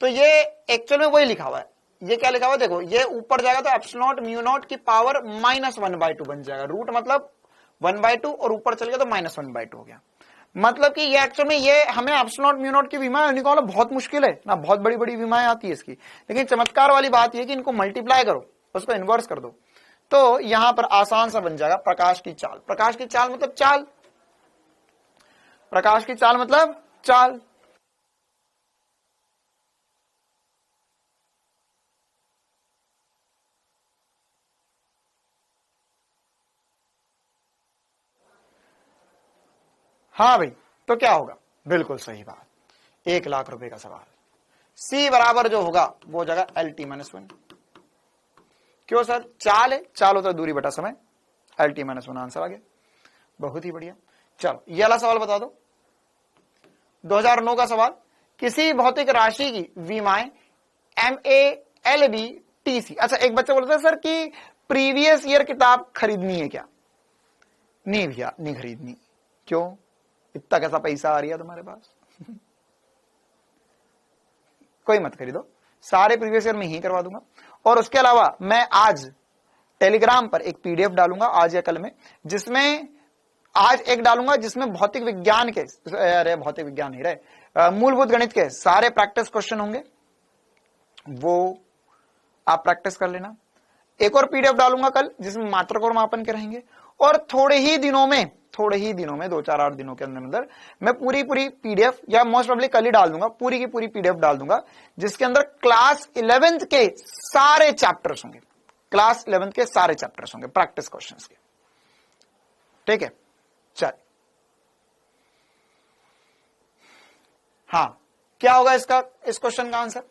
तो ये एक्चुअल में वही लिखा हुआ है। ये क्या लिखा हुआ है देखो, ये ऊपर जाएगा तो एप्सिलॉन μ0 की पावर -1/2 बन जाएगा। रूट मतलब 1/2 और ऊपर चल गया तो -1/2 हो गया। मतलब कि ये एक्चुअल में ये हमें एप्सिलॉन μ0 की विमाएं निकालना बहुत मुश्किल है ना, बहुत बड़ी बड़ी विमाएं आती है इसकी। लेकिन चमत्कार वाली बात यह कि इनको मल्टीप्लाई करो, उसको इन्वर्स कर दो, तो यहां पर आसान सा बन जाएगा प्रकाश की चाल। प्रकाश की चाल मतलब चाल, प्रकाश की चाल मतलब चाल। हाँ भाई तो क्या होगा? बिल्कुल सही बात, 1 लाख रुपए का सवाल। C बराबर जो होगा वो हो जाएगा LT-1। क्यों सर? चाल है, चाल होता है दूरी बटा समय, LT-1 आंसर आ गया। बहुत ही बढ़िया। चलो ये वाला सवाल बता दो, 2009 का सवाल। किसी भौतिक राशि की विमाएं MALBTC। अच्छा एक बच्चा बोलता है सर कि प्रीवियस ईयर किताब खरीदनी है क्या? नहीं भैया नहीं खरीदनी। क्यों? इतना कैसा पैसा आ रही है तुम्हारे पास? कोई मत खरीदो, सारे प्रीवियस ईयर में ही करवा दूंगा। और उसके अलावा मैं आज टेलीग्राम पर एक PDF डालूंगा आज या कल में, जिसमें आज एक डालूंगा जिसमें भौतिक विज्ञान के, अरे भौतिक विज्ञान नहीं रहे, मूलभूत गणित के सारे प्रैक्टिस क्वेश्चन होंगे, वो आप प्रैक्टिस कर लेना। एक और PDF डालूंगा कल जिसमें मात्रक और मापन के रहेंगे। और थोड़े ही दिनों में 2-4-8 दिनों के अंदर मैं पूरी PDF, या मोस्ट प्रोबेबली कल ही डाल दूंगा, पूरी की पूरी PDF डाल दूंगा, जिसके अंदर क्लास 11th के सारे चैप्टर्स होंगे, क्लास 11th के सारे चैप्टर्स होंगे प्रैक्टिस क्वेश्चंस के। ठीक है चल। हाँ क्या होगा इसका, इस क्वेश्चन का आंसर?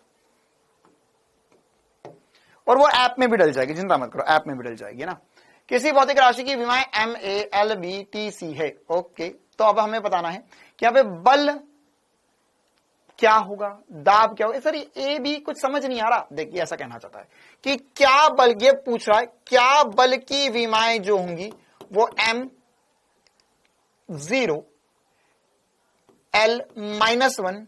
और वो ऐप में भी डल जाएगी, चिंता मत करो, ऐप में भी डल जाएगी ना। किसी भौतिक राशि की विमाएं MALBTC है। ओके, तो अब हमें बताना है कि यहाँ पे बल क्या होगा, दाब क्या होगा। सर ये भी कुछ समझ नहीं आ रहा। देखिए ऐसा कहना चाहता है कि क्या बल, ये पूछ रहा है क्या बल की विमाएं जो होंगी वो M0 L-1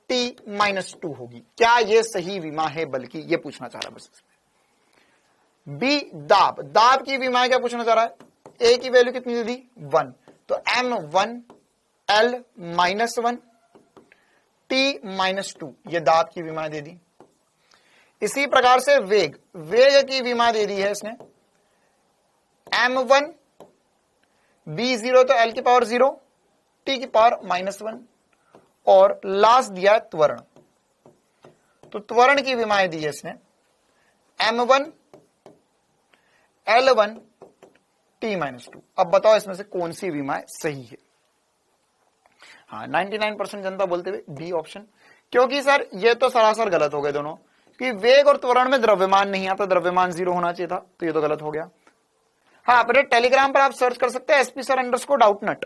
T-2 होगी। क्या ये सही विमा है बल की, ये पूछना चाह रहा है बस। बी दाब, दाब की विमा क्या पूछना चाह रहा है, ए की वैल्यू कितनी दे दी 1, तो M1 L-1 T-2 ये दाब की विमा दे दी। इसी प्रकार से वेग, वेग की विमा दे दी है इसने M1 B0 तो L की पावर 0 T की पावर -1, और लास्ट दिया है त्वरण, तो त्वरण की विमाएं दी है इसने M1 L1 T-2। अब बताओ इसमें से कौन सी विमाएं सही है। हाँ 99% जनता बोलते हुए बी ऑप्शन, क्योंकि सर ये तो सरासर गलत हो गए दोनों, कि वेग और त्वरण में द्रव्यमान नहीं आता, द्रव्यमान 0 होना चाहिए था, तो ये तो गलत हो गया। हाँ अपने टेलीग्राम पर आप सर्च कर सकते हैं SP_Sir_Doubtnut,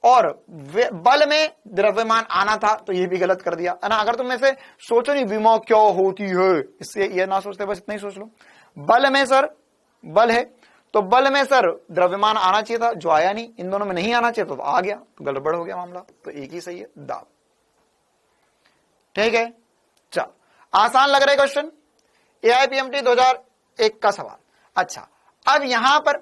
और बल में द्रव्यमान आना था तो ये भी गलत कर दिया है ना। अगर तुम ऐसे सोचो नहीं विमा क्या होती है, इससे ये ना सोचते, बस इतना ही सोच लो, बल में सर बल है तो बल में सर द्रव्यमान आना चाहिए था, जो आया नहीं, इन दोनों में नहीं आना चाहिए तो आ गया, तो गड़बड़ हो गया मामला, तो एक ही सही है दाब। ठीक है, चल आसान लग रहा है क्वेश्चन, AIPMT 2001 का सवाल। अच्छा अब यहां पर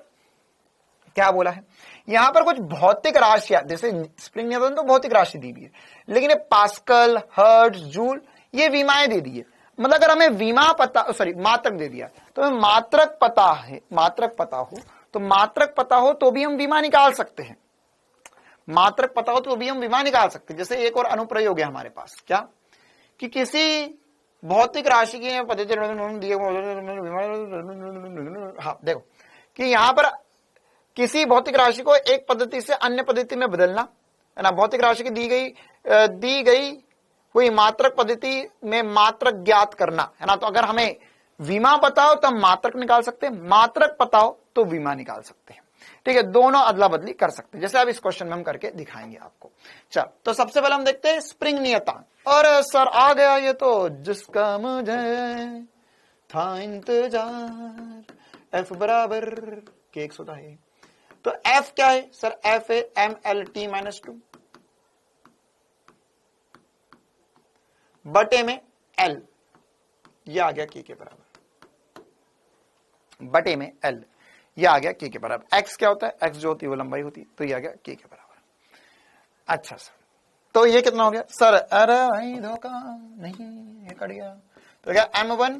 क्या बोला है, यहां पर कुछ भौतिक राशियां, जैसे स्प्रिंग नियंत्रण तो भौतिक राशि दी हुई है, लेकिन ये पास्कल, हर्ट्ज, जूल ये विमाएं दे दी है। मतलब अगर हमें विमा पता, सॉरी मात्रक दे दिया, तो हमें मात्रक पता है, मात्रक पता हो तो मात्रक पता हो तो भी हम विमा निकाल सकते हैं, मात्रक पता हो तो भी हम विमा निकाल सकते हैं। जैसे एक और अनुप्रयोग है हमारे पास, क्या कि किसी भौतिक राशि की पद्धति, हाँ देखो कि यहां पर किसी भौतिक राशि को एक पद्धति से अन्य पद्धति में बदलना है ना, भौतिक राशि की दी गई हुई मात्रक पद्धति में मात्रक ज्ञात करना है ना। तो अगर हमें विमा पता हो तो हम मात्रक निकाल सकते हैं, मात्रक पता हो तो विमा निकाल सकते हैं। ठीक है, दोनों अदला बदली कर सकते हैं, जैसे अब इस क्वेश्चन में हम करके दिखाएंगे आपको। चल तो सबसे पहले हम देखते हैं स्प्रिंग नियतांक। और सर आ गया ये तो, जिसका मुझे था इंतजार, F बराबर के 100 है। तो F क्या है सर, F है MLT-2 बटे में L, ये आ गया के बराबर, बटे में L ये आ गया के बराबर। X क्या होता है, X जो होती है वो लंबाई होती है, तो ये आ गया के बराबर। अच्छा सर, तो ये कितना हो गया सर, अरे भाई धोखा नहीं, ये कट गया, तो क्या M1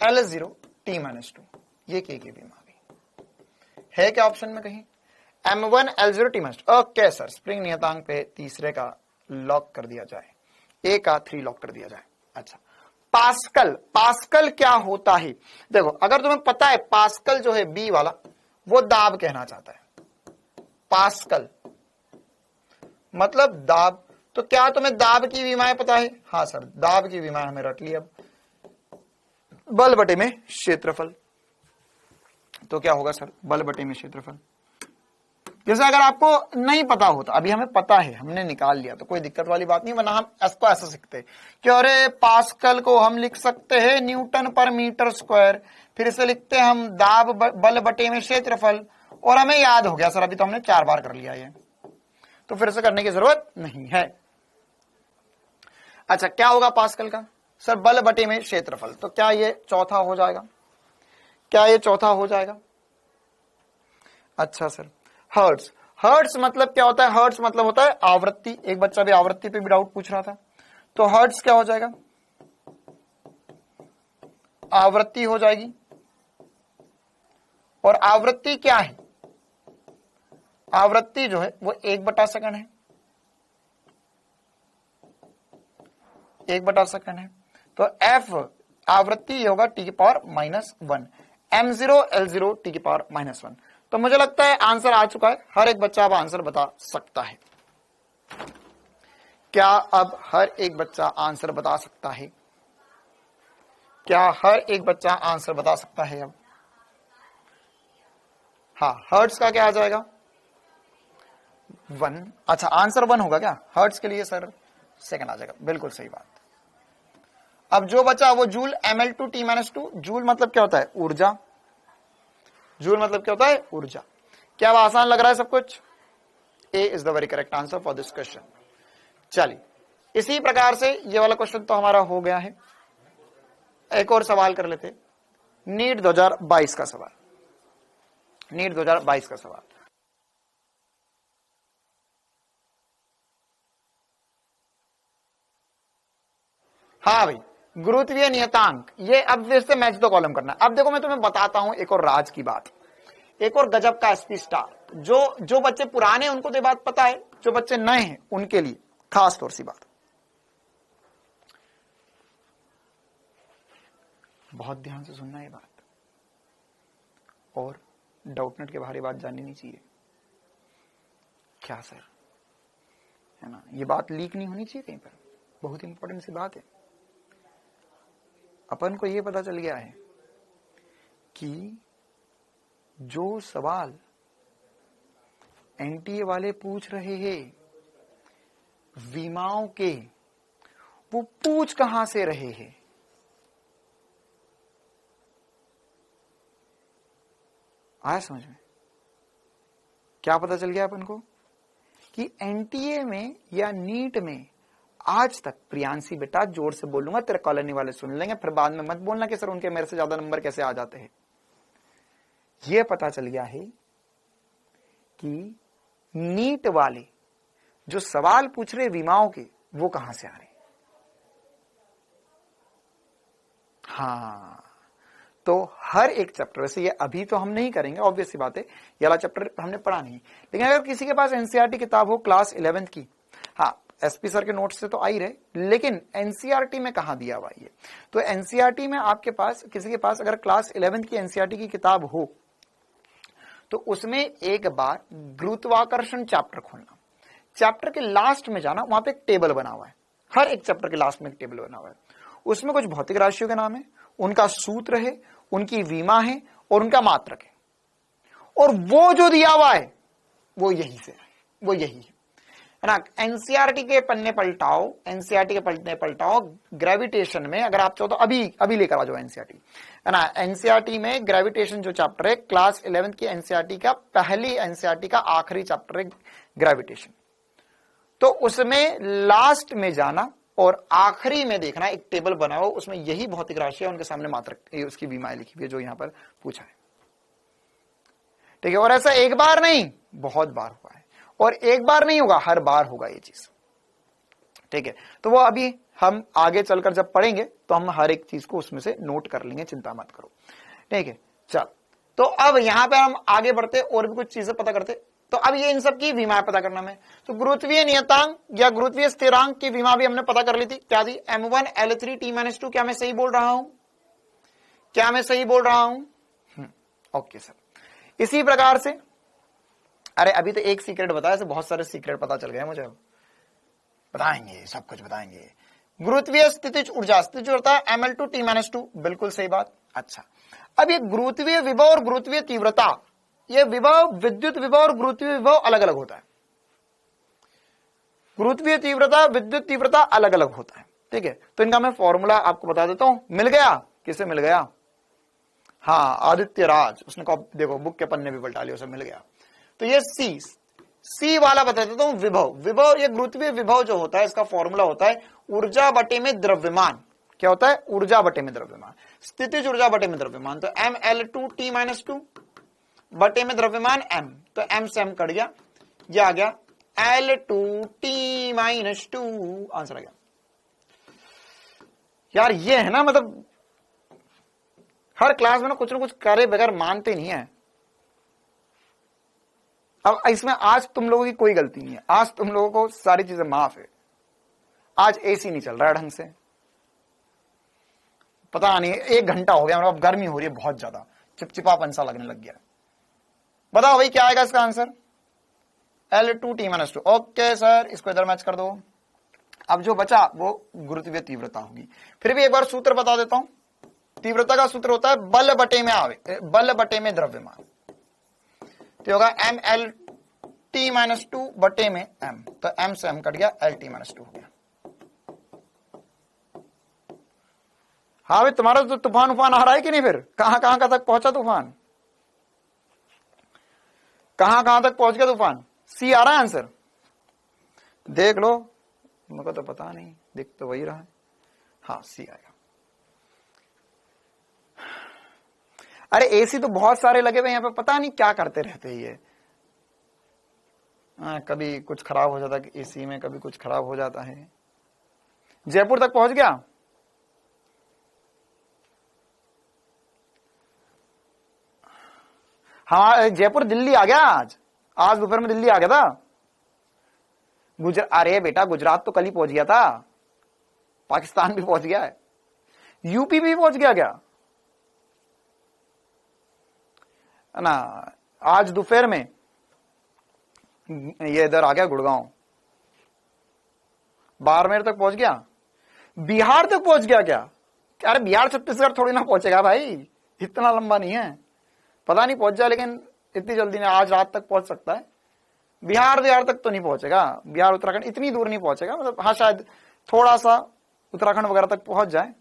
L0 T-2, ये के भी आ गई है क्या ऑप्शन में कहीं, M1 L0 T-2। Okay sir, spring नियतांक पे तीसरे का लॉक कर दिया जाए, ए का 3 लॉक कर दिया जाए। अच्छा पास्कल, पास्कल क्या होता है, देखो अगर तुम्हें पता है पास्कल जो है बी वाला वो दाब कहना चाहता है, पास्कल मतलब दाब, तो क्या तुम्हें दाब की विमाएं पता है, हाँ सर दाब की विमाएं हमें रट ली। अब बल बटे में क्षेत्रफल, तो क्या होगा सर बल बटे में क्षेत्रफल। जैसे अगर आपको नहीं पता होता, अभी हमें पता है हमने निकाल लिया तो कोई दिक्कत वाली बात नहीं, वरना हम इसको ऐसा सीखते हैं कि अरे पास्कल को हम लिख सकते हैं न्यूटन पर मीटर स्क्वायर, फिर इसे लिखते हैं हम दाब बल बटे में क्षेत्रफल, और हमें याद हो गया सर, अभी तो हमने 4 बार कर लिया ये, तो फिर से करने की जरूरत नहीं है। अच्छा क्या होगा पास्कल का सर, बल बटे में क्षेत्रफल, तो क्या ये चौथा हो जाएगा, क्या ये चौथा हो जाएगा। अच्छा सर हर्ट्ज, हर्ट्ज मतलब क्या होता है, हर्ट्ज मतलब होता है आवृत्ति, एक बच्चा भी आवृत्ति पे भी डाउट पूछ रहा था, तो हर्ट्ज क्या हो जाएगा, आवृत्ति हो जाएगी। और आवृत्ति क्या है, आवृत्ति जो है वो 1/सेकंड है, 1/सेकंड है, तो F आवृत्ति होगा T⁻⁻1, M0 L0 T⁻⁻1। तो मुझे लगता है आंसर आ चुका है, हर एक बच्चा अब आंसर बता सकता है। क्या अब हर एक बच्चा आंसर बता सकता है, क्या हर एक बच्चा आंसर बता सकता है अब? हाँ, हर्ट्ज का क्या आ जाएगा? 1। अच्छा, आंसर 1 होगा क्या हर्ट्ज के लिए? सर सेकंड आ जाएगा, बिल्कुल सही बात। अब जो बचा वो जूल ml2t-2। जूल मतलब क्या होता है? ऊर्जा। जूल मतलब क्या होता है? ऊर्जा। क्या अब आसान लग रहा है सब कुछ? A is the very correct answer for this question. चलिए, इसी प्रकार से ये वाला क्वेश्चन तो हमारा हो गया है। एक और सवाल कर लेते, नीट 2022 का सवाल। नीट 2022 का सवाल। हाँ भाई, गुरुत्वीय नियतांक, ये अब फिर से मैच द कॉलम करना है। अब देखो मैं तुम्हें बताता हूं एक और राज की बात, एक और गजब का एसपी स्टार। जो बच्चे पुराने हैं उनको तो बात पता है, जो बच्चे नए हैं उनके लिए खास तौर सी बात। बहुत ध्यान से सुनना ये बात, और डाउटनेट के बाहर ये बात जाननी नहीं चाहिए। क्या सर, है ना, ये बात लीक नहीं होनी चाहिए कहीं पर, बहुत इंपॉर्टेंट सी बात है। अपन को ये पता चल गया है कि जो सवाल एनटीए वाले पूछ रहे हैं विमाओं के, वो पूछ कहां से रहे हैं? आया समझ में? क्या पता चल गया अपन को कि एनटीए में या नीट में आज तक, प्रियांशी बेटा जोर से बोलूंगा, तेरे कॉलोनी वाले सुन लेंगे, फिर बाद में मत बोलना कि सर उनके मेरे से ज्यादा नंबर कैसे आ जाते हैं। यह पता चल गया है कि नीट वाले जो सवाल पूछ रहे विमाओं के, वो कहां से आ रहे? हाँ, तो हर एक चैप्टर, वैसे ये अभी तो हम नहीं करेंगे, ऑब्वियस सी बात है, ये वाला चैप्टर हमने पढ़ा नहीं, लेकिन अगर किसी के पास एनसीईआरटी किताब हो क्लास 11th की, हाँ एसपी सर के नोट्स से तो आ ही रहे, लेकिन एनसीईआरटी में कहां दिया हुआ है? तो एनसीईआरटी में आपके पास, किसी के पास अगर क्लास 11th की एनसीईआरटी की किताब हो तो उसमें एक बार गुरुत्वाकर्षण चैप्टर खोलना, चैप्टर के लास्ट में जाना, वहां पे एक टेबल बना हुआ है, हर एक चैप्टर के लास्ट में एक टेबल बना हुआ है, उसमें कुछ भौतिक राशियों के नाम है, उनका सूत्र है, उनकी विमा है और उनका मात्रक है, और वो जो दिया हुआ है वो यही से है, वो यही है ना। एनसीईआरटी के पन्ने पलटाओ, एनसीईआरटी के पन्ने पलटाओ, ग्रेविटेशन में अगर आप चाहो तो अभी लेकर आ जाओ एनसीईआरटी, है ना। एनसीईआरटी में ग्रेविटेशन जो चैप्टर है, क्लास 11th की एनसीईआरटी का पहली एनसीईआरटी का आखिरी चैप्टर है ग्रेविटेशन, तो उसमें लास्ट में जाना और आखिरी में देखना, एक टेबल बनाओ, उसमें यही भौतिक राशि है, उनके सामने मात्रक, उसकी विमाएं लिखी हुई है जो यहां पर पूछा है, ठीक है। और ऐसा एक बार नहीं, बहुत बार हुआ है, और एक बार नहीं होगा, हर बार होगा ये चीज, ठीक है। तो वो अभी हम आगे चलकर जब पढ़ेंगे तो हम हर एक चीज को उसमें से नोट कर लेंगे, चिंता मत करो, ठीक है। चल, तो अब यहां पे हम आगे बढ़ते और भी कुछ चीजें पता करते। तो अब ये इन सब की विमा पता करना में, तो गुरुत्वीय नियतांक या गुरुत्वीय स्थिरांक की विमा भी हमने पता कर ली थी, क्या थी? m1l3t-2। क्या मैं सही बोल रहा हूं? क्या मैं सही बोल रहा हूं? Okay sir. इसी प्रकार से, अरे अभी तो एक सीक्रेट बताया, से बहुत सारे सीक्रेट पता चल गए मुझे, बताएंगे, सब कुछ बताएंगे। गुरुत्वीय स्थितिज ऊर्जा, स्थितिज होता है ml2t-2, बिल्कुल सही बात। अच्छा, अब ये गुरुत्वीय विभव और गुरुत्वीय तीव्रता, ये विभव, विद्युत विभव और गुरुत्वीय विभव अलग अलग होता है, गुरुत्वीय तीव्रता, विद्युत तीव्रता अलग अलग होता है, ठीक है। तो इनका मैं फॉर्मूला आपको बता देता हूं, मिल गया? किसे मिल गया? हाँ, आदित्य राज, उसने देखो बुक के पन्ने भी पलटा लिए, उसे मिल गया। तो ये सी वाला बता देता हूं, विभव, ये गुरुत्वीय विभव जो होता है, इसका फॉर्मूला होता है ऊर्जा बटे में द्रव्यमान। क्या होता है? ऊर्जा बटे में द्रव्यमान। स्थितिज ऊर्जा बटे में द्रव्यमान, तो ml2t-2 बटे में द्रव्यमान m, तो m से m कट गया, ये आ गया l2t-2, आंसर आ गया। यार ये है ना, मतलब हर क्लास में ना कुछ करे बगैर मानते नहीं है। अब इसमें आज तुम लोगों की कोई गलती नहीं है, आज तुम लोगों को सारी चीजें माफ है। आज एसी नहीं चल रहा है ढंग से, पता नहीं 1 घंटा हो गया, मतलब गर्मी हो रही है बहुत ज्यादा, चिपचिपापन सा लगने लग गया। बताओ भाई क्या आएगा इसका आंसर? l2t-2। ओके सर, इसको इधर मैच कर दो। अब जो बचा वो गुरुत्वीय तीव्रता होगी। फिर भी एक बार सूत्र बता देता हूं, तीव्रता का सूत्र होता है बल बटे में बल बटे में द्रव्यमान, तो होगा mLT-2 बटे में m, तो m से m कट गया, LT-2 हो गया। हाँ भाई तुम्हारा तो तूफान उफान आ रहा है कि नहीं, फिर कहां कहां तक पहुंचा तूफान, कहां कहां तक पहुंच गया तूफान? सी आ रहा है आंसर, देख लो, मुझको तो पता नहीं, दिख तो वही रहा है, हाँ सी आएगा। अरे एसी तो बहुत सारे लगे हुए यहाँ पे, पता नहीं क्या करते रहते हैं ये। कभी कुछ खराब हो जाता है एसी में, कभी कुछ खराब हो जाता है। जयपुर तक पहुंच गया, हाँ जयपुर दिल्ली आ गया, आज दोपहर में दिल्ली आ गया था। अरे बेटा गुजरात तो कल ही पहुंच गया था, पाकिस्तान भी पहुंच गया है, यूपी भी पहुंच गया क्या ना, आज दोपहर में ये इधर आ गया गुड़गांव, बाड़मेर तक पहुंच गया, बिहार तक पहुंच गया क्या? अरे बिहार छत्तीसगढ़ थोड़ी ना पहुंचेगा भाई, इतना लंबा नहीं है, पता नहीं पहुंच जाए, लेकिन इतनी जल्दी नहीं, आज रात तक पहुंच सकता है। बिहार तक तो नहीं पहुंचेगा, बिहार उत्तराखंड इतनी दूर नहीं पहुंचेगा, मतलब हाँ शायद थोड़ा सा उत्तराखंड वगैरह तक पहुंच जाए।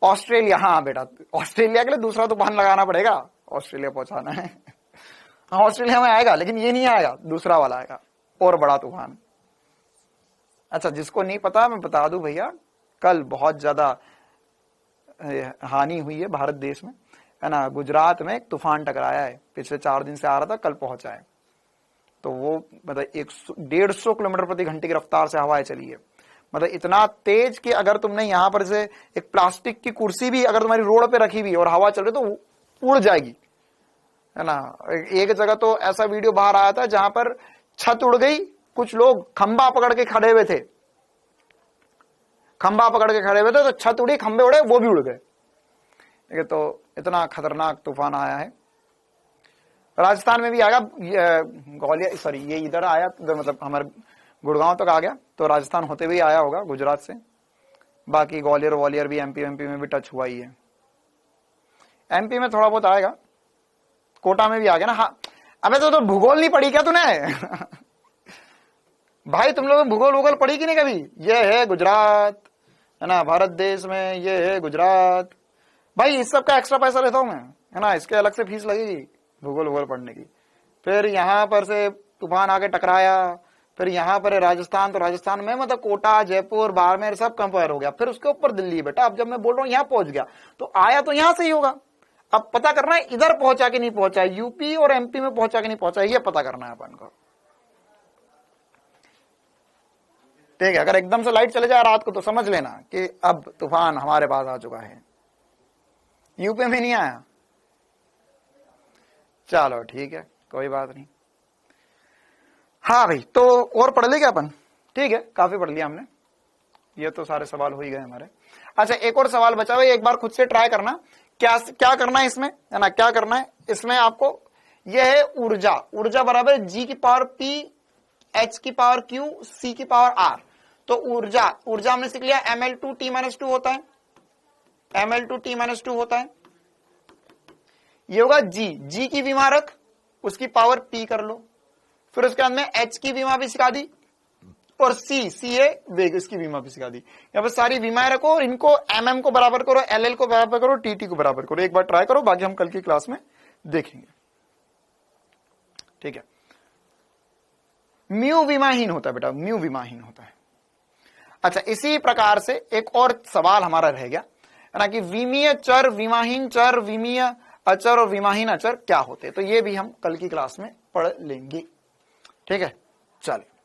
ऑस्ट्रेलिया, हाँ बेटा ऑस्ट्रेलिया के लिए दूसरा तूफान लगाना पड़ेगा, ऑस्ट्रेलिया पहुंचाना है। हाँ ऑस्ट्रेलिया में आएगा, लेकिन ये नहीं आएगा, दूसरा वाला आएगा और बड़ा तूफान। अच्छा जिसको नहीं पता मैं बता दूं भैया, कल बहुत ज्यादा हानि हुई है भारत देश में, है ना। गुजरात में एक तूफान टकराया है, पिछले 4 दिन से आ रहा था, कल पहुंचा है। तो वो मतलब 150 किलोमीटर प्रति घंटे की रफ्तार से हवाएं चली है, मतलब इतना तेज कि अगर तुमने यहां पर से एक प्लास्टिक की कुर्सी भी अगर तुम्हारी रोड पे रखी हुई और हवा चल रही तो उड़ जाएगी, है ना। एक जगह तो ऐसा वीडियो बाहर आया था जहां पर छत उड़ गई, कुछ लोग खंबा पकड़ के खड़े हुए थे, तो छत उड़ी, खंबे उड़े, वो भी उड़ गए। ठीक है, तो इतना खतरनाक तूफान आया है। राजस्थान में भी आएगा, ग्वालियर सॉरी ये इधर आया, मतलब हमारे गुड़गांव तक आ गया, तो राजस्थान होते हुए आया होगा गुजरात से। बाकी ग्वालियर भी एमपी में भी टच हुआ ही है, एमपी में थोड़ा बहुत आएगा, कोटा में भी आ गया ना। हाँ अबे तो भूगोल नहीं पढ़ी क्या तूने? भाई तुम लोग भूगोल पढ़ी कि नहीं कभी? ये है गुजरात, है ना, भारत देश में ये है गुजरात। भाई इस सब का एक्स्ट्रा पैसा लेता हूं मैं, है ना, इसके अलग से फीस लगेगी भूगोल पढ़ने की। फिर यहां पर से तूफान आके टकराया, फिर यहां पर है राजस्थान, तो राजस्थान में मतलब कोटा, जयपुर, बाड़मेर सब कंपेयर हो गया, फिर उसके ऊपर दिल्ली। बेटा अब जब मैं बोल रहा हूं यहां पहुंच गया, तो आया तो यहां से ही होगा। अब पता करना है इधर पहुंचा कि नहीं पहुंचा, यूपी और एमपी में पहुंचा कि नहीं पहुंचा, ये पता करना है अपन को। ठीक है, अगर एकदम से लाइट चले जाए रात को तो समझ लेना कि अब तूफान हमारे पास आ चुका है। यूपी में नहीं आया, चलो ठीक है, कोई बात नहीं। हाँ भाई, तो और पढ़ ले क्या अपन? ठीक है, काफी पढ़ लिया हमने, ये तो सारे सवाल हो ही गए हमारे। अच्छा एक और सवाल बचा हुआ है, एक बार खुद से ट्राई करना, क्या करना है इसमें, है ना, क्या करना है इसमें आपको। यह है ऊर्जा बराबर जी की पावर पी, एच की पावर क्यू, सी की पावर आर। तो ऊर्जा हमने सीख लिया ml2t-2 होता है, ml2t-2 होता है। ये होगा जी की विमा रख, उसकी पावर पी कर लो, फिर उसके बाद में एच की विमा भी सिखा दी, और सी है वेग, इसकी विमा भी सिखा दी। यहाँ पर सारी विमाएं रखो और इनको mm को बराबर करो, ll को बराबर करो, tt को बराबर करो। एक बार ट्राई करो, बाकी हम कल की क्लास में देखेंगे। ठीक है, म्यू विमाहीन होता है बेटा, म्यू विमाहीन होता है। अच्छा इसी प्रकार से एक और सवाल हमारा रह गया, है ना, कि विमीय चर, विमाहीन चर, विमीय अचर और विमाहीन अचर क्या होते हैं। तो ये भी हम कल की क्लास में पढ़ लेंगे। ठीक है, चलिए।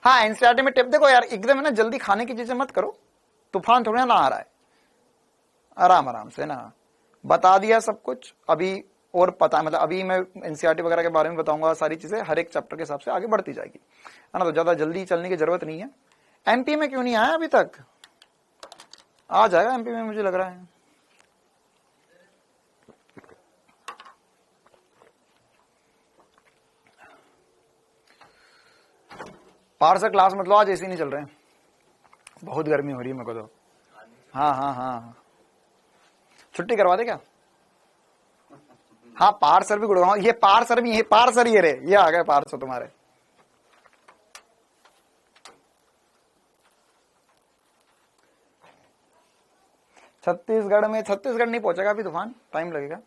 हाँ एनसीईआरटी में टिप देखो यार, एकदम है ना जल्दी खाने की चीजें मत करो, तूफान थोड़ा ना आ रहा है, आराम से ना बता दिया सब कुछ। अभी और पता, मतलब अभी मैं एनसीईआरटी वगैरह के बारे में बताऊंगा, सारी चीजें हर एक चैप्टर के हिसाब से आगे बढ़ती जाएगी, है ना। तो ज्यादा जल्दी चलने की जरूरत नहीं है। एमपी में क्यों नहीं आया अभी तक? आ जाएगा एमपी में, मुझे लग रहा है। पार्सर क्लास मतलब आज ऐसे ही नहीं चल रहे हैं, बहुत गर्मी हो रही है मेरे को तो। हाँ हाँ हाँ, छुट्टी करवा दे क्या? हाँ पार सर भी गुड़गांव, ये पार सर भी, ये पार सर ये रे, ये आ गए पार सर तुम्हारे। छत्तीसगढ़ में, छत्तीसगढ़ नहीं पहुंचेगा अभी तूफान, टाइम लगेगा।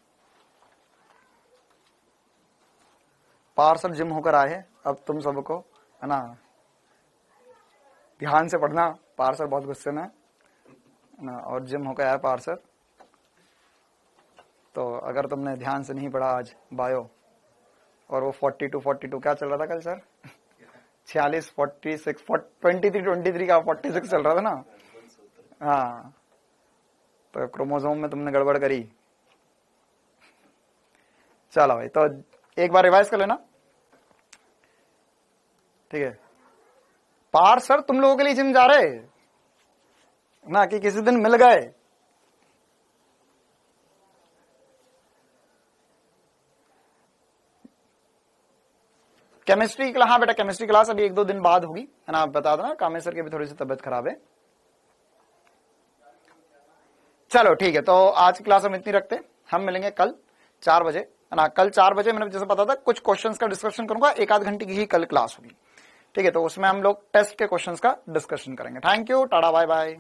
पार्सल जिम होकर आए हैं, अब तुम सबको है ना ध्यान से पढ़ना। पार्सल बहुत गुस्से में है ना, और जिम होकर आया पार्सल। तो अगर तुमने ध्यान से नहीं पढ़ा आज बायो, और वो 42 क्या चल रहा था कल सर? 46 46 23 का 46 चल रहा था ना। हाँ, तो क्रोमोसोम में तुमने गड़बड़ करी। चलो भाई, तो एक बार रिवाइज कर लेना, ठीक है? पार सर तुम लोगों के लिए जिम जा रहे ना, कि किसी दिन मिल गए? केमिस्ट्री क्लास, हाँ बेटा केमिस्ट्री क्लास अभी 1-2 दिन बाद होगी, है ना? आप बता देना, कामेश्वर की भी थोड़ी सी तबीयत खराब है। चलो ठीक है, तो आज की क्लास हम इतनी रखते, हम मिलेंगे कल 4 बजे, है ना? कल 4 बजे मैंने जैसे पता था कुछ क्वेश्चंस का डिस्कशन करूंगा, 1-आध घंटे की ही कल क्लास होगी, ठीक है? तो उसमें हम लोग टेस्ट के क्वेश्चंस का डिस्कशन करेंगे। Thank you, tata, bye bye.